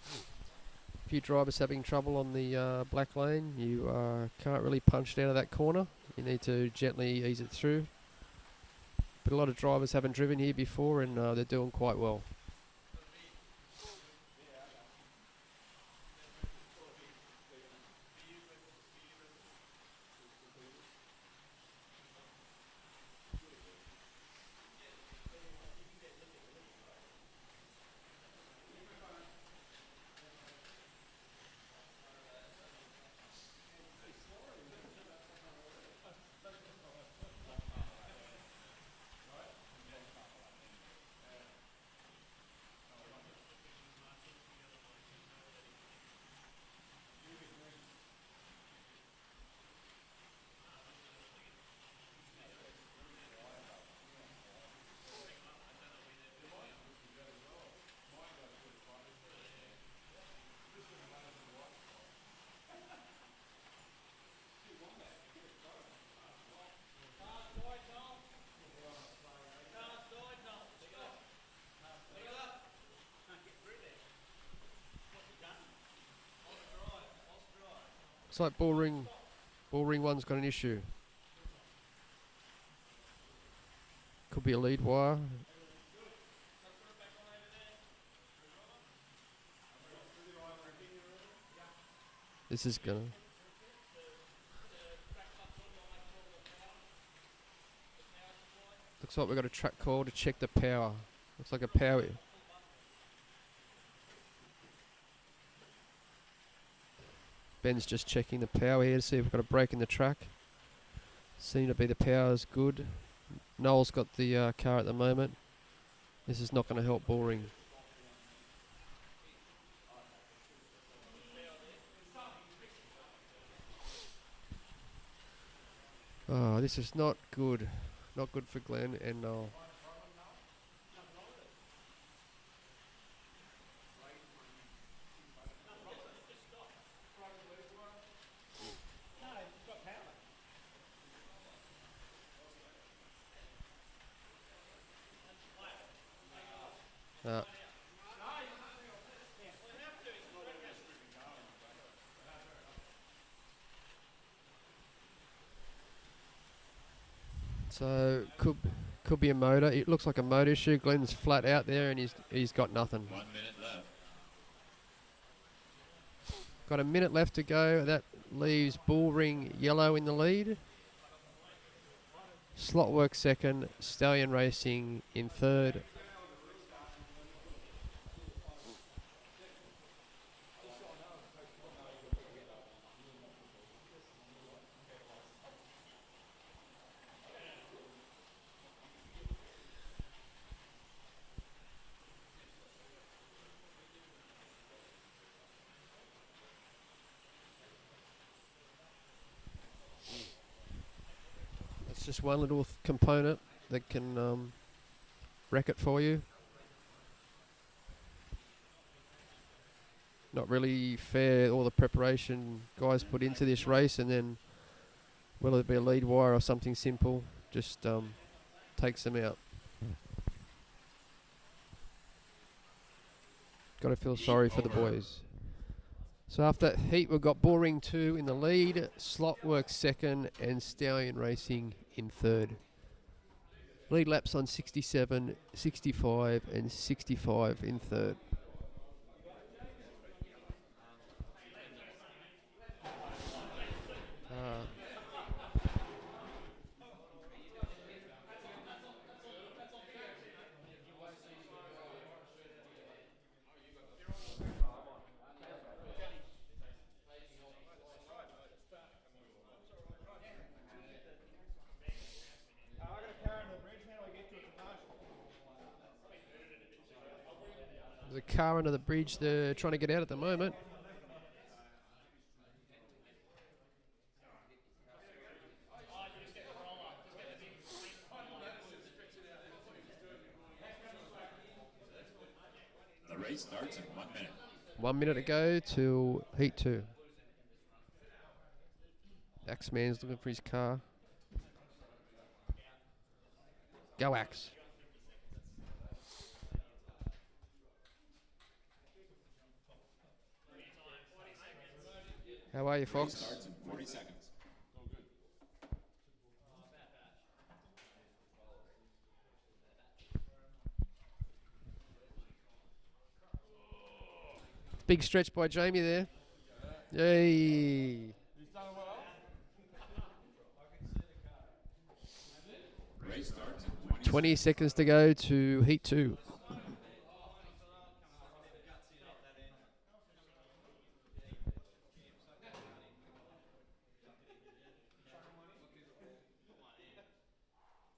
A few drivers having trouble on the black lane. You can't really punch it out of that corner. You need to gently ease it through. But a lot of drivers haven't driven here before, and they're doing quite well. Looks like Bullring 1's got an issue. Could be a lead wire. This is gonna. Looks like we've got a track call to check the power. Looks like a power. Ben's just checking the power here to see if we've got a break in the track. Seem to be the power's good. Noel's got the car at the moment. This is not going to help Bullring. Oh, this is not good. Not good for Glenn and Noel. So could be a motor. It looks like a motor issue. Glenn's flat out there, and he's got nothing. 1 minute left. Got a minute left to go. That leaves Bullring Yellow in the lead. Slotwork second. Stallion Racing in third. That's just one little component that can wreck it for you. Not really fair, all the preparation guys put into this race, and then whether it be a lead wire or something simple, just takes them out. Got to feel sorry for the boys. So after that heat, we've got Bullring 2 in the lead, Slotwork second, and Stallion Racing in third. Lead laps on 67, 65, and 65 in third. There's a car under the bridge they're trying to get out at the moment. The race starts in 1 minute. 1 minute to go till heat 2. Axeman's looking for his car. Go Axe. How are you, Race Fox? starts in 40 seconds. Big stretch by Jamie there. Yay. Race starts in 20 20 seconds to go to heat 2.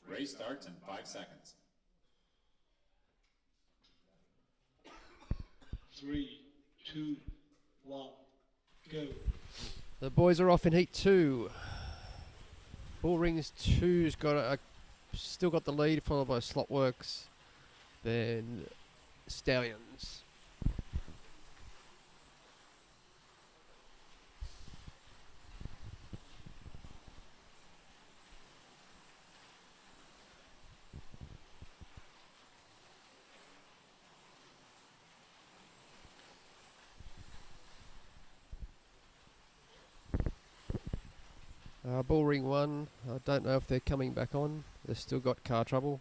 Race starts in 5 seconds. 3, 2, 1, go. The boys are off in heat 2. Bullrings 2's got still got the lead, followed by Slotworks, then Stallions. Bullring 1, I don't know if they're coming back on. They've still got car trouble.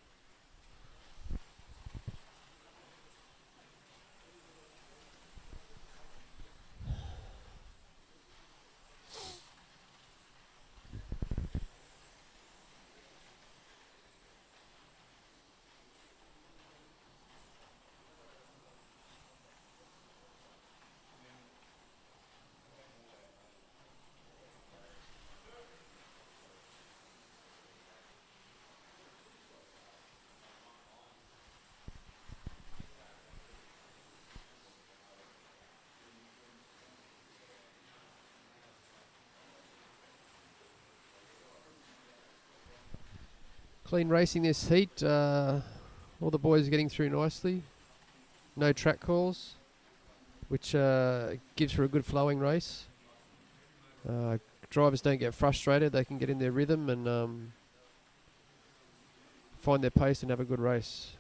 Clean racing this heat. All the boys are getting through nicely. No track calls, which gives for a good flowing race. Drivers don't get frustrated. They can get in their rhythm and find their pace and have a good race.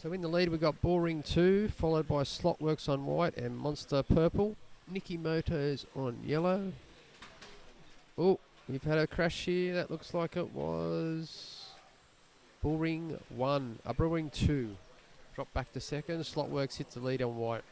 So in the lead we've got Boring 2, followed by Slotworks on white and Monster purple. Nicky Motors on yellow. Oh, we've had a crash here. That looks like it was Boring 1, Boring 2. Drop back to second. Slotworks hits the lead on white.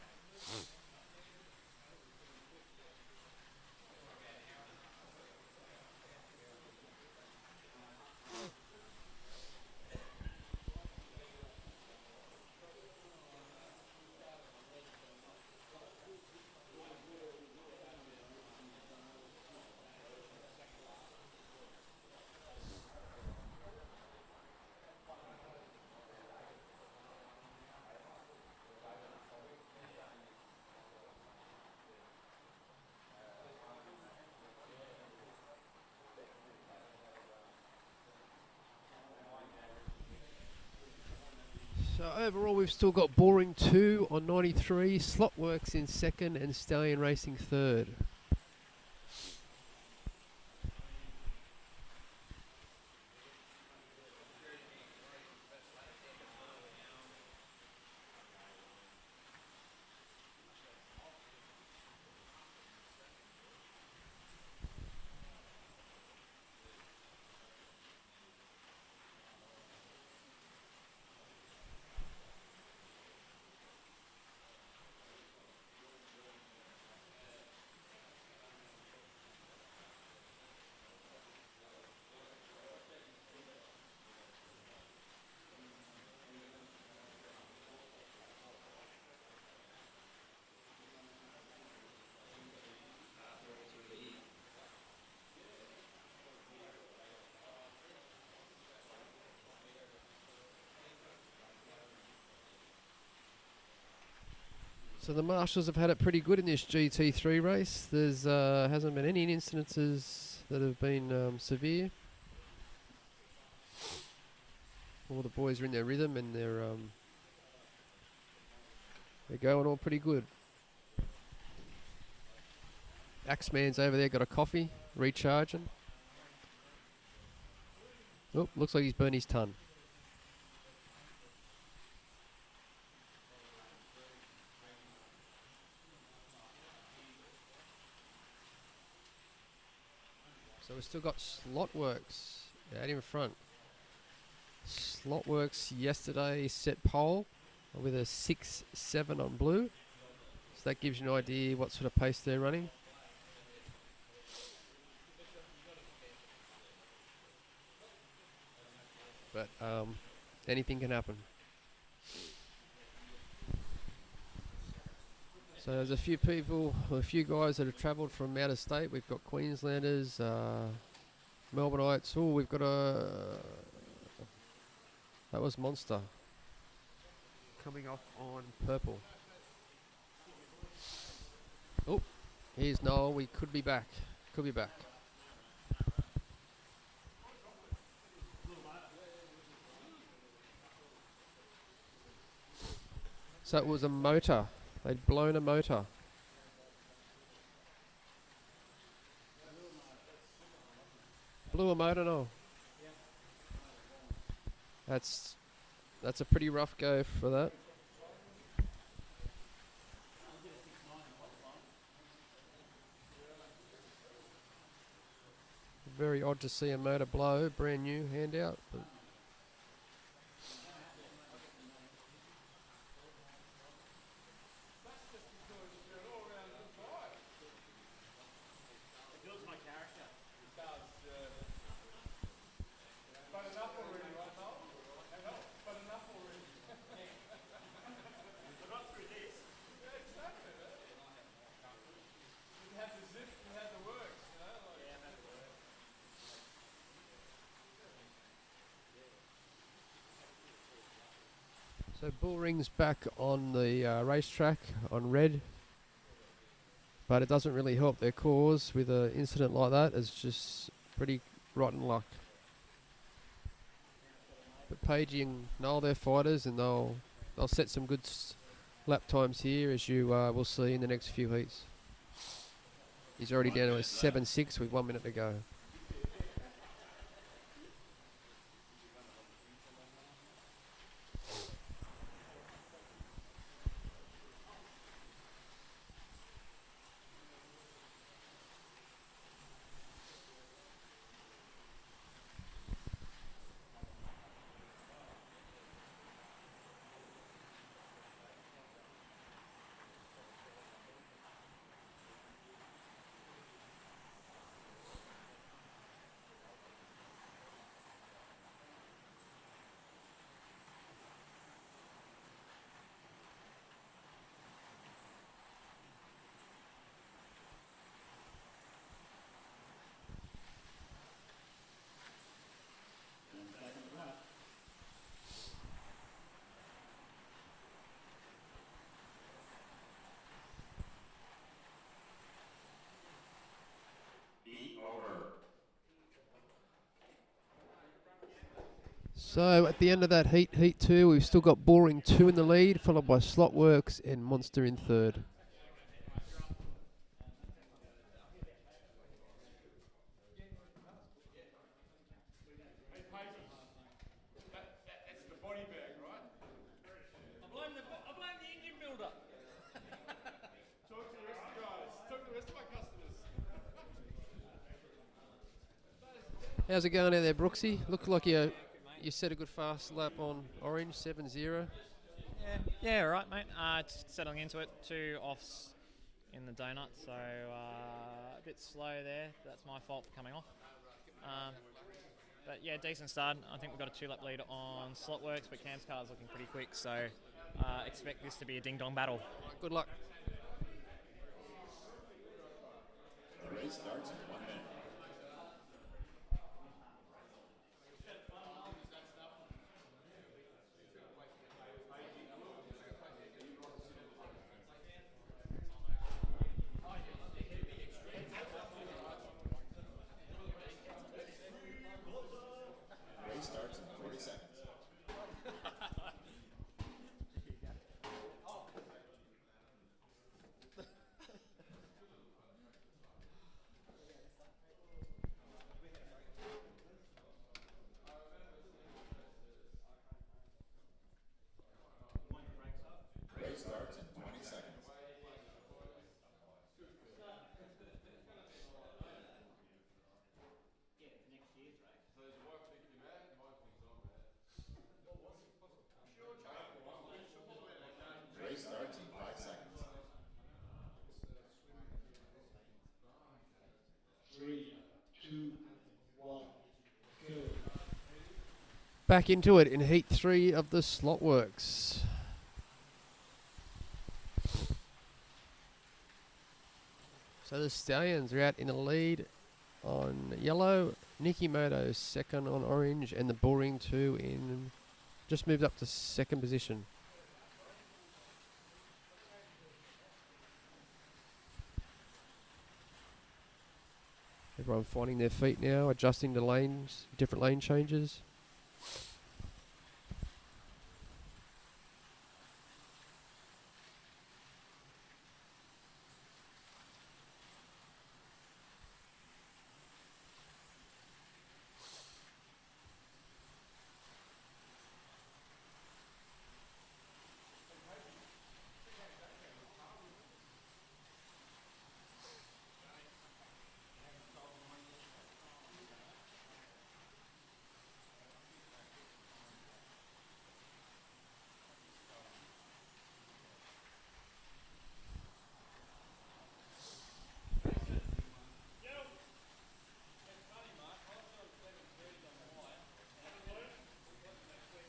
So overall we've still got Boring 2 on 93, Slotworks in second and Stallion Racing third. So the marshals have had it pretty good in this GT3 race. There's hasn't been any incidences that have been severe. All the boys are in their rhythm and they're going all pretty good. Axeman's over there, got a coffee, recharging. Oh, looks like he's burned his ton. So we've still got Slotworks out in front. Slotworks yesterday set pole with a 6.7 on blue. So that gives you an idea what sort of pace they're running. But anything can happen. So there's a few people, a few guys that have travelled from out of state. We've got Queenslanders, Melbourneites. Oh, we've got that was Monster coming off on purple. Oh, here's Noel. We could be back. Could be back. So it was a motor. They'd blown a motor. Blew a motor, no. That's a pretty rough go for that. Very odd to see a motor blow, brand new handout. But so Bullring's back on the racetrack on red, but it doesn't really help their cause with an incident like that. It's just pretty rotten luck. But Pagey and Noel, they're fighters, and they'll set some good lap times here, as you will see in the next few heats. He's already down to a 7.6 with 1 minute to go. So at the end of that heat 2, we've still got Boring 2 in the lead, followed by Slotworks and Monster in third. How's it going out there, Brooksy? Looked like you set a good fast lap on Orange, 7-0. Yeah, all right, mate. Just settling into it. 2 offs in the donut, so a bit slow there. That's my fault for coming off. But yeah, decent start. I think we've got a 2-lap lead on Slotworks, but Cam's car's looking pretty quick, so expect this to be a ding-dong battle. Good luck. The race starts in 1 minute. Race starts in 40 seconds. Race starts in 20 seconds. Race starts in 5 seconds. 3, 2, 1, go. Back into it in heat 3 of the Slotworks. So the Stallions are out in the lead on yellow, Nicky Moto second on orange, and the Boring 2 in just moved up to second position. Everyone finding their feet now, adjusting to lanes, different lane changes.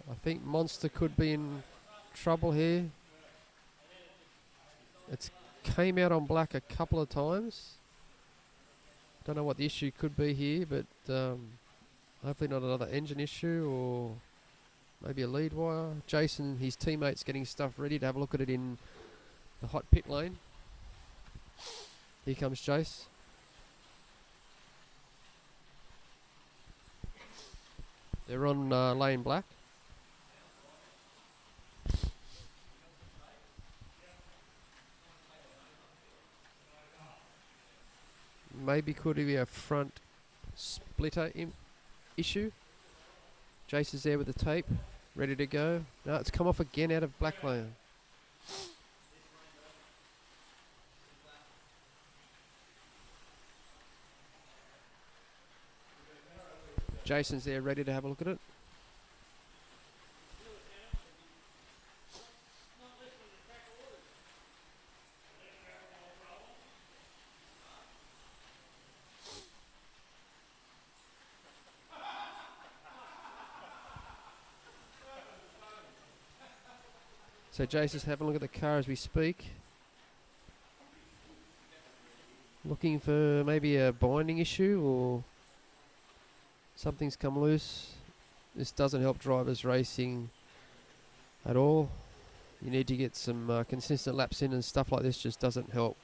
I think Monster could be in trouble here. It's came out on black a couple of times. Don't know what the issue could be here, but hopefully not another engine issue or maybe a lead wire. Jason, his teammates, getting stuff ready to have a look at it in the hot pit lane. Here comes Jace. They're on lane black. Maybe could be a front splitter issue. Jace is there with the tape, ready to go. No, it's come off again out of black lane. Jason's there, ready to have a look at it. So Jace is having a look at the car as we speak. Looking for maybe a binding issue or something's come loose. This doesn't help drivers racing at all. You need to get some consistent laps in, and stuff like this just doesn't help.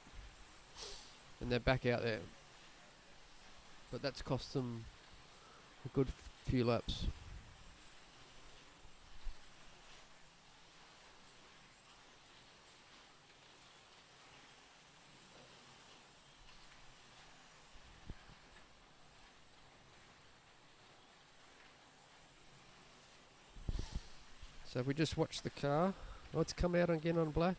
And they're back out there. But that's cost them a good few laps. So if we just watch the car, oh, it's come out again on black.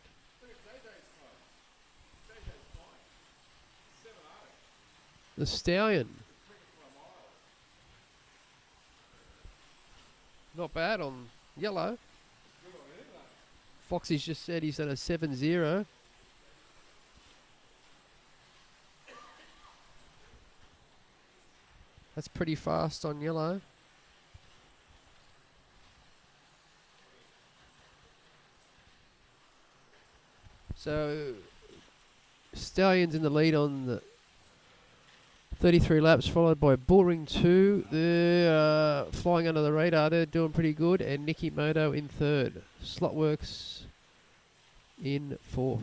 The Stallion. Not bad on yellow. Foxy's just said he's at a 7-0. That's pretty fast on yellow. So Stallion's in the lead on the 33 laps, followed by Bullring 2. They're flying under the radar. They're doing pretty good. And Nicky Moto in third. Slotworks in fourth.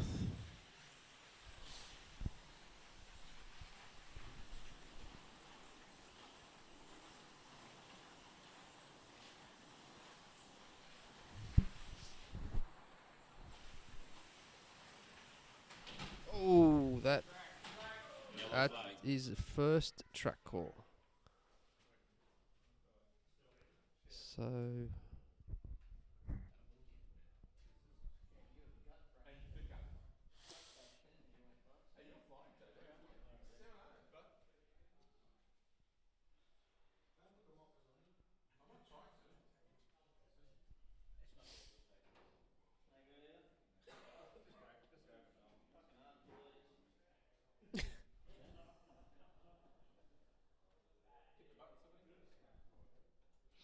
Oh, that is the first track call. So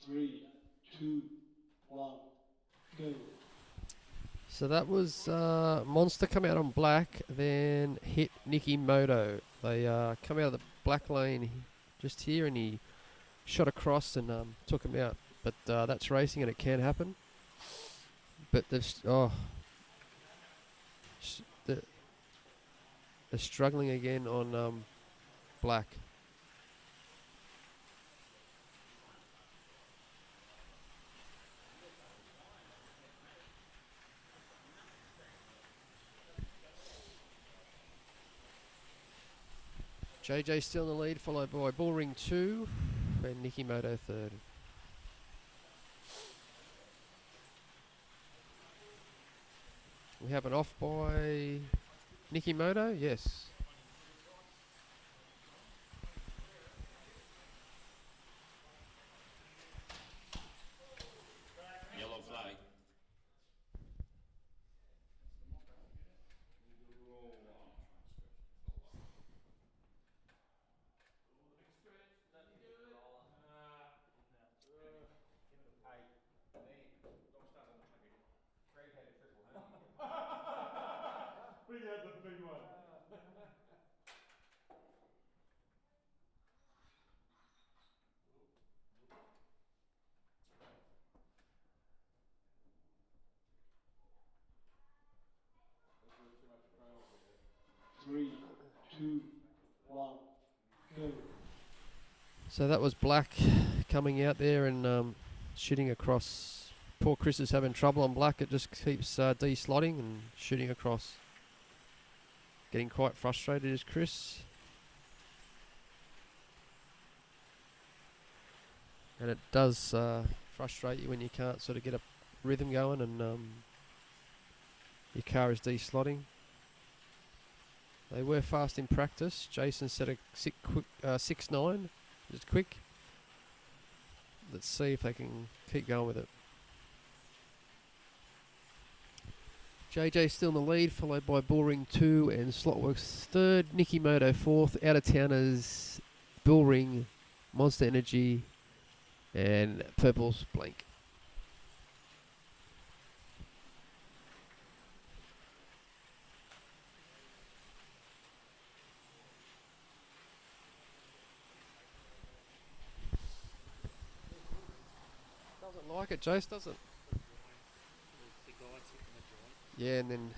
Three, two, one, go. So that was Monster come out on black, then hit Nicky Moto. They come out of the black lane just here, and he shot across and took him out. But that's racing, and it can happen. But they're struggling again on black. JJ still in the lead, followed by Bullring 2 and Nicky Moto third. We have an off by Nicky Moto, yes. Yellow flag. Bring out the big one. Three, two, one, go. So that was black coming out there and shooting across. Poor Chris is having trouble on black. It just keeps de-slotting and shooting across. Getting quite frustrated is Chris. And it does frustrate you when you can't sort of get a rhythm going and your car is de-slotting. They were fast in practice. Jason set a 6.9, just quick. Let's see if they can keep going with it. JJ still in the lead, followed by Bullring 2 and Slotworks third. Nicky Moto fourth. Out of towners, Bullring, Monster Energy, and Purple's Blank. Doesn't like it, Jace, does it? Yeah, and then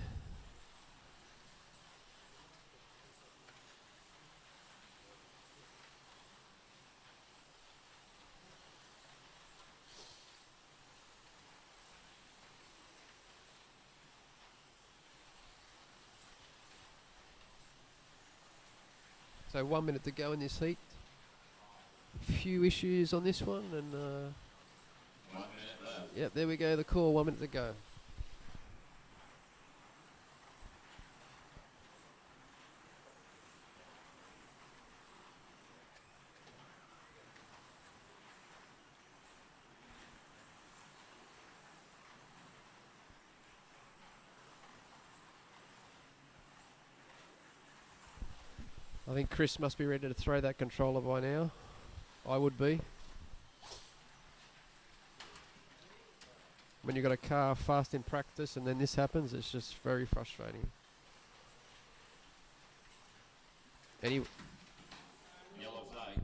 so 1 minute to go in this heat. A few issues on this one, and 1 minute left. Yep, there we go. The call, 1 minute to go. I think Chris must be ready to throw that controller by now. I would be. When you've got a car fast in practice and then this happens, it's just very frustrating. Anyway, Yellow flag.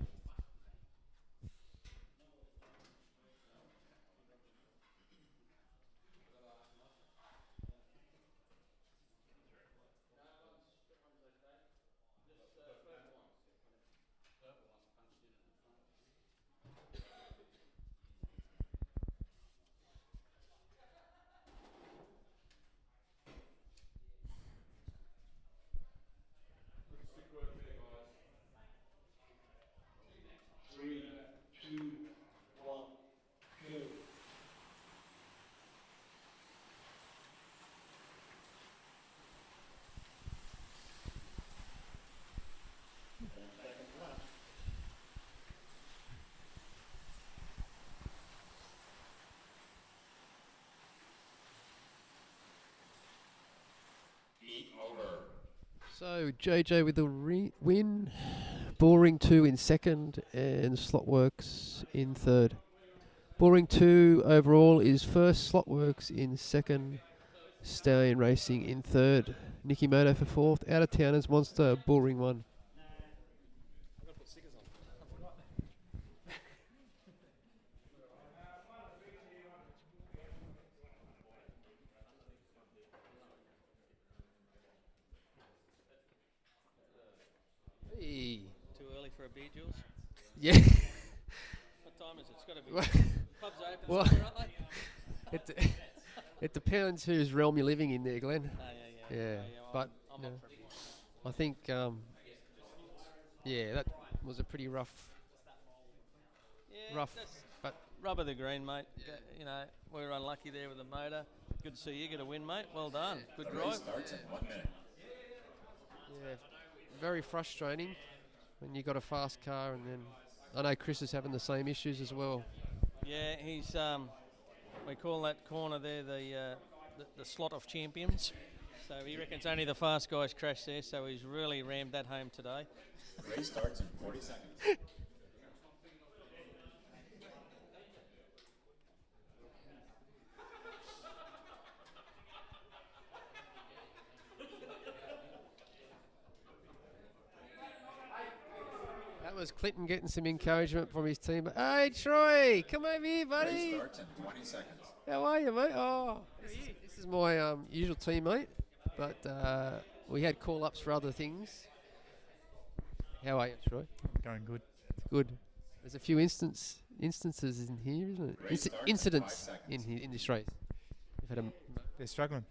Over. so JJ with the win. Boring 2 in second and Slotworks in third. Boring 2 overall is first, Slotworks in second, Stallion Racing in third, Nicky Moto for fourth, Out of Towners Monster, Boring 1. Hey. Too early for a beer, Jules? Yeah. What time is it? It's got to be. Well- Pub's open, well- somewhere, aren't they? It depends whose realm you're living in there, Glenn. Yeah. Yeah, I'm but up for a beer. I think, yeah, that was a pretty rough. Yeah, Rough, that's but rub of the green, mate. You know, we were unlucky there with the motor. Good to see you get a win, mate. Well done. Good The drive. race starts in 1 minute. Yeah, very frustrating when you got a fast car, and then I know Chris is having the same issues as well. Yeah, he's we call that corner there the slot of champions. So he reckons only the fast guys crash there. So he's really rammed that home today. Race starts in 40 seconds. That was Clinton getting some encouragement from his team. Hey Troy, come over here, Race buddy. starts in 20 seconds. How are you, mate? Oh, this is my usual teammate, but we had call-ups for other things. How are you, Troy? Going good. Good. There's a few instances in here, isn't it? Race starts in 5 Incidents seconds. in this race. You've had a They're struggling.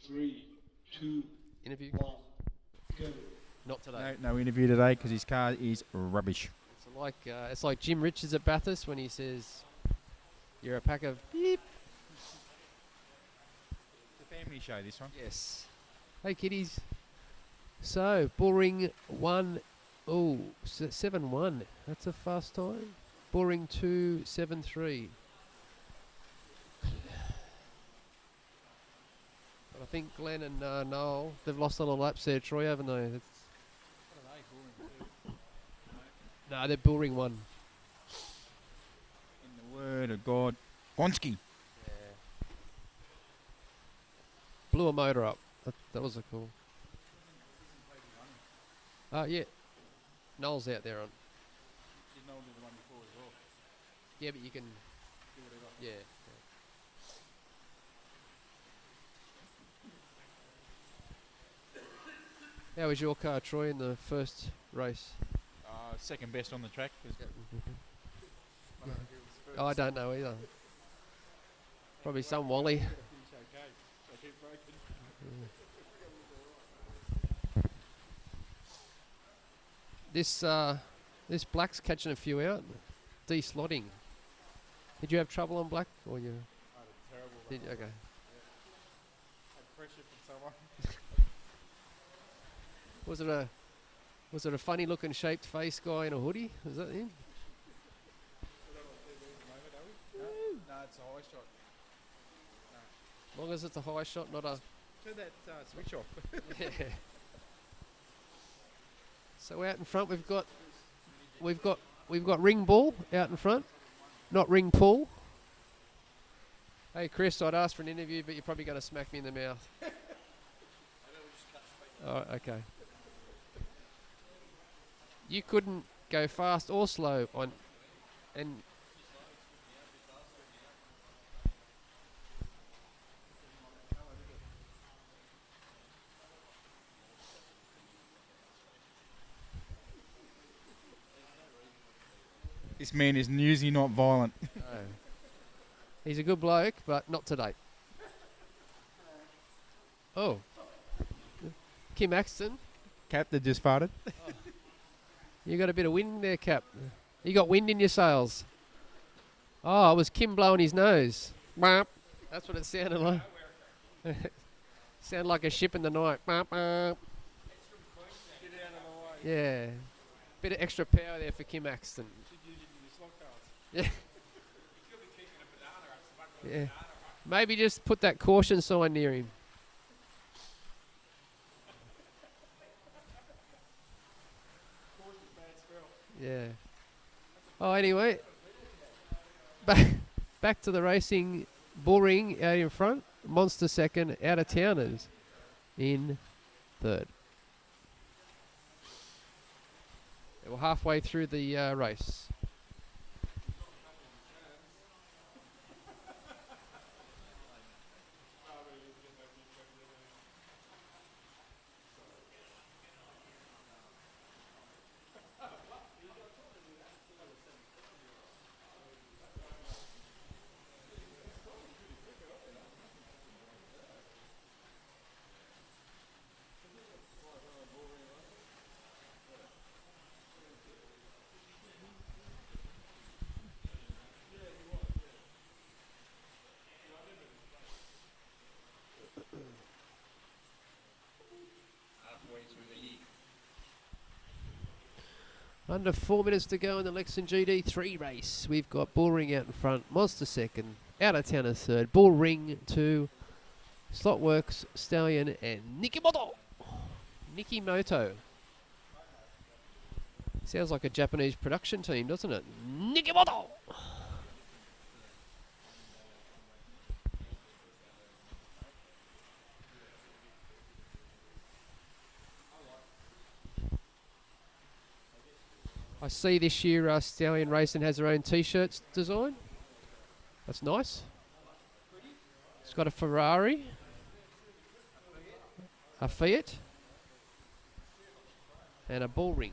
3, 2, interview? 1, go. Not today. No interview today because his car is rubbish. It's like Jim Richards at Bathurst when he says, "You're a pack of beep." It's a family show, this one. Yes. Hey kiddies. So boring 1. Oh, 7-1. That's a fast time. Boring 2, 7-3. But I think Glenn and Noel, they've lost a lot of laps there, Troy, haven't they? No, they're boring 1. In the word of God, Gonski. Blew a motor up. That was a cool. Yeah. Noel's out there on. Yeah, but you can. Yeah. How was your car, Troy, in the first race? Second best on the track. Oh, I don't know either. Probably some Wally. This black's catching a few out. De-slotting. Did you have trouble on black? Or you? Did you? Okay. Pressure from someone. Was it a funny looking shaped face guy in a hoodie? Is that him? No, it's a high shot. As long as it's a high shot, not a. Turn that switch off. Yeah. So out in front we've got ring ball out in front, not ring pull. Hey Chris, I'd asked for an interview, but you're probably going to smack me in the mouth. Oh, okay. You couldn't go fast or slow on, and This man is newsy, not violent. no. He's a good bloke, but not today. Oh, Kim Axton, Captain just farted. you got a bit of wind there, Cap. You got wind in your sails. Oh, it was Kim blowing his nose. Bop. That's what it sounded like. Sounded like a ship in the night. Bop, bop. Yeah. Bit of extra power there for Kim Axton. Yeah. Yeah. Maybe just put that caution sign near him. Yeah. Oh, anyway. Back to the racing. Bull Ring out in front. Monster second. Out of towners in third. We're halfway through the race. Under 4 minutes to go in the Lexan GT3 race. We've got Bull Ring out in front, Monster second, Out of Town third, Bull Ring 2, Slotworks, Stallion, and Nikki Moto. Sounds like a Japanese production team, doesn't it? Nikki Moto! I see this year Stallion Racing has their own T-shirts design. That's nice. It's got a Ferrari, a Fiat, and a Bull Ring.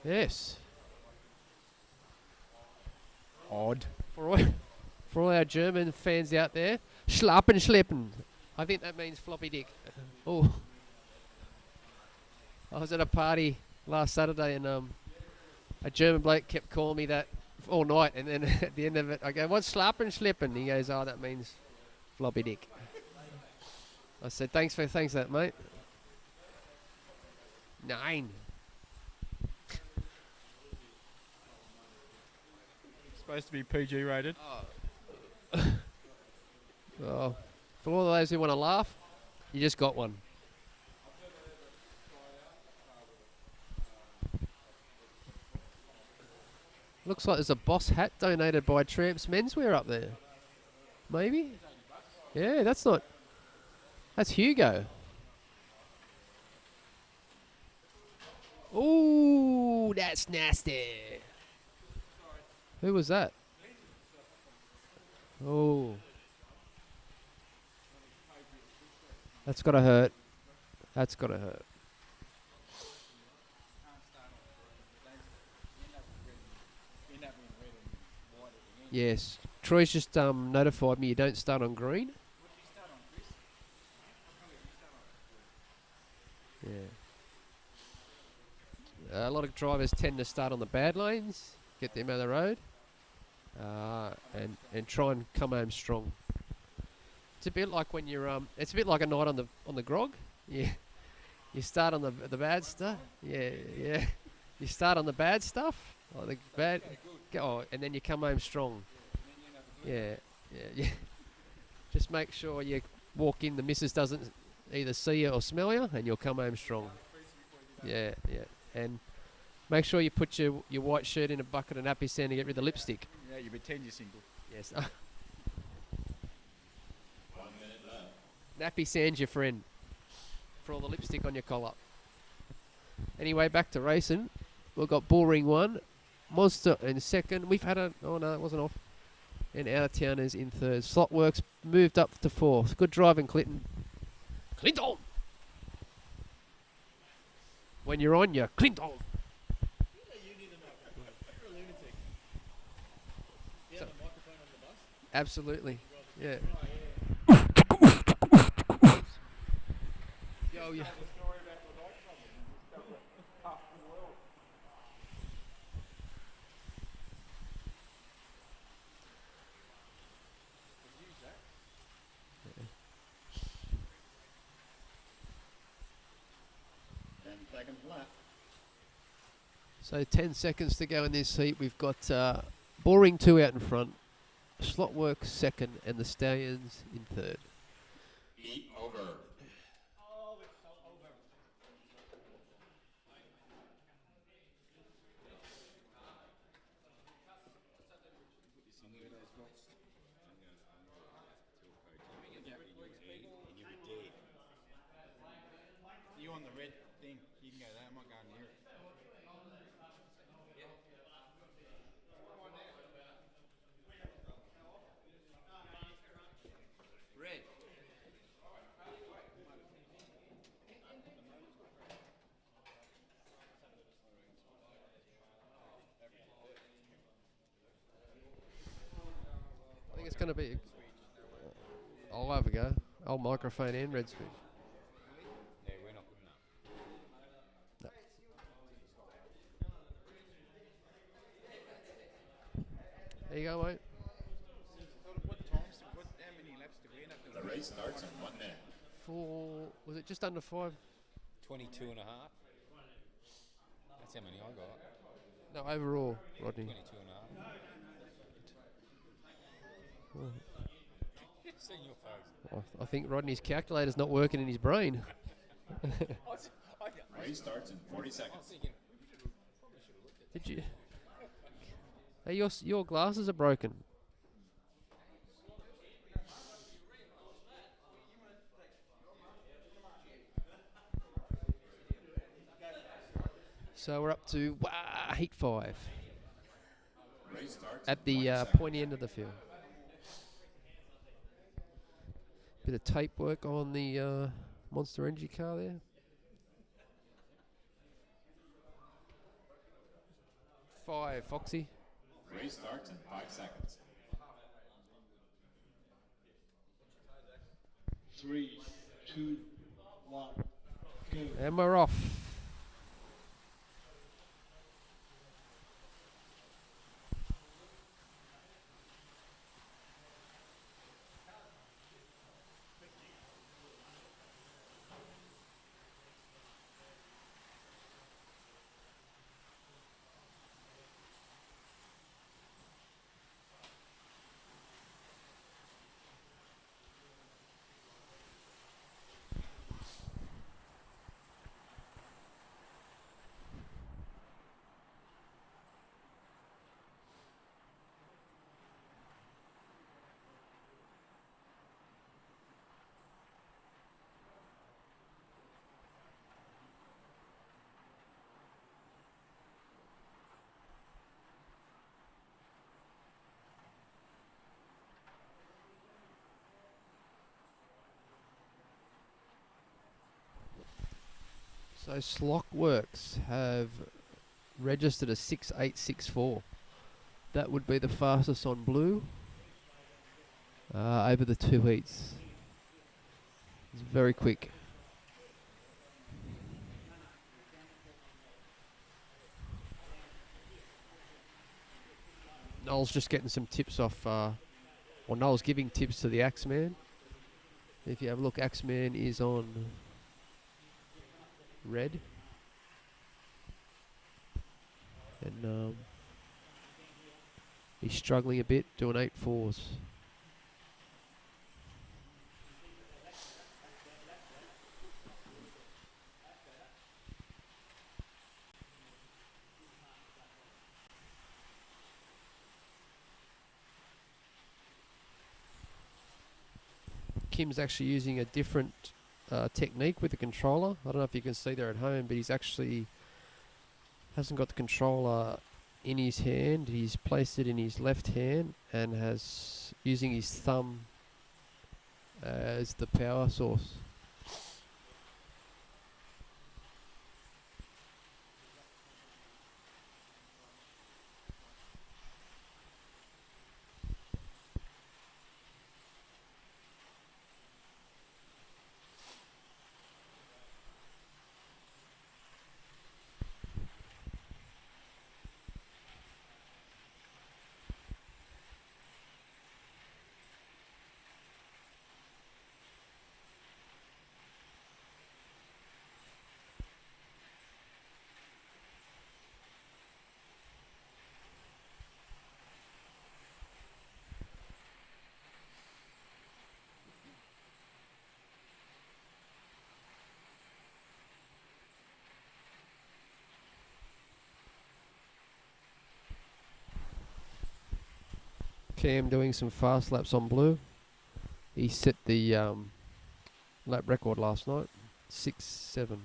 Yes. Odd. For all our German fans out there, Schlappen Schleppen. I think that means floppy dick. Oh. I was at a party last Saturday and a German bloke kept calling me that all night, and then at the end of it I go, "What's Schlappen Schleppen?" He goes, "Oh, that means floppy dick." I said, thanks for that, mate. 9. Supposed to be PG rated. Oh, for all those who want to laugh, you just got one. Looks like there's a Boss hat donated by Tramps Menswear up there. Maybe? Yeah, that's Hugo. Ooh, that's nasty. Who was that? Oh. That's gotta hurt. That's gotta hurt. Yes. Troy's just notified me you don't start on green. Yeah. A lot of drivers tend to start on the bad lanes, get them out of the road, and try and come home strong. It's a bit like when you're it's a bit like a night on the grog. Yeah, you start on the bad stuff. Yeah. You start on the bad stuff, like the bad, and then you come home strong. Yeah. Just make sure you walk in, the missus doesn't either see you or smell you, and you'll come home strong. Yeah. And make sure you put your white shirt in a bucket of nappy sand to get rid of the lipstick. Yeah, you pretend you're single. Yes. 1 minute left. Nappy sand's your friend for all the lipstick on your collar. Anyway, back to racing. We've got Bullring 1, Monster in second. We've had it wasn't off. And Out of Towners in third. Slotworks moved up to fourth. Good driving, Clinton. Clinton! When you're on, you're Clinton! So, absolutely. Yeah. Yo, yeah. So 10 seconds to go in this heat. We've got Boring 2 out in front, Slotworks second, and the Stallions in third. Heat over. You on the red thing? You can go there. I'm not going near it. Red. I think it's going to be. I'll have a go. I'll microphone and red switch. Yeah, we're not good enough. No. There you go, mate. How many laps do we end up doing? The race starts in 1 minute. Was it just under 5? 22 and a half. That's how many I got. No, overall, Rodney. 22 and a half. Seen your face. I think Rodney's calculator's not working in his brain. Race starts in 40 seconds. Did you? Hey, your glasses are broken. So we're up to heat 5 Race starts at in the 20 seconds. pointy end of the field. Bit of tape work on the Monster Energy car there. Five, Foxy. Race starts in 5 seconds. 3, 2, 1, go. And we're off. So Slockworks have registered a 6864. That would be the fastest on blue over the 2 heats. It's very quick. Noel's just getting some tips off, or Noel's giving tips to the Axeman. If you have a look, Axeman is on red. And he's struggling a bit, doing 8-4s. Kim's actually using a different technique with the controller. I don't know if you can see there at home, but he's actually hasn't got the controller in his hand. He's placed it in his left hand and has using his thumb as the power source. Cam doing some fast laps on blue. He set the lap record last night, 6.7.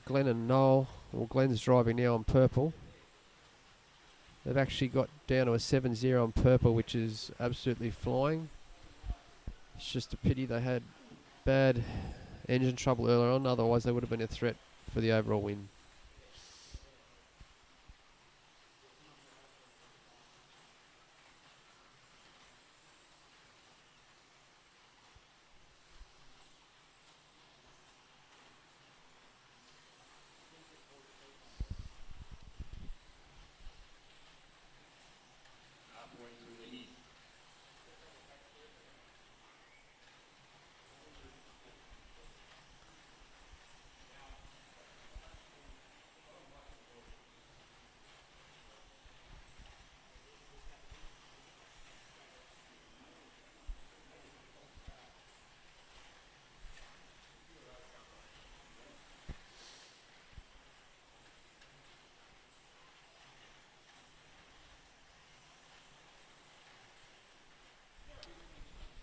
Glenn and Noel, well, Glenn's driving now on purple. They've actually got down to a 7-0 on purple, which is absolutely flying. It's just a pity they had bad engine trouble earlier on, otherwise they would have been a threat for the overall win.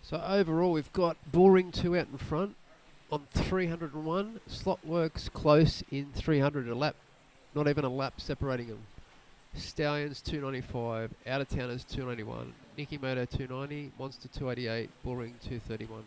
So overall, we've got Bullring 2 out in front on 301. Slotworks close in 300 a lap. Not even a lap separating them. Stallions 295, Out of Towners 291, Nicky Moto 290, Monster 288, Bullring 231.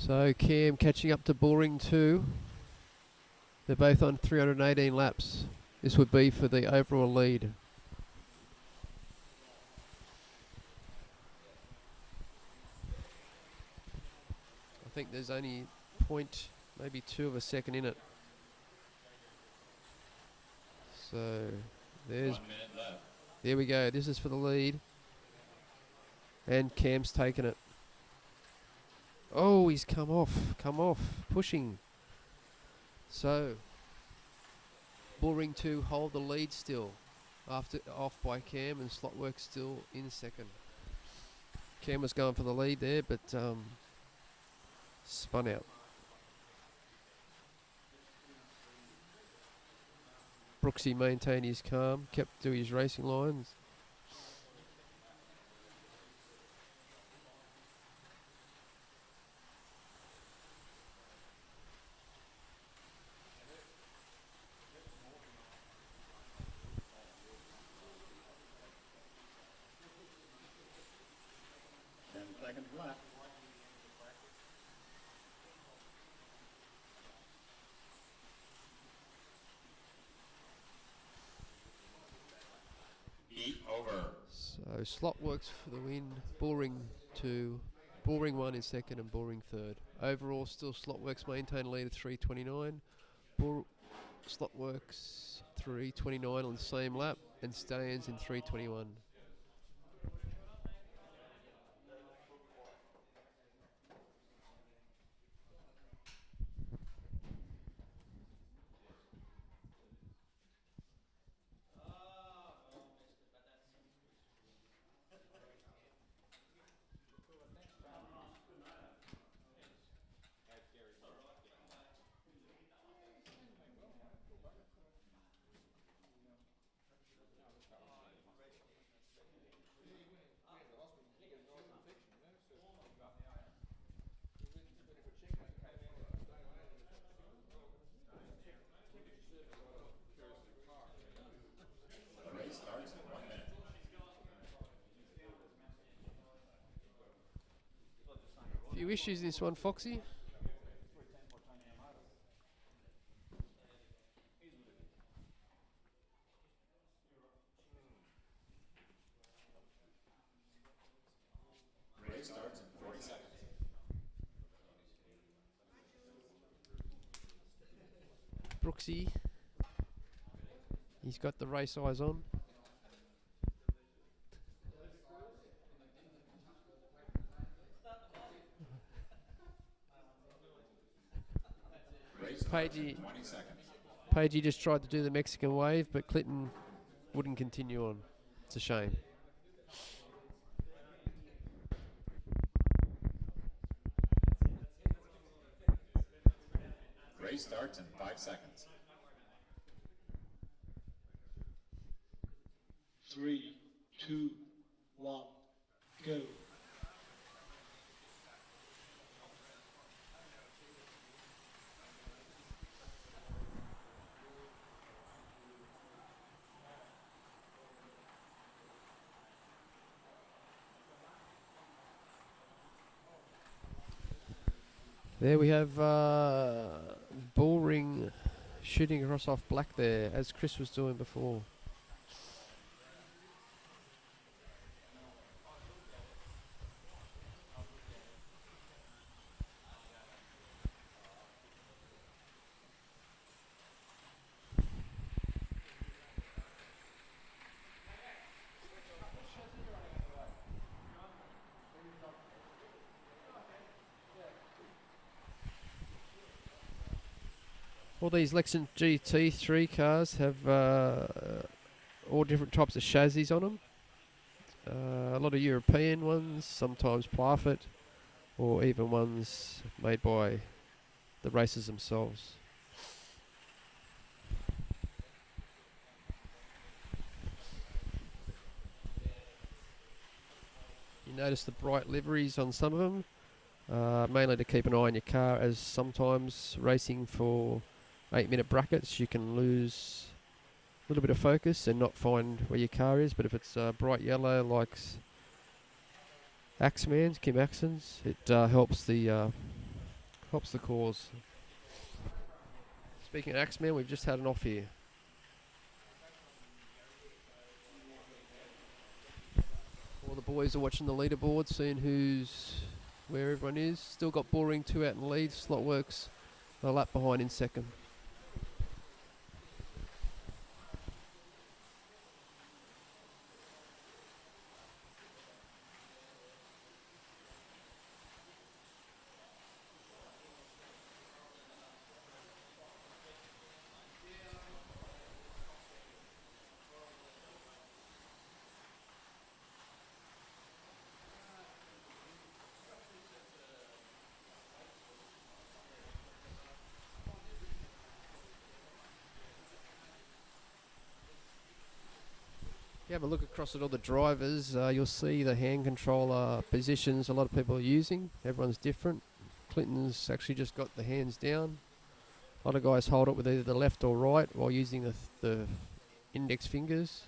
So Cam catching up to Bullring 2. They're both on 318 laps. This would be for the overall lead. I think there's only maybe 2 of a second in it. So there's 1 minute left. there we go. This is for the lead. And Cam's taken it. Oh, he's come off, pushing. So Bullring 2 hold the lead still. Off by Cam, and Slotwork still in second. Cam was going for the lead there, but spun out. Brooksy maintained his calm, kept to his racing lines. Second lap. Heat over. So Slot works for the win. Bullring 2, Bullring 1 in second, and Bullring third. Overall, still Slotworks maintain a lead at 3:29. Slotworks 3:29 on the same lap, and Stallions in 3:21. The race starts in 1 minute. Few issues in this one, Foxy. Race starts in 40 seconds. Brooksy. He's got the race eyes on. Race starts in Pagey, 20 seconds. Pagey just tried to do the Mexican wave, but Clinton wouldn't continue on. It's a shame. Race starts in 5 seconds. 3, 2, 1, go. There we have Bullring shooting across off black there, as Chris was doing before. All these Lexan GT3 cars have all different types of chassis on them. A lot of European ones, sometimes Plafit, or even ones made by the racers themselves. You notice the bright liveries on some of them, mainly to keep an eye on your car, as sometimes racing for 8-minute brackets you can lose a little bit of focus and not find where your car is. But if it's bright yellow like Axeman's, Kim Axon's, it helps the Pops the cause. Speaking of Axeman, we've just had an off here. All the boys are watching the leaderboard, seeing where everyone is. Still got Bullring 2 out in the lead. Slotworks a lap behind in second. You have a look across at all the drivers, you'll see the hand controller positions a lot of people are using. Everyone's different. Clinton's actually just got the hands down. A lot of guys hold it with either the left or right while using the index fingers.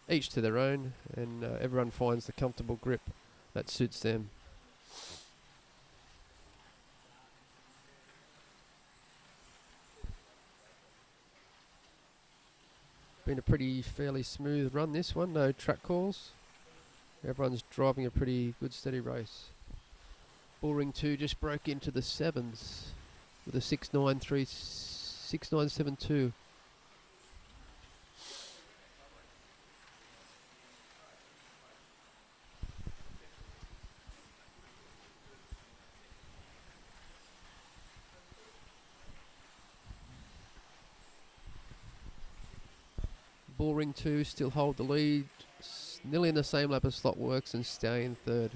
Each to their own, and everyone finds the comfortable grip that suits them. Been a pretty fairly smooth run this one, no track calls. Everyone's driving a pretty good steady race. Bullring 2 just broke into the 7s with a 6.972. Bullring 2 still hold the lead, nearly in the same lap as Slotworks and stay in third.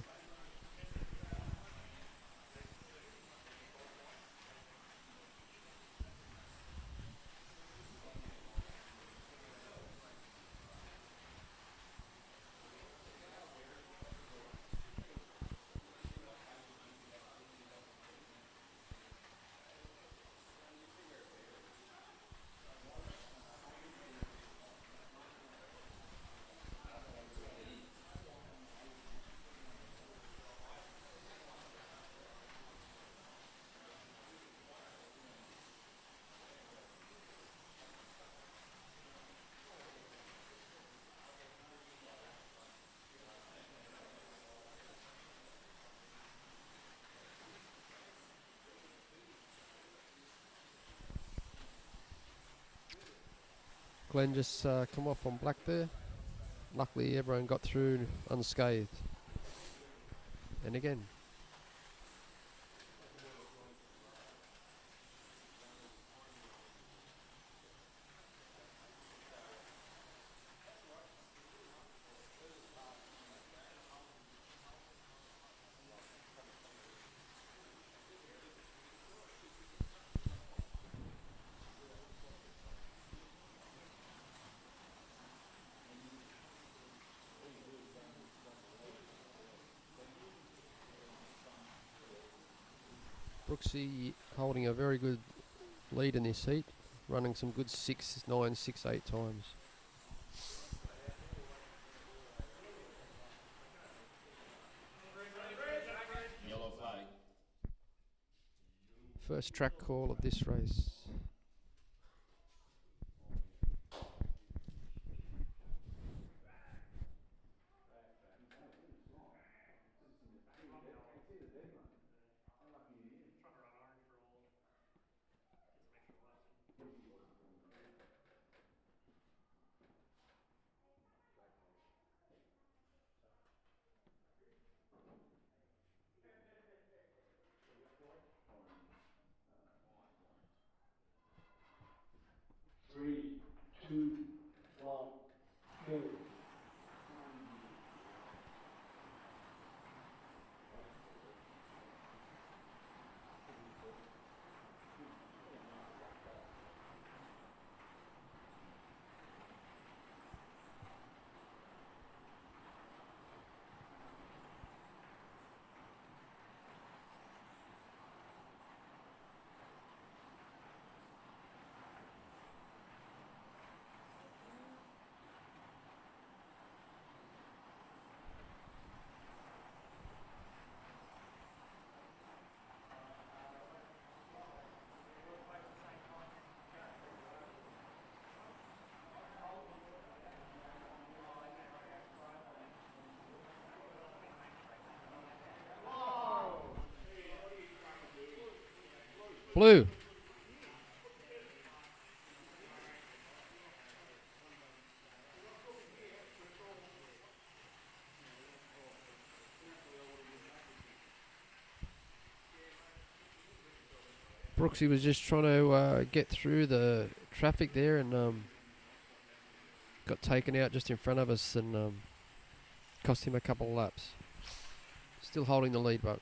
Glenn just come off on black there. Luckily everyone got through unscathed. And again. Brooksy holding a very good lead in this heat, running some good 6.9, 6.8 times. Yellow flag. First track call of this race. Blue. Brooksy was just trying to get through the traffic there and got taken out just in front of us and cost him a couple of laps. Still holding the lead, but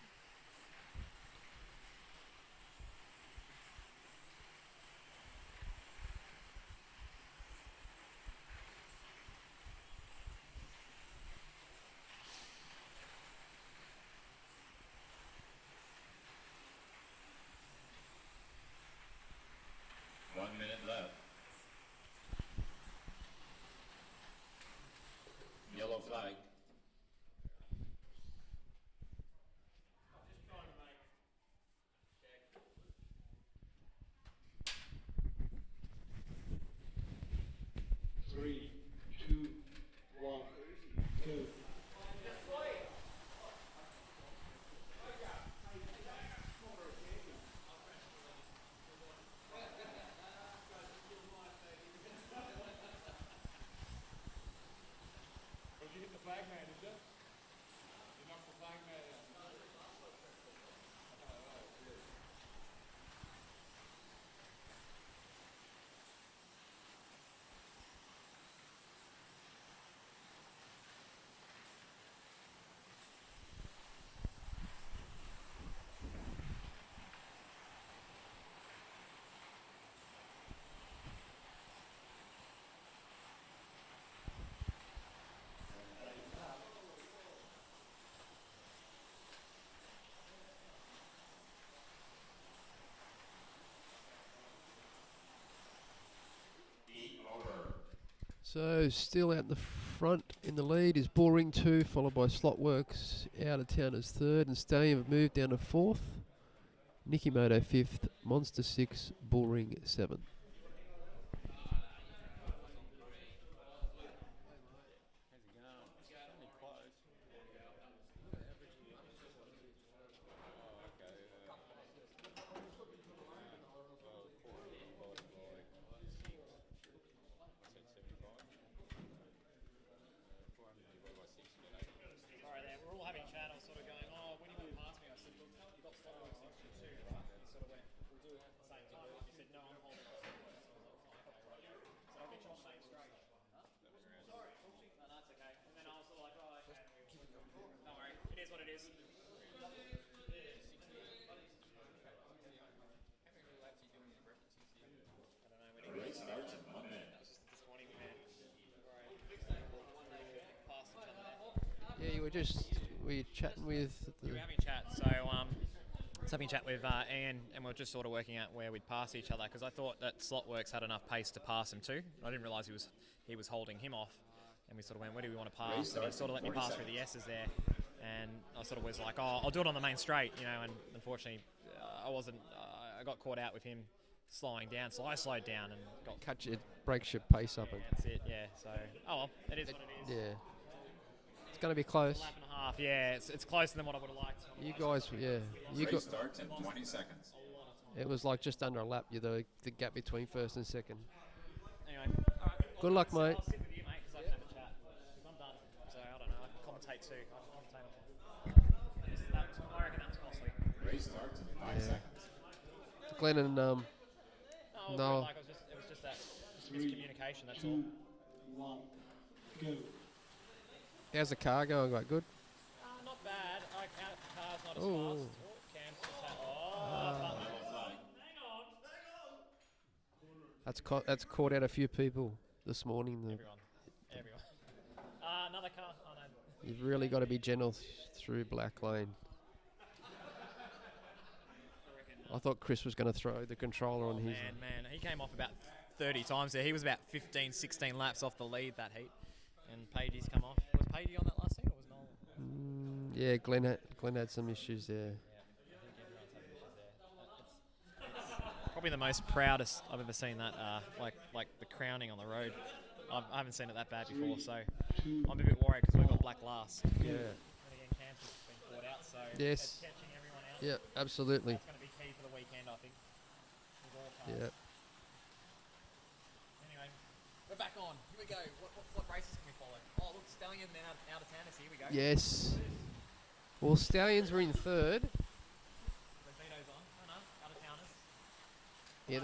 Left. Yellow flag. Three, two, one, go. so still out the front in the lead is Bullring 2, followed by Slotworks out of town as 3rd, and Stallion have moved down to 4th. Nicky Moto 5th, Monster 6, Bullring 7. Sorry there, we're all having chat. I was sort of going, oh, when you went past me, I said, look, you got Slotworks option too, right? And he sort of went, we'll do it at the same time. He said, no, I'm holding Slotworks. I was like, fine, okay, right. So I'll get you on the main straight. Huh? Sorry. No, that's okay. And then I was sort of like, oh, okay. Don't worry, it is what it is. Race starts in 1 minute. Disappointing, man. Yeah, you were chatting with We were having a chat, so having a chat with Ian, and we were just sort of working out where we'd pass each other, because I thought that Slotworks had enough pace to pass him too. I didn't realise he was holding him off, and we sort of went, where do we want to pass? And he sort of let me pass through the S's there, and I sort of was like, oh, I'll do it on the main straight, you know, and unfortunately I wasn't, I got caught out with him slowing down, so I slowed down and got... it breaks your pace up. And that's it, yeah, so, oh well, it is what it is. Yeah. It's going to be close. A lap and a half, yeah, it's closer than what I would have liked. You guys, yeah. Race starts in 20 seconds. It was like just under a lap, the gap between first and second. Anyway, all right. Good luck, mate. I'll sit with you, mate, because I can have a chat. I'm done, so I don't know. I can commentate too. I'll commentate on I reckon that's costly. Race starts in 5 seconds. Glenn and No. no. Like it was just that miscommunication. That's all. 2, 1, go. How's the car going? Quite good. Not bad. I count the car's not as Oh. fast. Cam's just had, hang on. That's caught out a few people this morning. Everyone. Another car. Oh no. You've really got to be gentle through Black Lane. I thought Chris was going to throw the controller on his. Man, he came off about 30 times there. He was about 15, 16 laps off the lead that heat. And Pagey's come off. Was Pagey on that last heat or was Noel? Yeah, Glenn had some issues there. Probably the most proudest I've ever seen that, like the crowning on the road. I haven't seen it that bad before, so I'm a bit worried because we've got black last. Yeah. And again, Cam's been caught out, so yes. catching everyone out. Yeah, absolutely. That's going to be key for the weekend, I think. Yeah. Anyway, we're back on. Here we go. What races can we follow? Oh, look, Stallion then out of towners. Here we go. Yes. Well, Stallions were in third. The Vito's on. Oh no, out of towners. Yeah.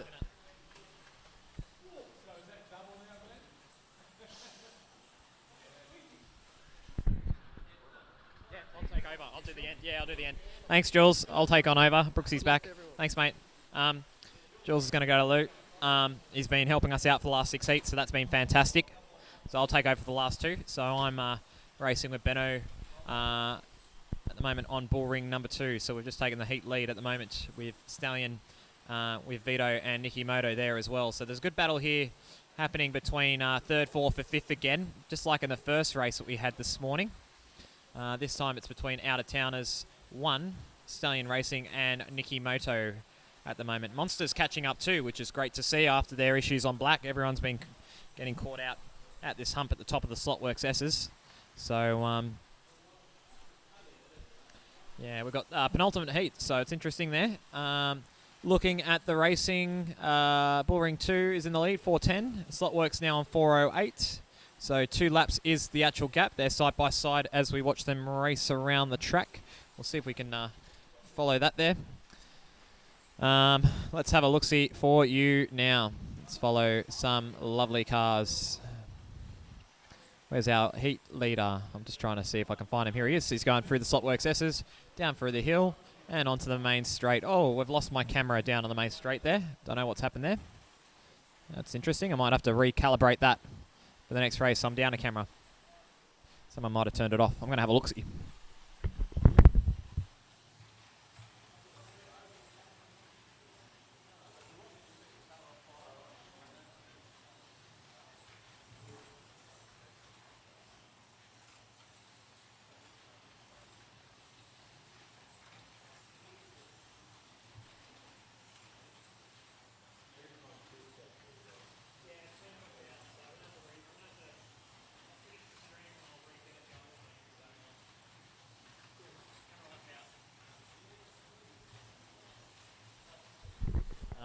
Yeah, I'll take over. I'll do the end. Yeah, I'll do the end. Thanks, Jules. I'll take on over. Brooksy's back. Thanks, mate. Jules is going to go to Luke. He's been helping us out for the last 6 heats, so that's been fantastic. So I'll take over for the last 2. So I'm racing with Benno at the moment on bull ring number 2. So we've just taken the heat lead at the moment with Stallion, with Vito and Nicky Moto there as well. So there's a good battle here happening between 3rd, 4th, and 5th again, just like in the first race that we had this morning. This time it's between out-of-towners 1, Stallion Racing, and Nicky Moto at the moment. Monster's catching up too, which is great to see after their issues on black. Everyone's been getting caught out at this hump at the top of the Slotworks S's. So, yeah, we've got penultimate heat, so it's interesting there. Looking at the racing, bull ring 2 is in the lead, 4:10. Slotworks now on 4:08. So 2 laps is the actual gap. They're side by side as we watch them race around the track. We'll see if we can follow that there. Let's have a look-see for you now. Let's follow some lovely cars. Where's our heat leader? I'm just trying to see if I can find him. Here he is. He's going through the Slotworks S's, down through the hill, and onto the main straight. Oh, we've lost my camera down on the main straight there. Don't know what's happened there. That's interesting. I might have to recalibrate that for the next race. I'm down a camera. Someone might have turned it off. I'm going to have a look-see.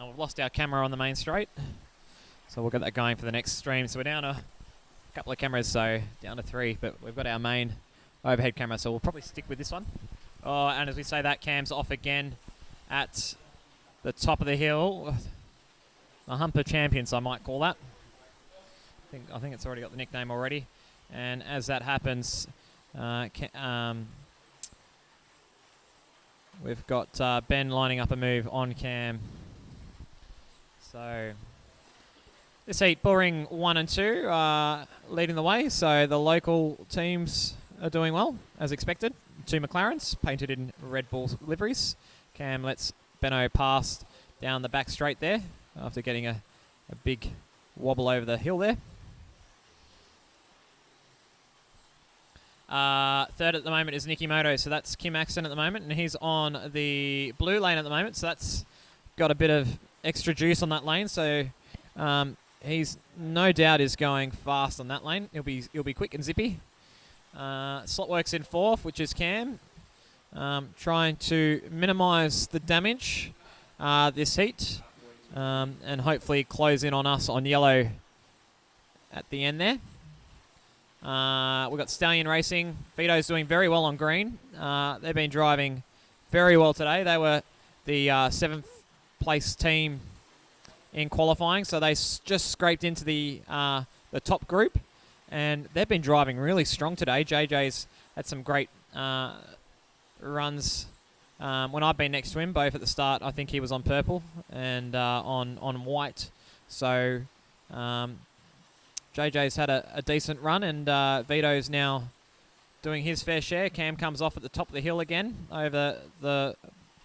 We've lost our camera on the main straight, so we'll get that going for the next stream. So we're down a couple of cameras, so down to 3, but we've got our main overhead camera, so we'll probably stick with this one. Oh, and as we say that, Cam's off again at the top of the hill. The Humper Champions, I might call that. I think it's already got the nickname already. And as that happens, we've got Ben lining up a move on Cam. So this heat, bull ring 1 and 2 leading the way. So the local teams are doing well, as expected. 2 McLarens, painted in Red Bull liveries. Cam lets Benno pass down the back straight there, after getting a big wobble over the hill there. Third at the moment is Nicky Moto, so that's Kim Axton at the moment, and he's on the blue lane at the moment, so that's got a bit of extra juice on that lane, so he's no doubt is going fast on that lane. He'll be quick and zippy. Slotworks in 4th, which is Cam, trying to minimise the damage this heat, and hopefully close in on us on yellow at the end there. We've got Stallion Racing. Vito's doing very well on green. They've been driving very well today. They were the 7th place team in qualifying, so they just scraped into the top group, and they've been driving really strong today. JJ's had some great runs when I've been next to him, both at the start. I think he was on purple and on white, so JJ's had a decent run, and Vito's now doing his fair share. Cam comes off at the top of the hill again over the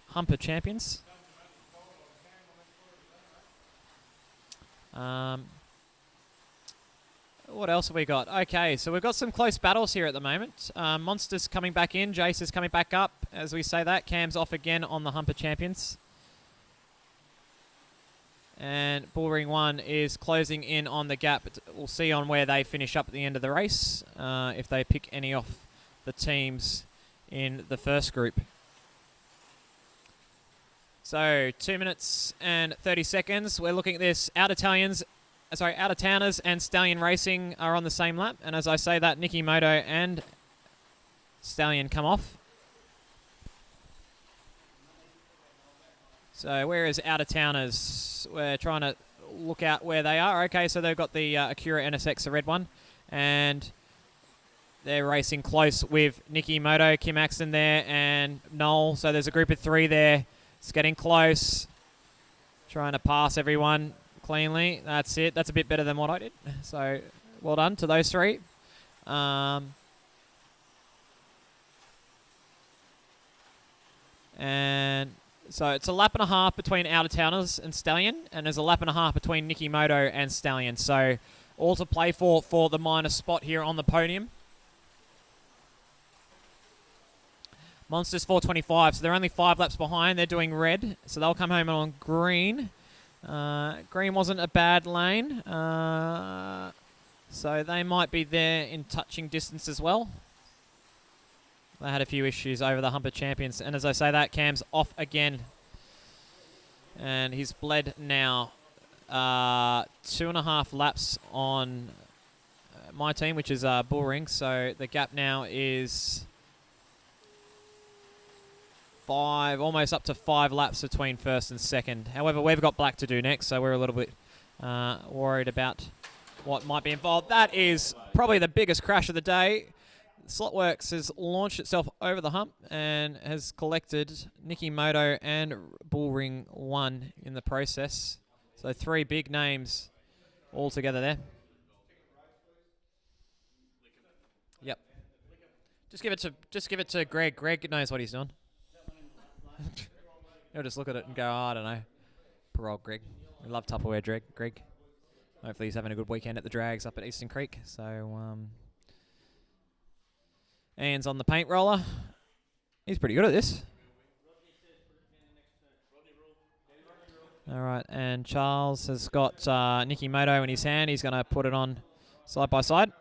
Humper Champions. What else have we got? Okay, so we've got some close battles here at the moment. Monster's coming back in. Jace is coming back up. As we say that, Cam's off again on the Humper Champions. And Bull Ring 1 is closing in on the gap. We'll see on where they finish up at the end of the race, if they pick any off the teams in the first group. So 2 minutes and 30 seconds. We're looking at this. Out of towners and Stallion Racing are on the same lap. And as I say that, Nicky Moto and Stallion come off. So where is out of towners? We're trying to look out where they are. Okay, so they've got the Acura NSX, the red one. And they're racing close with Nicky Moto, Kim Axton there, and Noel. So there's a group of 3 there. It's getting close. Trying to pass everyone cleanly. That's it. That's a bit better than what I did. So well done to those 3. And so it's a lap and a half between out-of-towners and Stallion, and there's a lap and a half between Nicky Moto and Stallion. So all to play for the minor spot here on the podium. Monsters 425, so they're only 5 laps behind. They're doing red, so they'll come home on green. Green wasn't a bad lane, so they might be there in touching distance as well. They had a few issues over the Humper Champions, and as I say that, Cam's off again. And he's bled now 2.5 laps on my team, which is Bullring, so the gap now is 5, almost up to 5 laps between first and second. However, we've got black to do next, so we're a little bit worried about what might be involved. That is probably the biggest crash of the day. Slotworks has launched itself over the hump and has collected Nicky Moto and Bullring 1 in the process. So 3 big names all together there. Yep. Just give it to Greg. Greg knows what he's doing. He'll just look at it and go, oh, I don't know. Poor old Greg. We love Tupperware, Greg. Hopefully he's having a good weekend at the drags up at Eastern Creek. So, Ian's on the paint roller. He's pretty good at this. All right, and Charles has got Nicky Moto in his hand. He's going to put it on side by side.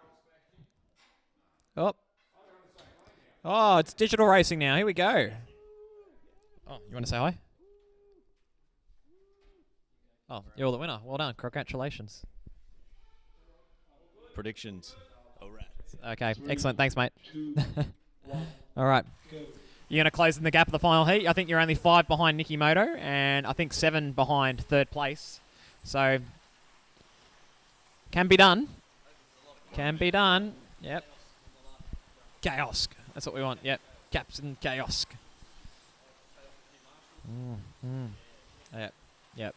Oh, it's digital racing now. Here we go. Oh, you want to say hi? Oh, you're the winner. Well done. Congratulations. Predictions. All right. Okay, excellent. Thanks, mate. All right. You're going to close in the gap of the final heat. I think you're only 5 behind Nicky Moto, and I think 7 behind third place. So, can be done. Can be done. Yep. Chaos. That's what we want. Yep. Captain Chaos. Yep.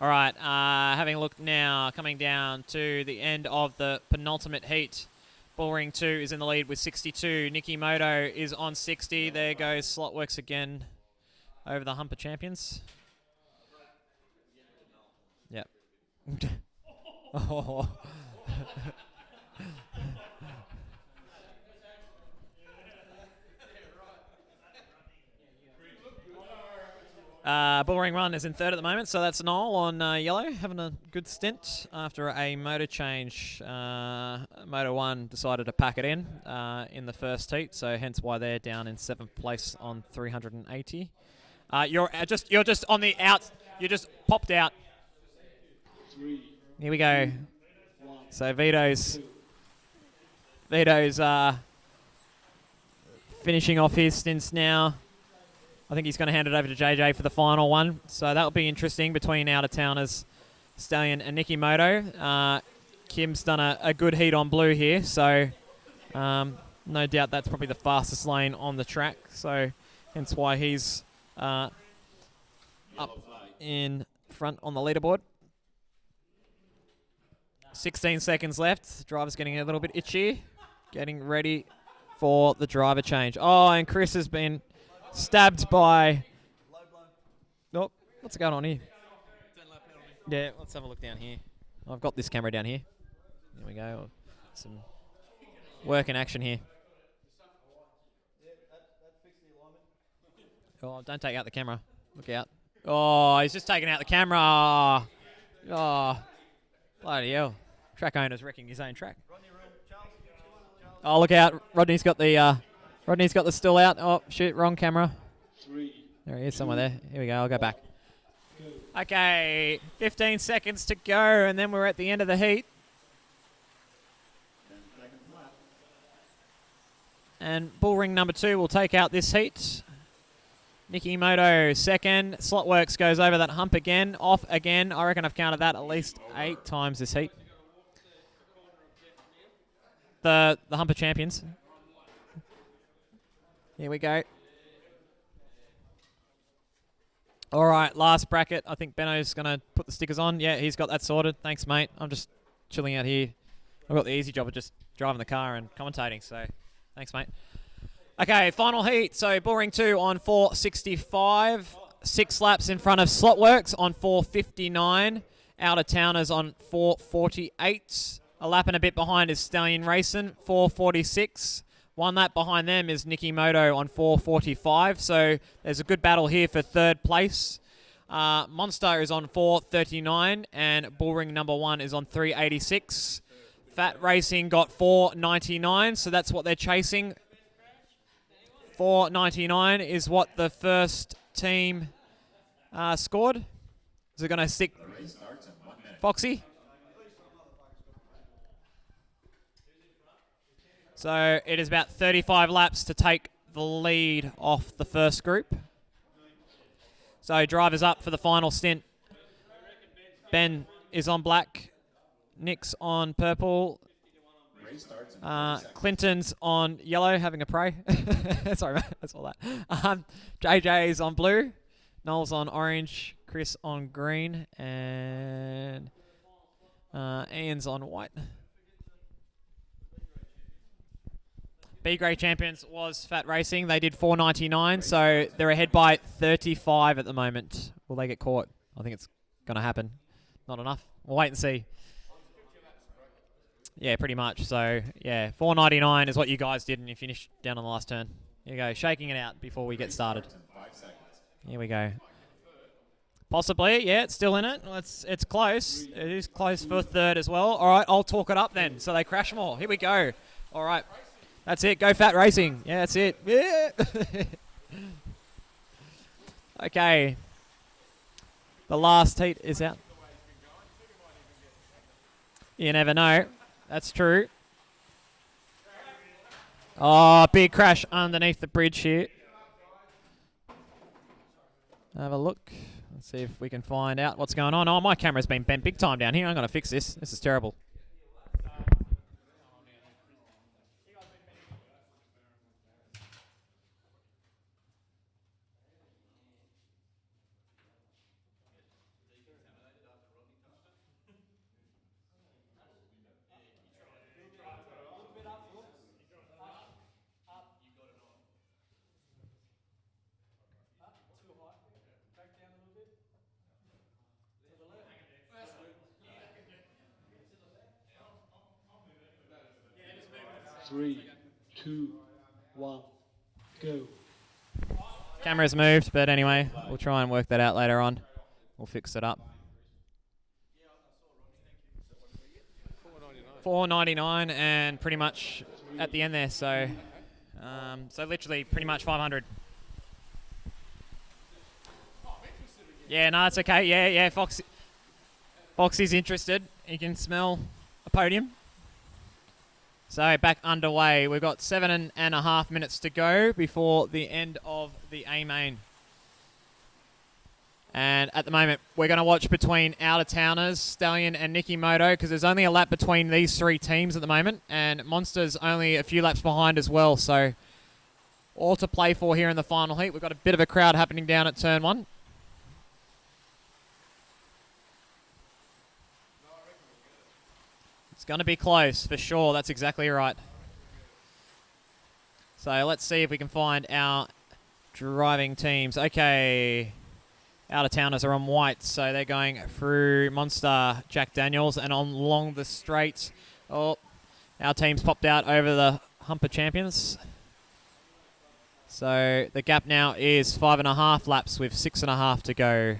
All right. Having a look now, coming down to the end of the penultimate heat. Bullring 2 is in the lead with 62. Nicky Moto is on 60. There goes Slotworks again over the Humper Champions. Yep. Oh. Bullring 1 is in third at the moment, so that's Noel on yellow, having a good stint after a motor change. Motor 1 decided to pack it in the first heat, so hence why they're down in 7th place on 380. You're just on the out. You just popped out. Here we go. So Vito's finishing off his stints now. I think he's going to hand it over to JJ for the final one. So that'll be interesting between out-of-towners, Stallion and Nicky Moto. Kim's done a good heat on blue here, so no doubt that's probably the fastest lane on the track. So hence why he's up in front on the leaderboard. 16 seconds left. Driver's getting a little bit itchy. Getting ready for the driver change. Oh, and Chris has been stabbed by... Oh, what's going on here? Yeah, let's have a look down here. I've got this camera down here. There we go. Some work in action here. Oh, don't take out the camera. Look out. Oh, he's just taking out the camera. Oh, bloody hell. Track owner's wrecking his own track. Oh, look out. Rodney's got the stool out. Oh, shoot, wrong camera. 3, There he is somewhere there. Here we go. I'll go back. Go. Okay, 15 seconds to go, and then we're at the end of the heat. And bullring number 2 will take out this heat. Nicky Moto second. Slotworks goes over that hump again. Off again. I reckon I've counted that at least 8 times this heat. The Humper champions. Here we go. All right, last bracket. I think Benno's going to put the stickers on. Yeah, he's got that sorted. Thanks, mate. I'm just chilling out here. I've got the easy job of just driving the car and commentating, so thanks, mate. Okay, final heat. So bullring 2 on 465. 6 laps in front of Slotworks on 459. Out of Towners on 448. A lap and a bit behind is Stallion Racing, 446. 1 lap behind them is Nicky Moto on 445. So there's a good battle here for third place. Monster is on 439 and bullring number 1 is on 386. Fat Racing got 499, so that's what they're chasing. 499 is what the first team scored. Is it going to stick Foxy? So it is about 35 laps to take the lead off the first group. So drivers up for the final stint. Ben is on black. Nick's on purple. Clinton's on yellow, having a pray. Sorry, mate, that's all that. JJ's on blue. Noel's on orange. Chris on green. And Ian's on white. B grade champions was Fat Racing. They did 499, so they're ahead by 35 at the moment. Will they get caught? I think it's going to happen. Not enough. We'll wait and see. Yeah, pretty much. So, yeah, 499 is what you guys did, and you finished down on the last turn. Here you go, shaking it out before we get started. Here we go. Possibly, yeah, it's still in it. Well, it's close. It is close for third as well. All right, I'll talk it up then, so they crash more. Here we go. All right, that's it. Go Fat Racing. Yeah, that's it. Yeah. Okay. The last heat is out. You never know. That's true. Oh, big crash underneath the bridge here. Have a look. Let's see if we can find out what's going on. Oh, my camera's been bent big time down here. I'm going to fix this. This is terrible. Three, two, one, go. Camera's moved, but anyway, we'll try and work that out later on. We'll fix it up. $499 and pretty much at the end there, so literally pretty much 500. Yeah, no, it's okay. Yeah, Foxy's interested. He can smell a podium. So back underway. We've got 7.5 minutes to go before the end of the A main. And at the moment, we're going to watch between out-of-towners, Stallion and Nicky Moto, because there's only a lap between these 3 teams at the moment, and Monster's only a few laps behind as well. So all to play for here in the final heat. We've got a bit of a crowd happening down at turn 1. It's going to be close for sure. That's exactly right. So let's see if we can find our driving teams. Okay. Out-of-towners are on white, so they're going through Monster, Jack Daniels, and on along the straight. Oh, our team's popped out over the Humper champions. So the gap now is 5.5 laps with 6.5 to go.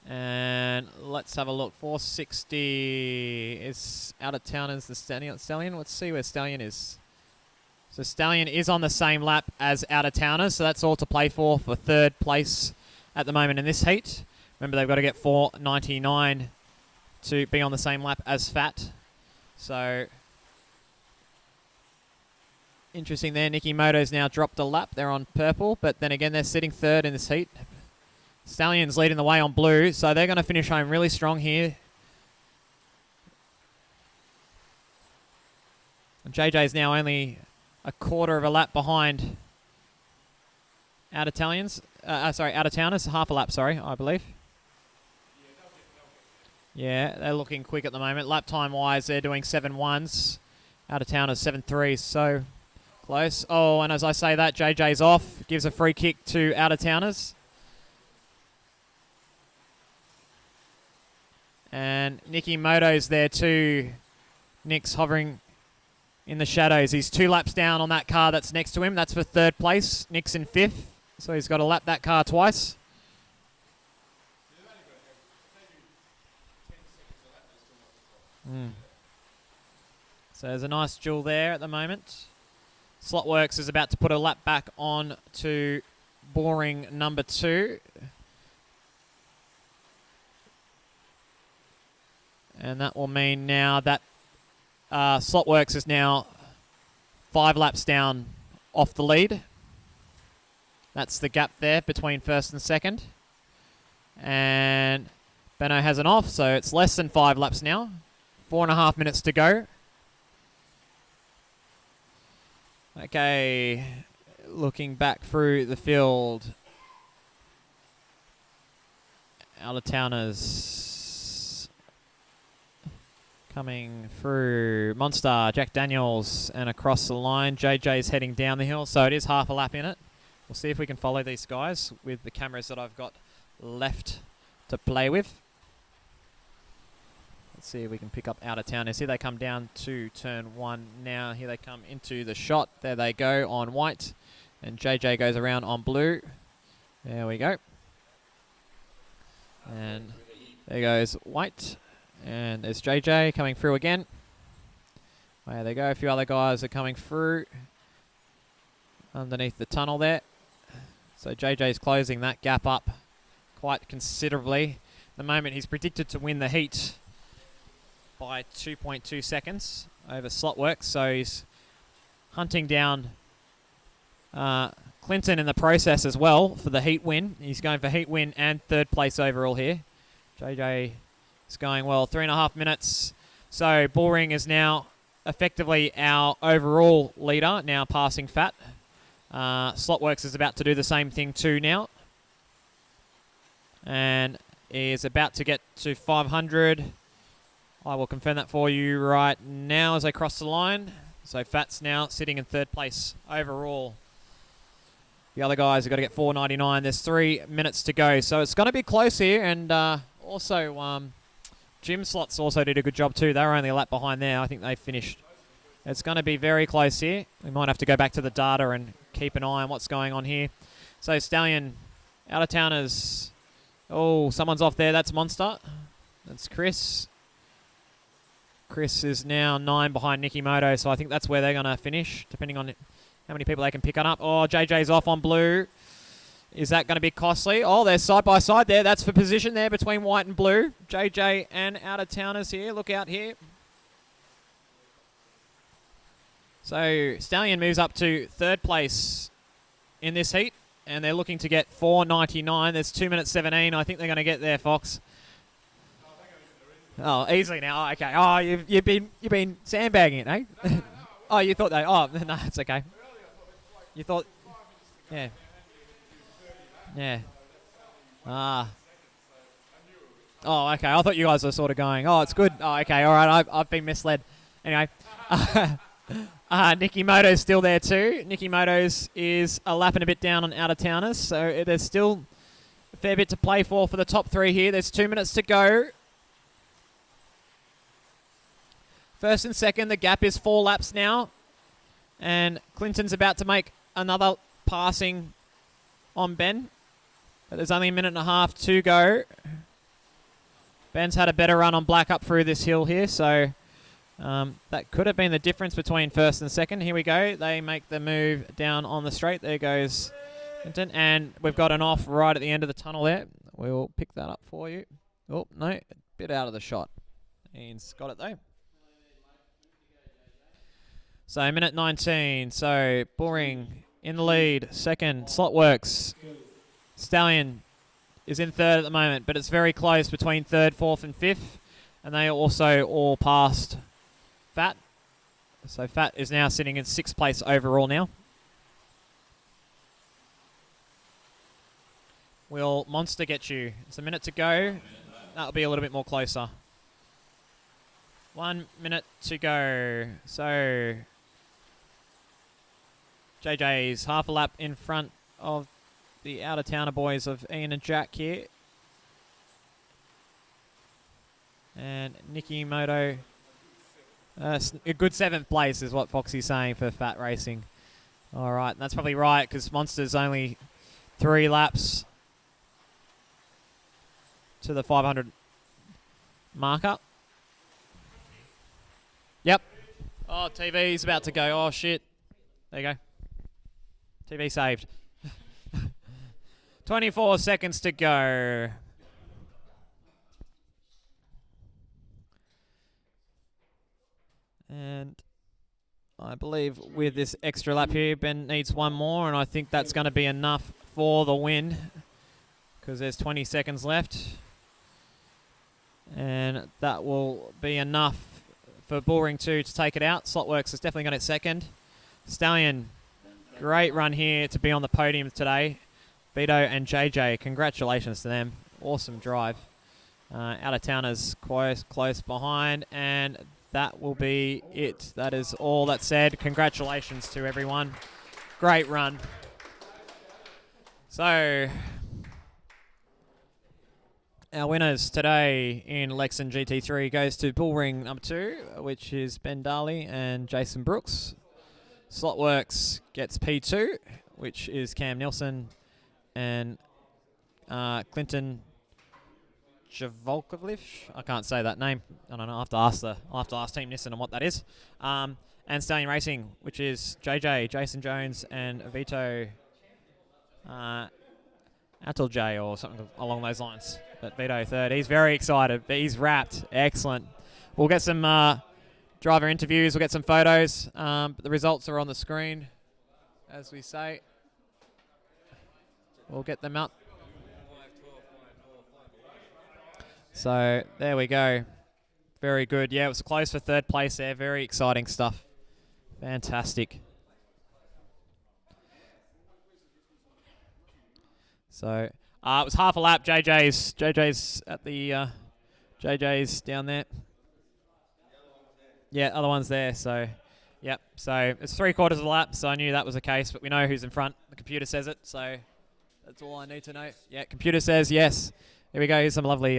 And let's have a look. 460 is Out-of-Towners the Stallion. Let's see where Stallion is. So Stallion is on the same lap as Out of Towners, so that's all to play for third place at the moment in this heat. Remember, they've got to get 4.99 to be on the same lap as Fat. So interesting there. Nicky Moto's now dropped a lap. They're on purple, but then again, they're sitting third in this heat. Stallion's leading the way on blue, so they're going to finish home really strong here. And JJ's now only a quarter of a lap behind Out of Towners, half a lap, sorry, I believe. Yeah, they're looking quick at the moment. Lap time-wise, they're doing 7.1s. Out of Towners 7.3s, so close. Oh, and as I say that, JJ's off. Gives a free kick to Out of Towners. And Nicky Moto's there too. Nick's hovering in the shadows. He's 2 laps down on that car that's next to him. That's for third place. Nick's in 5th, so he's got to lap that car twice. So there's a nice duel there at the moment. Slotworks is about to put a lap back on to boring number 2. And that will mean now that Slotworks is now 5 laps down off the lead. That's the gap there between first and second. And Benno has an off, so it's less than 5 laps now. 4.5 minutes to go. Okay, looking back through the field. Out of Towners coming through. Monster, Jack Daniels, and across the line. JJ's heading down the hill, so it is half a lap in it. We'll see if we can follow these guys with the cameras that I've got left to play with. Let's see if we can pick up Out of Towners. Here they come down to turn 1 now. Here they come into the shot. There they go on white. And JJ goes around on blue. There we go. And there goes white. And there's JJ coming through again. There they go. A few other guys are coming through underneath the tunnel there. So JJ's closing that gap up quite considerably. At the moment, he's predicted to win the heat by 2.2 seconds over Slotworks. So he's hunting down Clinton in the process as well for the heat win. He's going for heat win and third place overall here. JJ is going well. 3.5 minutes. So Bullring is now effectively our overall leader, now passing Fat. Slotworks is about to do the same thing too now. And is about to get to 500. I will confirm that for you right now as I cross the line. So Fat's now sitting in third place overall. The other guys have got to get 4.99. There's 3 minutes to go. So it's going to be close here. And also, Jim Slots also did a good job too. They were only a lap behind there. I think they finished. It's going to be very close here. We might have to go back to the data and keep an eye on what's going on here. So Stallion, Out of Towners. Oh, someone's off there. That's Monster. That's Chris. Chris is now 9 behind Nicky Moto, so I think that's where they're going to finish, depending on how many people they can pick it up. Oh, JJ's off on blue. Is that going to be costly? Oh, they're side by side there. That's for position there between white and blue. JJ and Out of Towners here. Look out here. So Stallion moves up to third place in this heat, and they're looking to get 4.99. There's 2 minutes 17. I think they're going to get there, Fox. Oh, easily now. Oh, okay. Oh, you've been sandbagging it, eh? Oh, you thought they? Oh, no, it's okay. You thought? Yeah. Yeah. Ah. Oh, okay. I thought you guys were sort of going, oh, it's good. Oh, okay. All right. I've been misled. Anyway. Nicky Moto's still there too. Nicky Moto's is a lap and a bit down on Out of Towners, so there's still a fair bit to play for the top 3 here. There's 2 minutes to go. First and second, the gap is 4 laps now. And Clinton's about to make another passing on Ben. But there's only a minute and a half to go. Ben's had a better run on Black up through this hill here, so That could have been the difference between first and second. Here we go. They make the move down on the straight. There goes Hinton. And we've got an off right at the end of the tunnel there. We'll pick that up for you. Oh, no. A bit out of the shot. Ian's got it, though. So, minute 19. So, Bullring in the lead. Second, Slotworks. Stallion is in third at the moment, but it's very close between third, fourth, and fifth. And they also all passed Fat. So Fat is now sitting in sixth place overall now. Will Monster get you? It's a minute to go. That'll be a little bit more closer. 1 minute to go. So JJ's half a lap in front of the out-of-towner boys of Ian and Jack here. And Nicky Moto, a good 7th place is what Foxy's saying for Fat Racing. All right, and that's probably right because Monster's only 3 laps to the 500 marker. Yep. Oh, TV's about to go. Oh, shit. There you go. TV saved. 24 seconds to go. And I believe with this extra lap here, Ben needs one more, and I think that's going to be enough for the win because there's 20 seconds left. And that will be enough for Bullring 2 to take it out. Slotworks is definitely going to second. Stallion, great run here to be on the podium today. Vito and JJ, congratulations to them. Awesome drive. Out-of-towners close behind, and that will be it. That is all that's said. Congratulations to everyone. Great run. So, our winners today in Lexan GT3 goes to Bullring number 2, which is Ben Darley and Jason Brooks. Slotworks gets P2, which is Cam Nilsson and Clinton Javolkovlich. I can't say that name. I don't know. I'll have to ask Team Nissan on what that is. And Stallion Racing, which is JJ, Jason Jones, and Vito J or something along those lines. But Vito third. He's very excited. He's wrapped. Excellent. We'll get some driver interviews. We'll get some photos. But the results are on the screen, as we say. We'll get them up. So there we go. Very good. Yeah, it was close for third place there. Very exciting stuff. Fantastic. So it was half a lap. JJ's at the JJ's down there. Yeah, other one's there. So yep. So it's 3/4 of a lap. So I knew that was the case, but we know who's in front. The computer says it. So that's all I need to know. Yeah, computer says yes. Here we go. Here's some lovely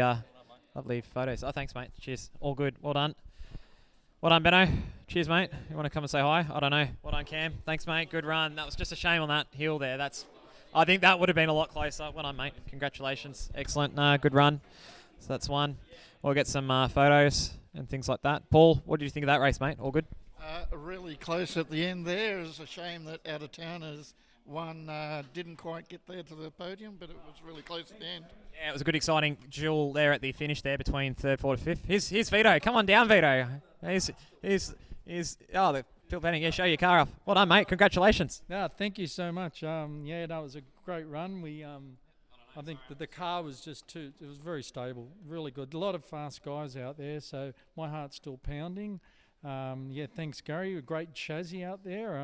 photos. Oh, thanks, mate. Cheers. All good. Well done. Well done, Benno. Cheers, mate. You want to come and say hi? I don't know. Well done, Cam. Thanks, mate. Good run. That was just a shame on that hill there. I think that would have been a lot closer. Well done, mate. Congratulations. Excellent. Good run. So that's one. We'll get some photos and things like that. Paul, what did you think of that race, mate? All good? Really close at the end there. It's a shame that out-of-towners one didn't quite get there to the podium, but it was really close at the end. Yeah, it was a good, exciting duel there at the finish there between third, fourth, and fifth. Here's Vito. Come on down, Vito. The Phil Penning. Yeah, show your car off. Well done, mate. Congratulations. No, thank you so much. It was a great run. We, I think that the car was just it was very stable, really good. A lot of fast guys out there, so my heart's still pounding. Thanks, Gary. A great chassis out there.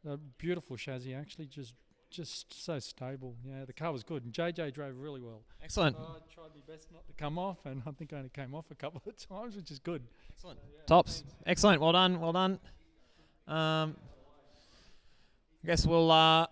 A beautiful chassis, actually, just so stable. Yeah, the car was good, and JJ drove really well. Excellent. I tried my best not to come off, and I think I only came off a couple of times, which is good. Excellent. Tops. Excellent. Well done. Well done. I guess we'll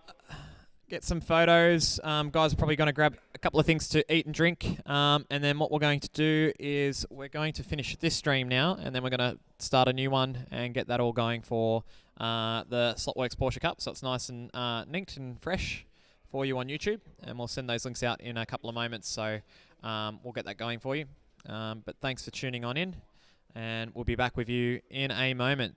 get some photos. Guys are probably going to grab a couple of things to eat and drink, and then what we're going to do is we're going to finish this stream now, and then we're going to start a new one and get that all going for the Slotworks Porsche Cup, so it's nice and neat and fresh for you on YouTube, and we'll send those links out in a couple of moments, so we'll get that going for you. But thanks for tuning on in, and we'll be back with you in a moment.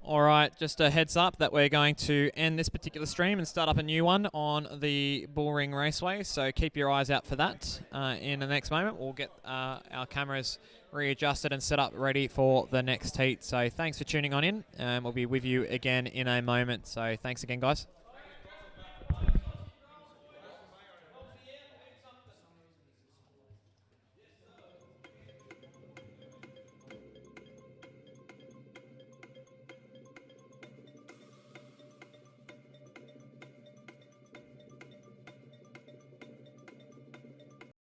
All right, just a heads up that we're going to end this particular stream and start up a new one on the Bullring Raceway, so keep your eyes out for that. In the next moment, we'll get our cameras readjusted and set up ready for the next heat. So thanks for tuning on in, and we'll be with you again in a moment. So thanks again, guys.